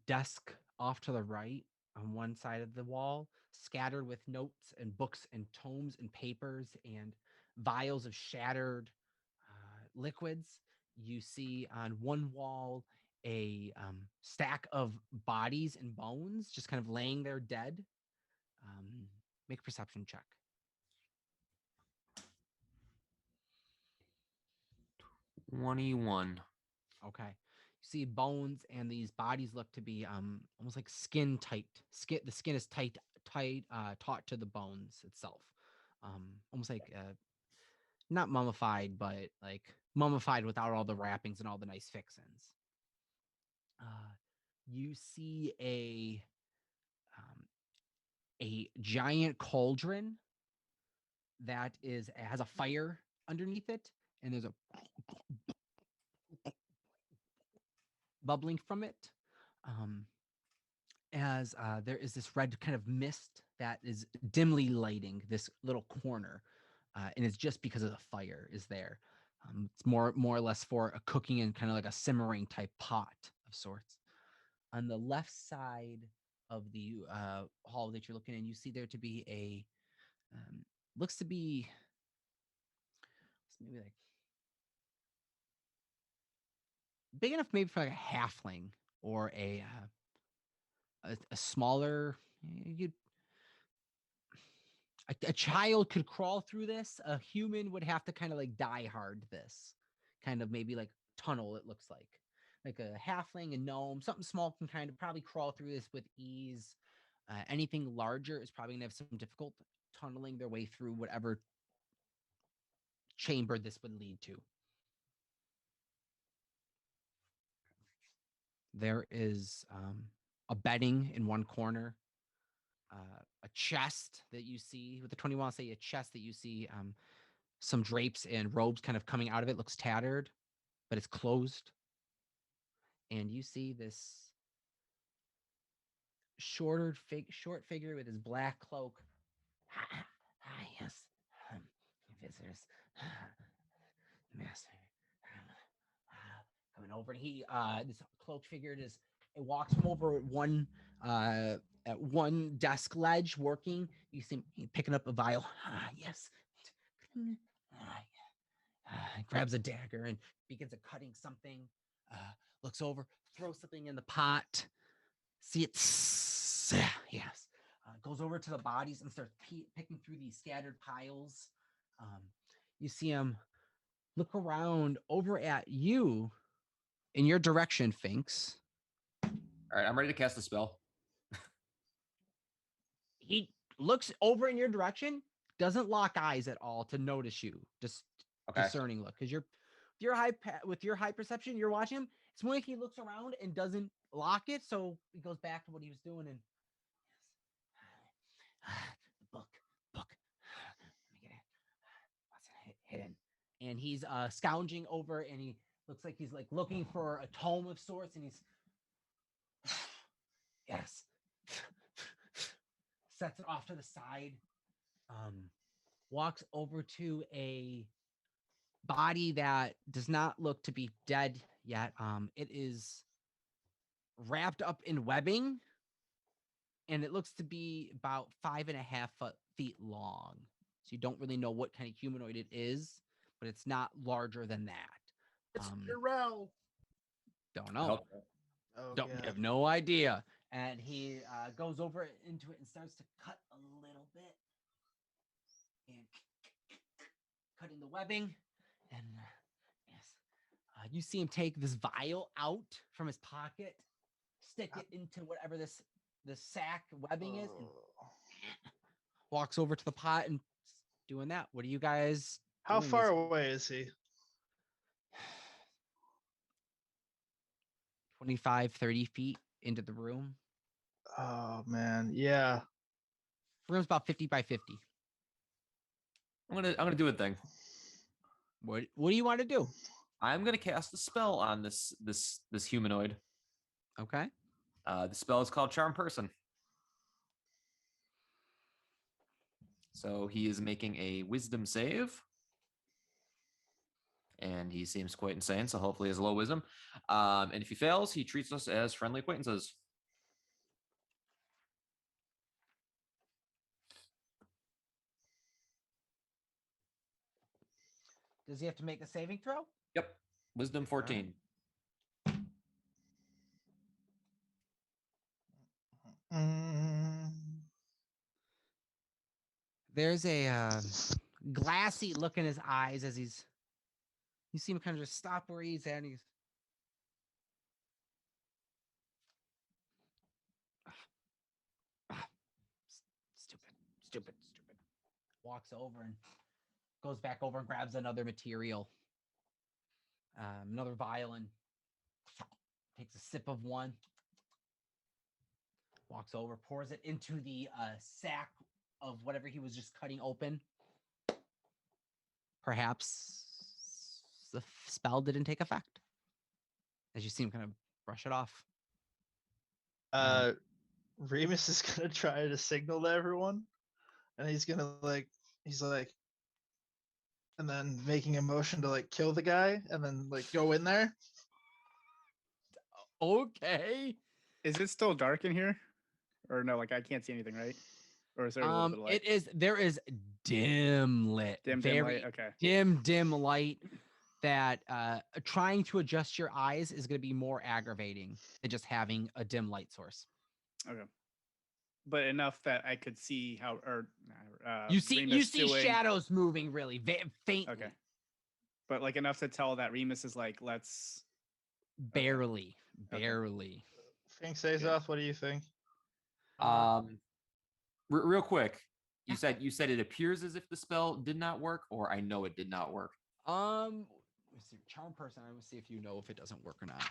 [SPEAKER 2] desk off to the right on one side of the wall, scattered with notes and books and tomes and papers and vials of shattered liquids. You see on one wall a stack of bodies and bones just kind of laying there dead. Make a perception check.
[SPEAKER 6] 21.
[SPEAKER 2] Okay. You see bones, and these bodies look to be almost like skin tight. The skin is taut to the bones itself. Almost like not mummified, but like mummified without all the wrappings and all the nice fixins. You see a giant cauldron that has a fire underneath it, and there's a bubbling from it. As there is this red kind of mist that is dimly lighting this little corner, and it's just because of the fire is there. It's more or less for a cooking and kind of like a simmering type pot of sorts. On the left side of the hall that you're looking in, you see there to be a looks to be maybe like big enough maybe for like a halfling or a smaller. A child could crawl through this. A human would have to kind of like die hard this kind of maybe like tunnel. It looks like a halfling, a gnome, something small can kind of probably crawl through this with ease. Anything larger is probably gonna have some difficult tunneling their way through whatever chamber this would lead to. There is a bedding in one corner, a chest that you see with the 21. I'll say a chest that you see some drapes and robes kind of coming out of it. Looks tattered, but it's closed. And you see this short figure with his black cloak. Yes, visitors, master, coming over. And he, this cloaked figure, it walks him over at one desk ledge working. You see him picking up a vial. Yes. Grabs a dagger and begins cutting something. Looks over, throws something in the pot. See it. Yes. Goes over to the bodies and starts picking through these scattered piles. You see him look around over at you in your direction, Finks.
[SPEAKER 6] All right, I'm ready to cast a spell.
[SPEAKER 2] He looks over in your direction, doesn't lock eyes at all to notice you. Just discerning look, because with your high perception, you're watching him. It's more like he looks around and doesn't lock it, so he goes back to what he was doing and book. Let me get it. What's it hidden? And he's scounging over, and he looks like he's like looking for a tome of sorts, and he's yes. Sets it off to the side. Walks over to a body that does not look to be dead yet. It is wrapped up in webbing, and it looks to be about 5.5 feet long. So you don't really know what kind of humanoid it is, but it's not larger than that.
[SPEAKER 3] It's Pharrell.
[SPEAKER 2] Don't know. Have no idea. And he goes over into it and starts to cut a little bit. And cutting the webbing. And yes, you see him take this vial out from his pocket, stick it into whatever this sack webbing is, and walks over to the pot and doing that. What are you guys
[SPEAKER 1] How
[SPEAKER 2] doing?
[SPEAKER 1] far away is he?
[SPEAKER 2] 25, 30 feet into the room.
[SPEAKER 1] Oh man, yeah.
[SPEAKER 2] Room's about 50 by 50.
[SPEAKER 6] I'm gonna do a thing.
[SPEAKER 2] What do you want to do?
[SPEAKER 6] I'm gonna cast a spell on this humanoid.
[SPEAKER 2] Okay.
[SPEAKER 6] The spell is called Charm Person. So he is making a Wisdom save. And he seems quite insane, so hopefully he has low wisdom. And if he fails, he treats us as friendly acquaintances.
[SPEAKER 2] Does he have to make a saving throw?
[SPEAKER 6] Yep. Wisdom 14.
[SPEAKER 2] There's a glassy look in his eyes as you see him kind of just stop where he's at. And he's stupid. Walks over and goes back over and grabs another material, another vial, and takes a sip of one. Walks over, pours it into the sack of whatever he was just cutting open. Perhaps the spell didn't take effect, as you see him kind of brush it off.
[SPEAKER 1] Remus is gonna try to signal to everyone, and he's like, and then making a motion to like kill the guy, and then like go in there.
[SPEAKER 2] Okay.
[SPEAKER 4] Is it still dark in here, or no? Like I can't see anything, right? Or is there a little bit of light?
[SPEAKER 2] There is dim lit,
[SPEAKER 4] dim light. Okay.
[SPEAKER 2] Dim light. That trying to adjust your eyes is going to be more aggravating than just having a dim light source.
[SPEAKER 4] Okay. But enough that I could see how,
[SPEAKER 2] you see shadows moving really faintly.
[SPEAKER 4] Okay. But like enough to tell that Remus is like, let's.
[SPEAKER 2] Barely.
[SPEAKER 1] Finks, Azoth, what do you think?
[SPEAKER 6] Real quick, you said it appears as if the spell did not work, or I know it did not work.
[SPEAKER 2] Let's see, Charm Person. I will see if you know if it doesn't work or not.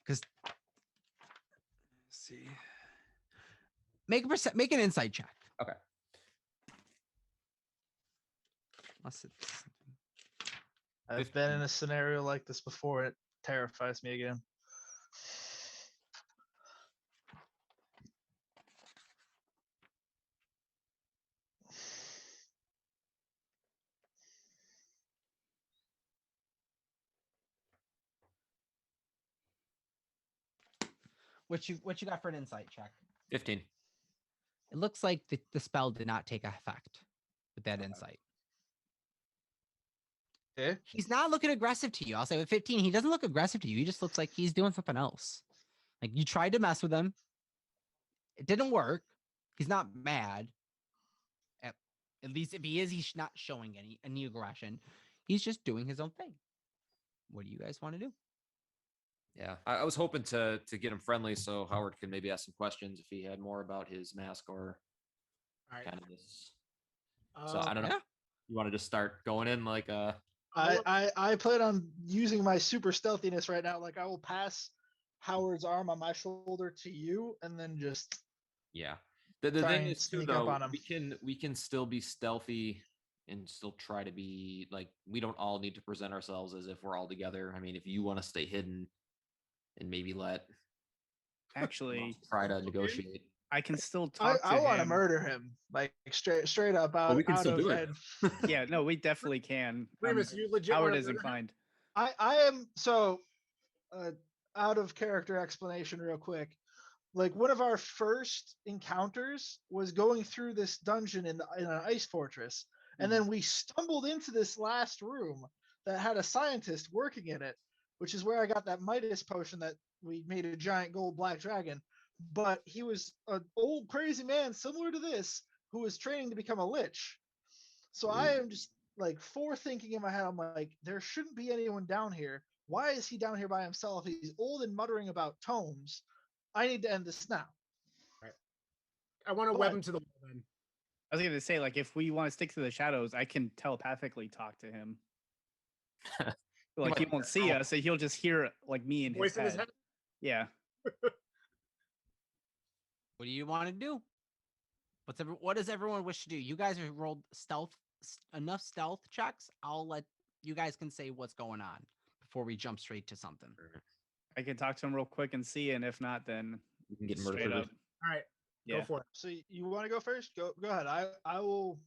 [SPEAKER 2] Because see, make an insight check.
[SPEAKER 6] Okay.
[SPEAKER 2] Unless it's
[SPEAKER 1] I've been in a scenario like this before. It terrifies me again.
[SPEAKER 2] what you got for an insight check?
[SPEAKER 6] 15.
[SPEAKER 2] It looks like the spell did not take effect with that insight.
[SPEAKER 1] Okay.
[SPEAKER 2] He's not looking aggressive to you. I'll say with 15, he doesn't look aggressive to you. He just looks like he's doing something else. Like you tried to mess with him. It didn't work. He's not mad. At least if he is, he's not showing any aggression. He's just doing his own thing. What do you guys want to do?
[SPEAKER 6] Yeah, I was hoping to get him friendly so Howard could maybe ask some questions if he had more about his mask or
[SPEAKER 3] All right.
[SPEAKER 6] kind of this. So I don't know.
[SPEAKER 2] Yeah.
[SPEAKER 6] You want to just start going in like
[SPEAKER 1] I plan on using my super stealthiness right now. Like I will pass Howard's arm on my shoulder to you, and then just
[SPEAKER 6] yeah. The
[SPEAKER 1] try
[SPEAKER 6] thing
[SPEAKER 1] and
[SPEAKER 6] is too
[SPEAKER 1] sneak up
[SPEAKER 6] though,
[SPEAKER 1] on him.
[SPEAKER 6] we can still be stealthy and still try to be like we don't all need to present ourselves as if we're all together. I mean, if you want to stay hidden and maybe let
[SPEAKER 4] Actually,
[SPEAKER 6] try to negotiate.
[SPEAKER 4] I can still talk to
[SPEAKER 1] I want to
[SPEAKER 4] him.
[SPEAKER 1] murder him, like straight up out.
[SPEAKER 6] Well, we can
[SPEAKER 1] out
[SPEAKER 6] still
[SPEAKER 1] of
[SPEAKER 6] do it.
[SPEAKER 1] head.
[SPEAKER 4] Yeah, no, we definitely can.
[SPEAKER 3] Remus, you legit
[SPEAKER 4] Howard
[SPEAKER 3] wanna
[SPEAKER 4] is
[SPEAKER 3] murder him?
[SPEAKER 4] inclined.
[SPEAKER 1] I am so out of character explanation real quick. Like one of our first encounters was going through this dungeon in an ice fortress, and then we stumbled into this last room that had a scientist working in it, which is where I got that Midas potion that we made a giant gold black dragon. But he was an old crazy man similar to this who was training to become a lich. So I am just like forethinking in my head. I'm like, there shouldn't be anyone down here. Why is he down here by himself? He's old and muttering about tomes. I need to end this now.
[SPEAKER 3] I want to
[SPEAKER 1] Go
[SPEAKER 3] web
[SPEAKER 1] ahead.
[SPEAKER 3] him to the wall then.
[SPEAKER 4] I was gonna say, like, if we want to stick to the shadows, I can telepathically talk to him. Like he won't see us, so he'll just hear like me in his
[SPEAKER 3] Voice in his
[SPEAKER 4] head.
[SPEAKER 3] head.
[SPEAKER 4] Yeah.
[SPEAKER 2] What do you want to do? What does everyone wish to do? You guys have rolled enough stealth checks. I'll let you guys can say what's going on before we jump straight to something.
[SPEAKER 4] I can talk to him real quick and see, and if not, then
[SPEAKER 6] You can get
[SPEAKER 4] straight
[SPEAKER 6] murdered.
[SPEAKER 4] up.
[SPEAKER 3] All right,
[SPEAKER 4] Yeah.
[SPEAKER 3] go for it.
[SPEAKER 1] So you want to go first? Go ahead. I will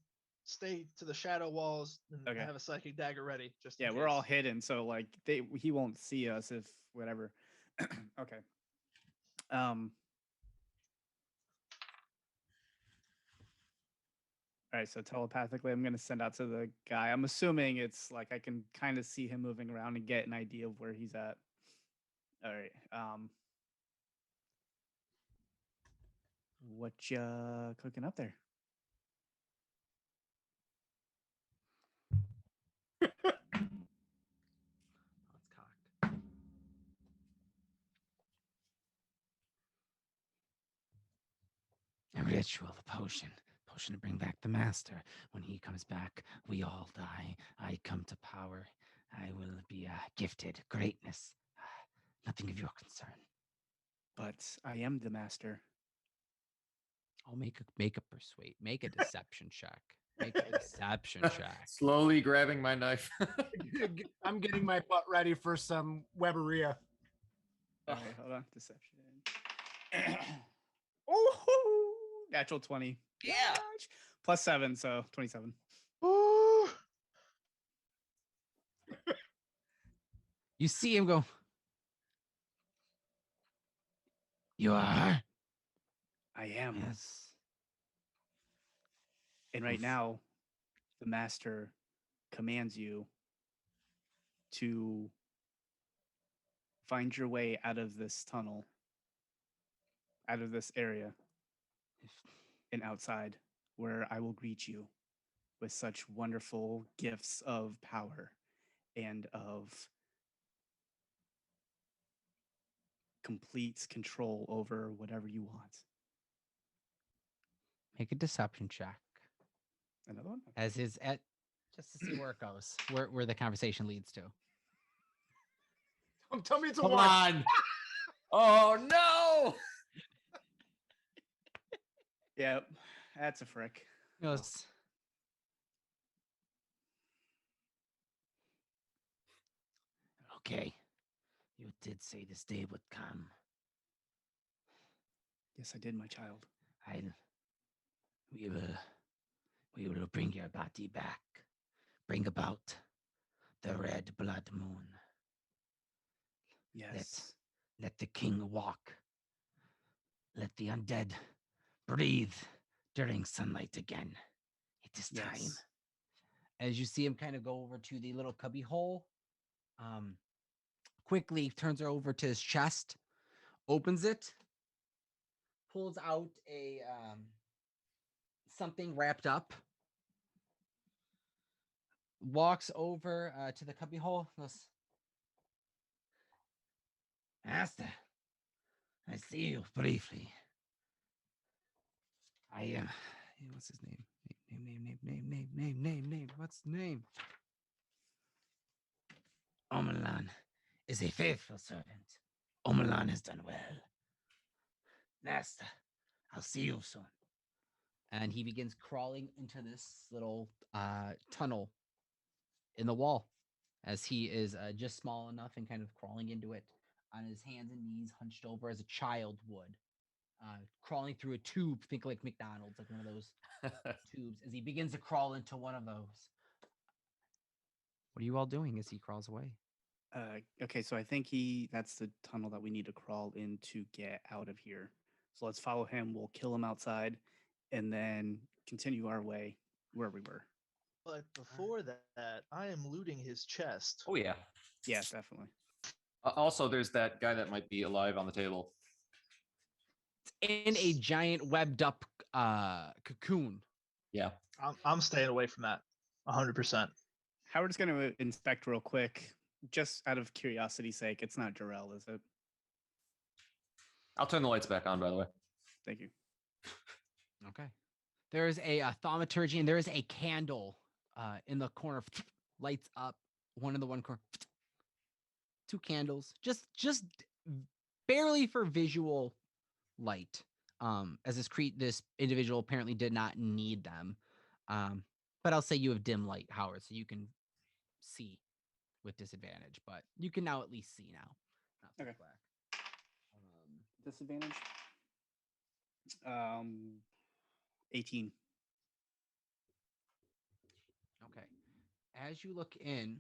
[SPEAKER 1] stay to the shadow walls and
[SPEAKER 4] Okay.
[SPEAKER 1] have a psychic dagger ready. Just in
[SPEAKER 4] Yeah, we're all
[SPEAKER 1] case.
[SPEAKER 4] hidden, so like he won't see us if whatever. Okay. All right, so telepathically, I'm gonna send out to the guy. I'm assuming it's like I can kind of see him moving around and get an idea of where he's at. All right. What you cooking up there?
[SPEAKER 2] That's cocked. A ritual, a potion. Potion to bring back the master. When he comes back, we all die. I come to power. I will be gifted greatness. Nothing of your concern.
[SPEAKER 4] But I am the master.
[SPEAKER 2] I'll make a deception check. Make a deception check.
[SPEAKER 6] Slowly grabbing my knife.
[SPEAKER 3] I'm getting my butt ready for some Weberia.
[SPEAKER 4] All right, hold on. Deception. Oh, natural 20.
[SPEAKER 6] Yeah.
[SPEAKER 4] Plus 7, so 27.
[SPEAKER 1] Ooh.
[SPEAKER 2] You see him go. You are?
[SPEAKER 4] I am.
[SPEAKER 2] Yes.
[SPEAKER 4] And right
[SPEAKER 2] Oof.
[SPEAKER 4] now, the master commands you to find your way out of this tunnel, out of this area, and outside, where I will greet you with such wonderful gifts of power and of complete control over whatever you want.
[SPEAKER 2] Make a deception check.
[SPEAKER 4] Another one?
[SPEAKER 2] As is at just to see where it goes, where the conversation leads to.
[SPEAKER 3] Tell me it's a
[SPEAKER 6] Come
[SPEAKER 3] one.
[SPEAKER 6] on. Oh no!
[SPEAKER 4] Yep, that's a frick.
[SPEAKER 2] Yes. Okay. You did say this day would come.
[SPEAKER 4] Yes, I did, my child.
[SPEAKER 2] We will bring your body back. Bring about the red blood moon.
[SPEAKER 4] Yes.
[SPEAKER 2] Let the king walk. Let the undead breathe during sunlight again. It is time.
[SPEAKER 4] Yes.
[SPEAKER 2] As you see him kind of go over to the little cubby hole, quickly turns her over to his chest, opens it, pulls out a something wrapped up, walks over to the cubby hole, goes, Master, I see you briefly. I am. What's his name? Name. What's his name? Omelan is a faithful servant. Omelan has done well. Master, I'll see you soon. And he begins crawling into this little tunnel in the wall as he is just small enough and kind of crawling into it on his hands and knees, hunched over as a child would. Crawling through a tube, think like McDonald's, like one of those tubes, as he begins to crawl into one of those. What are you all doing as he crawls away?
[SPEAKER 4] Okay, so I think that's the tunnel that we need to crawl in to get out of here. So let's follow him. We'll kill him outside and then continue our way where we were.
[SPEAKER 1] But before that, I am looting his chest.
[SPEAKER 6] Oh yeah.
[SPEAKER 4] Yeah, definitely.
[SPEAKER 6] Also, there's that guy that might be alive on the table.
[SPEAKER 2] In a giant webbed up cocoon.
[SPEAKER 6] Yeah.
[SPEAKER 1] I'm staying away from that 100%.
[SPEAKER 4] Howard's going to inspect real quick, just out of curiosity's sake. It's not Jarrell, is it?
[SPEAKER 6] I'll turn the lights back on, by the way.
[SPEAKER 4] Thank you.
[SPEAKER 2] Okay. There is a thaumaturgy and there is a candle in the corner. Lights up. One in the one corner. Two candles. Just barely for visual light. As this individual apparently did not need them. But I'll say you have dim light, Howard, so you can see with disadvantage. But you can now at least see now. Not
[SPEAKER 4] Okay.
[SPEAKER 2] black.
[SPEAKER 4] Disadvantage? 18.
[SPEAKER 2] Okay. As you look in,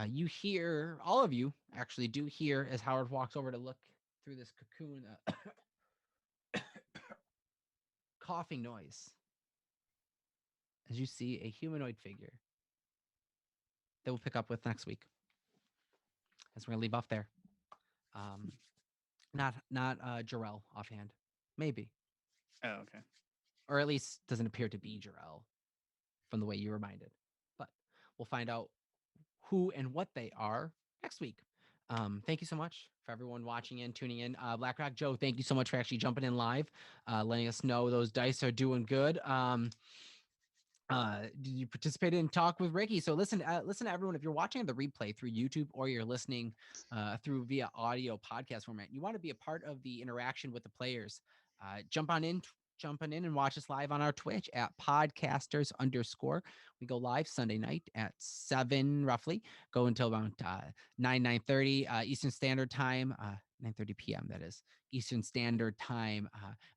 [SPEAKER 2] you hear, all of you actually do hear, as Howard walks over to look through this cocoon, coughing noise. As you see a humanoid figure that we'll pick up with next week. As we're going to leave off there. Not Jarrell offhand. Maybe.
[SPEAKER 4] Oh, okay.
[SPEAKER 2] Or at least doesn't appear to be Jarrell from the way you reminded. But we'll find out who and what they are next week. Thank you so much for everyone watching and tuning in. BlackRock Joe, thank you so much for actually jumping in live, letting us know those dice are doing good. Did you participate in talk with Ricky? So listen to everyone. If you're watching the replay through YouTube or you're listening through via audio podcast format, you want to be a part of the interaction with the players. Jump on in and watch us live on our Twitch at podcasters_. We go live Sunday night at 7 roughly, go until around 9:30 Eastern Standard Time, 9:30 p.m. that is Eastern Standard Time.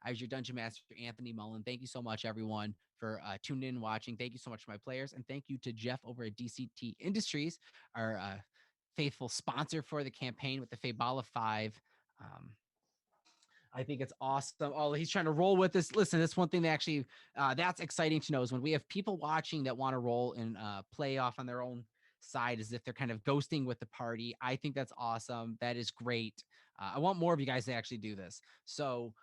[SPEAKER 2] I was your Dungeon Master, Anthony Mullen. Thank you so much, everyone, for tuning in and watching. Thank you so much to my players, and thank you to Jeff over at DCT Industries, our faithful sponsor for the campaign with the Faybala 5. I think it's awesome. Oh, he's trying to roll with this. Listen, that's one thing that actually that's exciting to know is when we have people watching that want to roll and play off on their own side as if they're kind of ghosting with the party. I think that's awesome. That is great. I want more of you guys to actually do this. So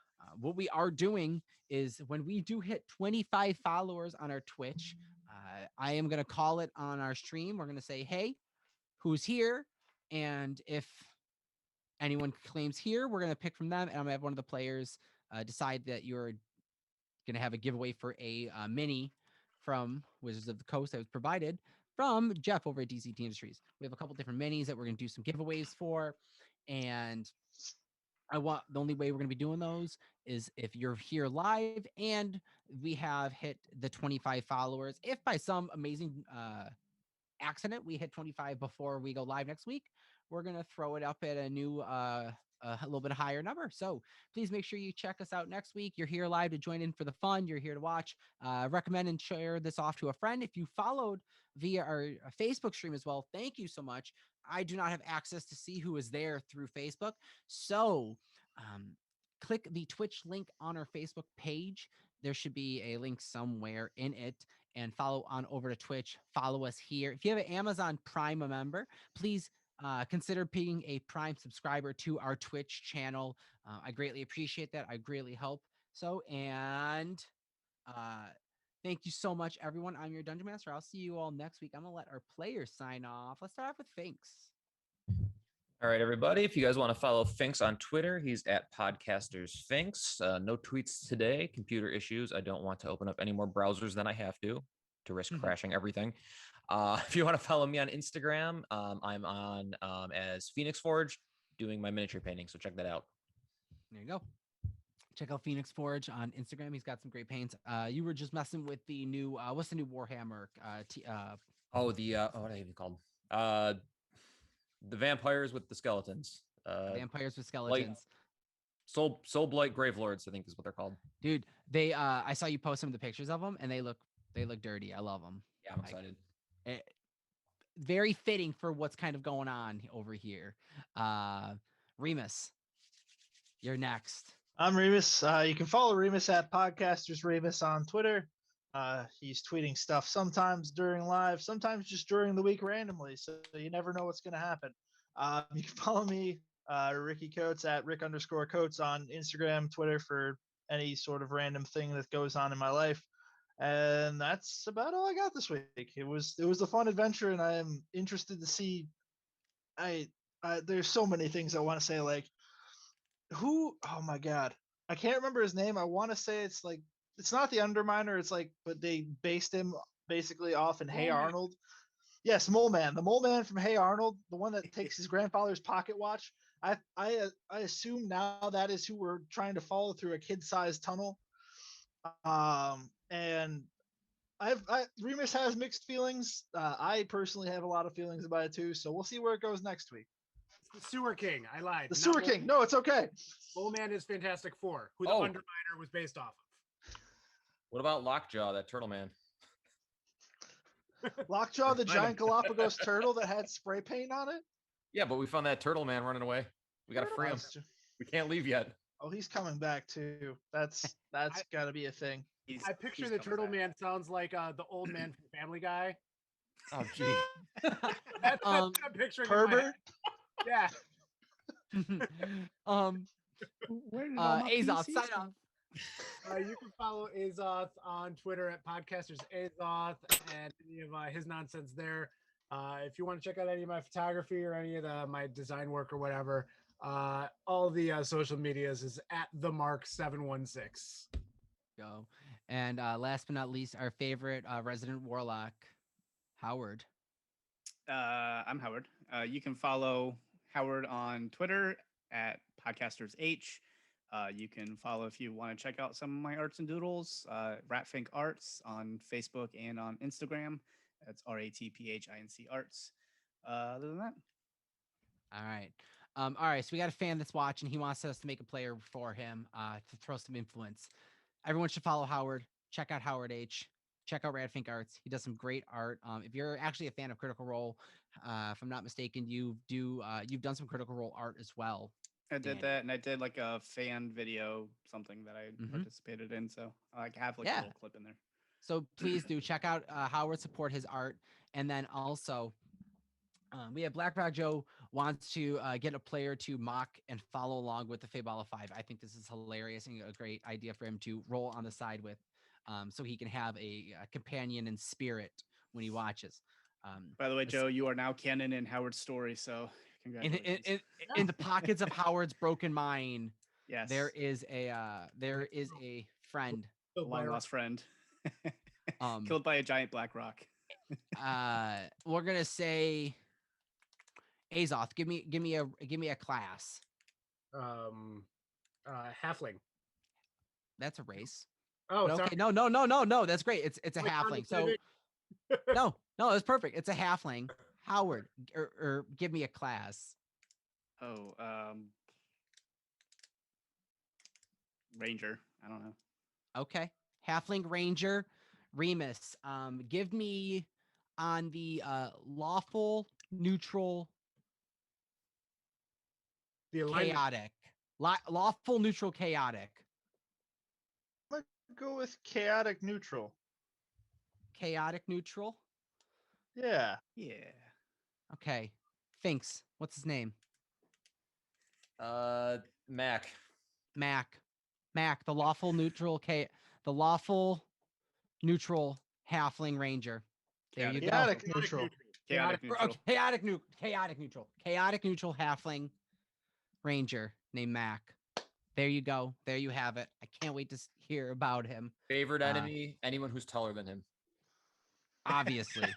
[SPEAKER 2] what we are doing is when we do hit 25 followers on our Twitch, I am going to call it on our stream. We're going to say, hey, who's here? And if anyone claims here, we're going to pick from them. And I'm going to have one of the players decide that you're going to have a giveaway for a mini from Wizards of the Coast that was provided from Jeff over at DCT Industries. We have a couple different minis that we're going to do some giveaways for. And the only way we're going to be doing those is if you're here live and we have hit the 25 followers. If by some amazing accident we hit 25 before we go live next week, we're going to throw it up at a new a little bit higher number. So please make sure you check us out next week. You're here live to join in for the fun. You're here to watch. Recommend and share this off to a friend. If you followed via our Facebook stream as well, thank you so much. I do not have access to see who is there through Facebook. So click the Twitch link on our Facebook page. There should be a link somewhere in it, and follow on over to Twitch. Follow us here. If you have an Amazon Prime member, please consider being a Prime subscriber to our Twitch channel. I greatly appreciate that. I greatly help. So, and thank you so much, everyone. I'm your Dungeon Master. I'll see you all next week. I'm going to let our players sign off. Let's start off with Finks.
[SPEAKER 6] All right, everybody. If you guys want to follow Finks on Twitter, he's at Podcasters Finks. No tweets today. Computer issues. I don't want to open up any more browsers than I have to risk crashing everything. If you want to follow me on Instagram, I'm on as Phoenix Forge doing my miniature painting. So check that out.
[SPEAKER 2] There you go. Check out Phoenix Forge on Instagram. He's got some great paints. You were just messing with the new, what's the new Warhammer?
[SPEAKER 6] What are they even called? The vampires with the skeletons.
[SPEAKER 2] Vampires with skeletons.
[SPEAKER 6] Soul Blight Gravelords, I think is what they're called.
[SPEAKER 2] Dude, they I saw you post some of the pictures of them, and they look dirty. I love them.
[SPEAKER 6] Yeah, I'm excited.
[SPEAKER 2] Very fitting for what's kind of going on over here. Remus, you're next.
[SPEAKER 1] I'm Remus. You can follow Remus at Podcasters Remus on Twitter. He's tweeting stuff sometimes during live, sometimes just during the week randomly. So you never know what's going to happen. You can follow me, Ricky Coates at Rick_Coates on Instagram, Twitter for any sort of random thing that goes on in my life. And that's about all I got this week. It was a fun adventure, and I am interested to see. There's so many things I want to say. Like, oh my god, I can't remember his name. I want to say it's not the Underminer. It's like, but they based him basically off in Hey Arnold. Yes, Mole Man, the Mole Man from Hey Arnold, the one that takes his grandfather's pocket watch. I assume now that is who we're trying to follow through a kid-sized tunnel. And Remus has mixed feelings. I personally have a lot of feelings about it too. So we'll see where it goes next week.
[SPEAKER 3] It's the Sewer King. I lied.
[SPEAKER 1] The Sewer King. No, it's okay.
[SPEAKER 3] Mole Man is Fantastic Four, who the Underminer was based off of.
[SPEAKER 6] What about Lockjaw, that turtle man?
[SPEAKER 1] Lockjaw, the giant Galapagos turtle that had spray paint on it?
[SPEAKER 6] Yeah, but we found that turtle man running away. We got to free him. We can't leave yet.
[SPEAKER 1] Oh, he's coming back too. That's got to be a thing.
[SPEAKER 3] I picture the turtle man sounds like the old man from Family Guy.
[SPEAKER 6] Oh, gee.
[SPEAKER 3] That's what I'm picturing.
[SPEAKER 1] Herbert?
[SPEAKER 3] Yeah.
[SPEAKER 2] Azoth, sign off.
[SPEAKER 3] You can follow Azoth on Twitter at Podcasters Azoth and any of his nonsense there. If you want to check out any of my photography or any of my design work or whatever, all the social medias is at themark716.
[SPEAKER 2] Go. And last but not least, our favorite resident warlock, Howard.
[SPEAKER 4] I'm Howard. You can follow Howard on Twitter at PodcastersH. You can follow, if you want to check out some of my arts and doodles, Ratfink Arts on Facebook and on Instagram. That's RATPHINC Arts. Other than that.
[SPEAKER 2] All right. All right. So we got a fan that's watching. He wants us to make a player for him to throw some influence. Everyone should follow Howard. Check out Howard H. Check out Radfink Arts. He does some great art. If you're actually a fan of Critical Role, if I'm not mistaken, you've done some Critical Role art as well.
[SPEAKER 4] I did that, and I did like a fan video, something that I participated in. So I have like a little clip in there.
[SPEAKER 2] So please do check out Howard, support his art. And then also we have Black Rock Joe wants to get a player to mock and follow along with the Faybala 5. I think this is hilarious and a great idea for him to roll on the side with, so he can have a companion in spirit when he watches.
[SPEAKER 4] By the way, Joe, you are now canon in Howard's story, so congratulations.
[SPEAKER 2] In the pockets of Howard's broken mind,
[SPEAKER 4] yes,
[SPEAKER 2] there is a friend,
[SPEAKER 4] a long lost friend, killed by a giant black rock.
[SPEAKER 2] We're gonna say Azoth, give me a class.
[SPEAKER 3] Halfling.
[SPEAKER 2] That's a race.
[SPEAKER 3] Oh,
[SPEAKER 2] But okay,
[SPEAKER 3] sorry.
[SPEAKER 2] no. That's great. It's a
[SPEAKER 3] Wait,
[SPEAKER 2] halfling. So no, that's perfect. It's a halfling. Howard, or give me a class.
[SPEAKER 4] Oh, Ranger. I don't know.
[SPEAKER 2] Okay, halfling ranger, Remus. Give me on the lawful, neutral,
[SPEAKER 3] The alignment.
[SPEAKER 2] chaotic, lawful, neutral, chaotic,
[SPEAKER 1] I'm gonna go with chaotic neutral.
[SPEAKER 2] chaotic neutral.
[SPEAKER 1] Yeah.
[SPEAKER 4] Yeah.
[SPEAKER 2] Okay, thanks. What's his name?
[SPEAKER 6] Mac.
[SPEAKER 2] Mac, the lawful neutral the lawful neutral halfling ranger. There you go.
[SPEAKER 1] Chaotic neutral.
[SPEAKER 4] Chaotic neutral.
[SPEAKER 2] Chaotic neutral halfling ranger named Mac. There you go. There you have it. I can't wait to hear about him.
[SPEAKER 6] Favorite enemy? Anyone who's taller than him.
[SPEAKER 2] Obviously.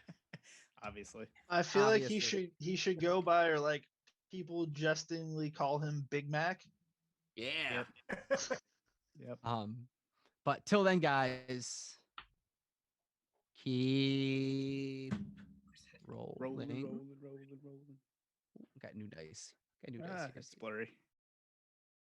[SPEAKER 4] Obviously.
[SPEAKER 1] I feel like
[SPEAKER 2] Obviously.
[SPEAKER 1] he should go by, or like people jestingly call him Big Mac.
[SPEAKER 6] Yeah.
[SPEAKER 4] Yep.
[SPEAKER 2] But till then, guys, keep rolling.
[SPEAKER 4] Rolling.
[SPEAKER 2] Got new dice. Got new dice
[SPEAKER 4] Ah,
[SPEAKER 2] here.
[SPEAKER 4] it's blurry.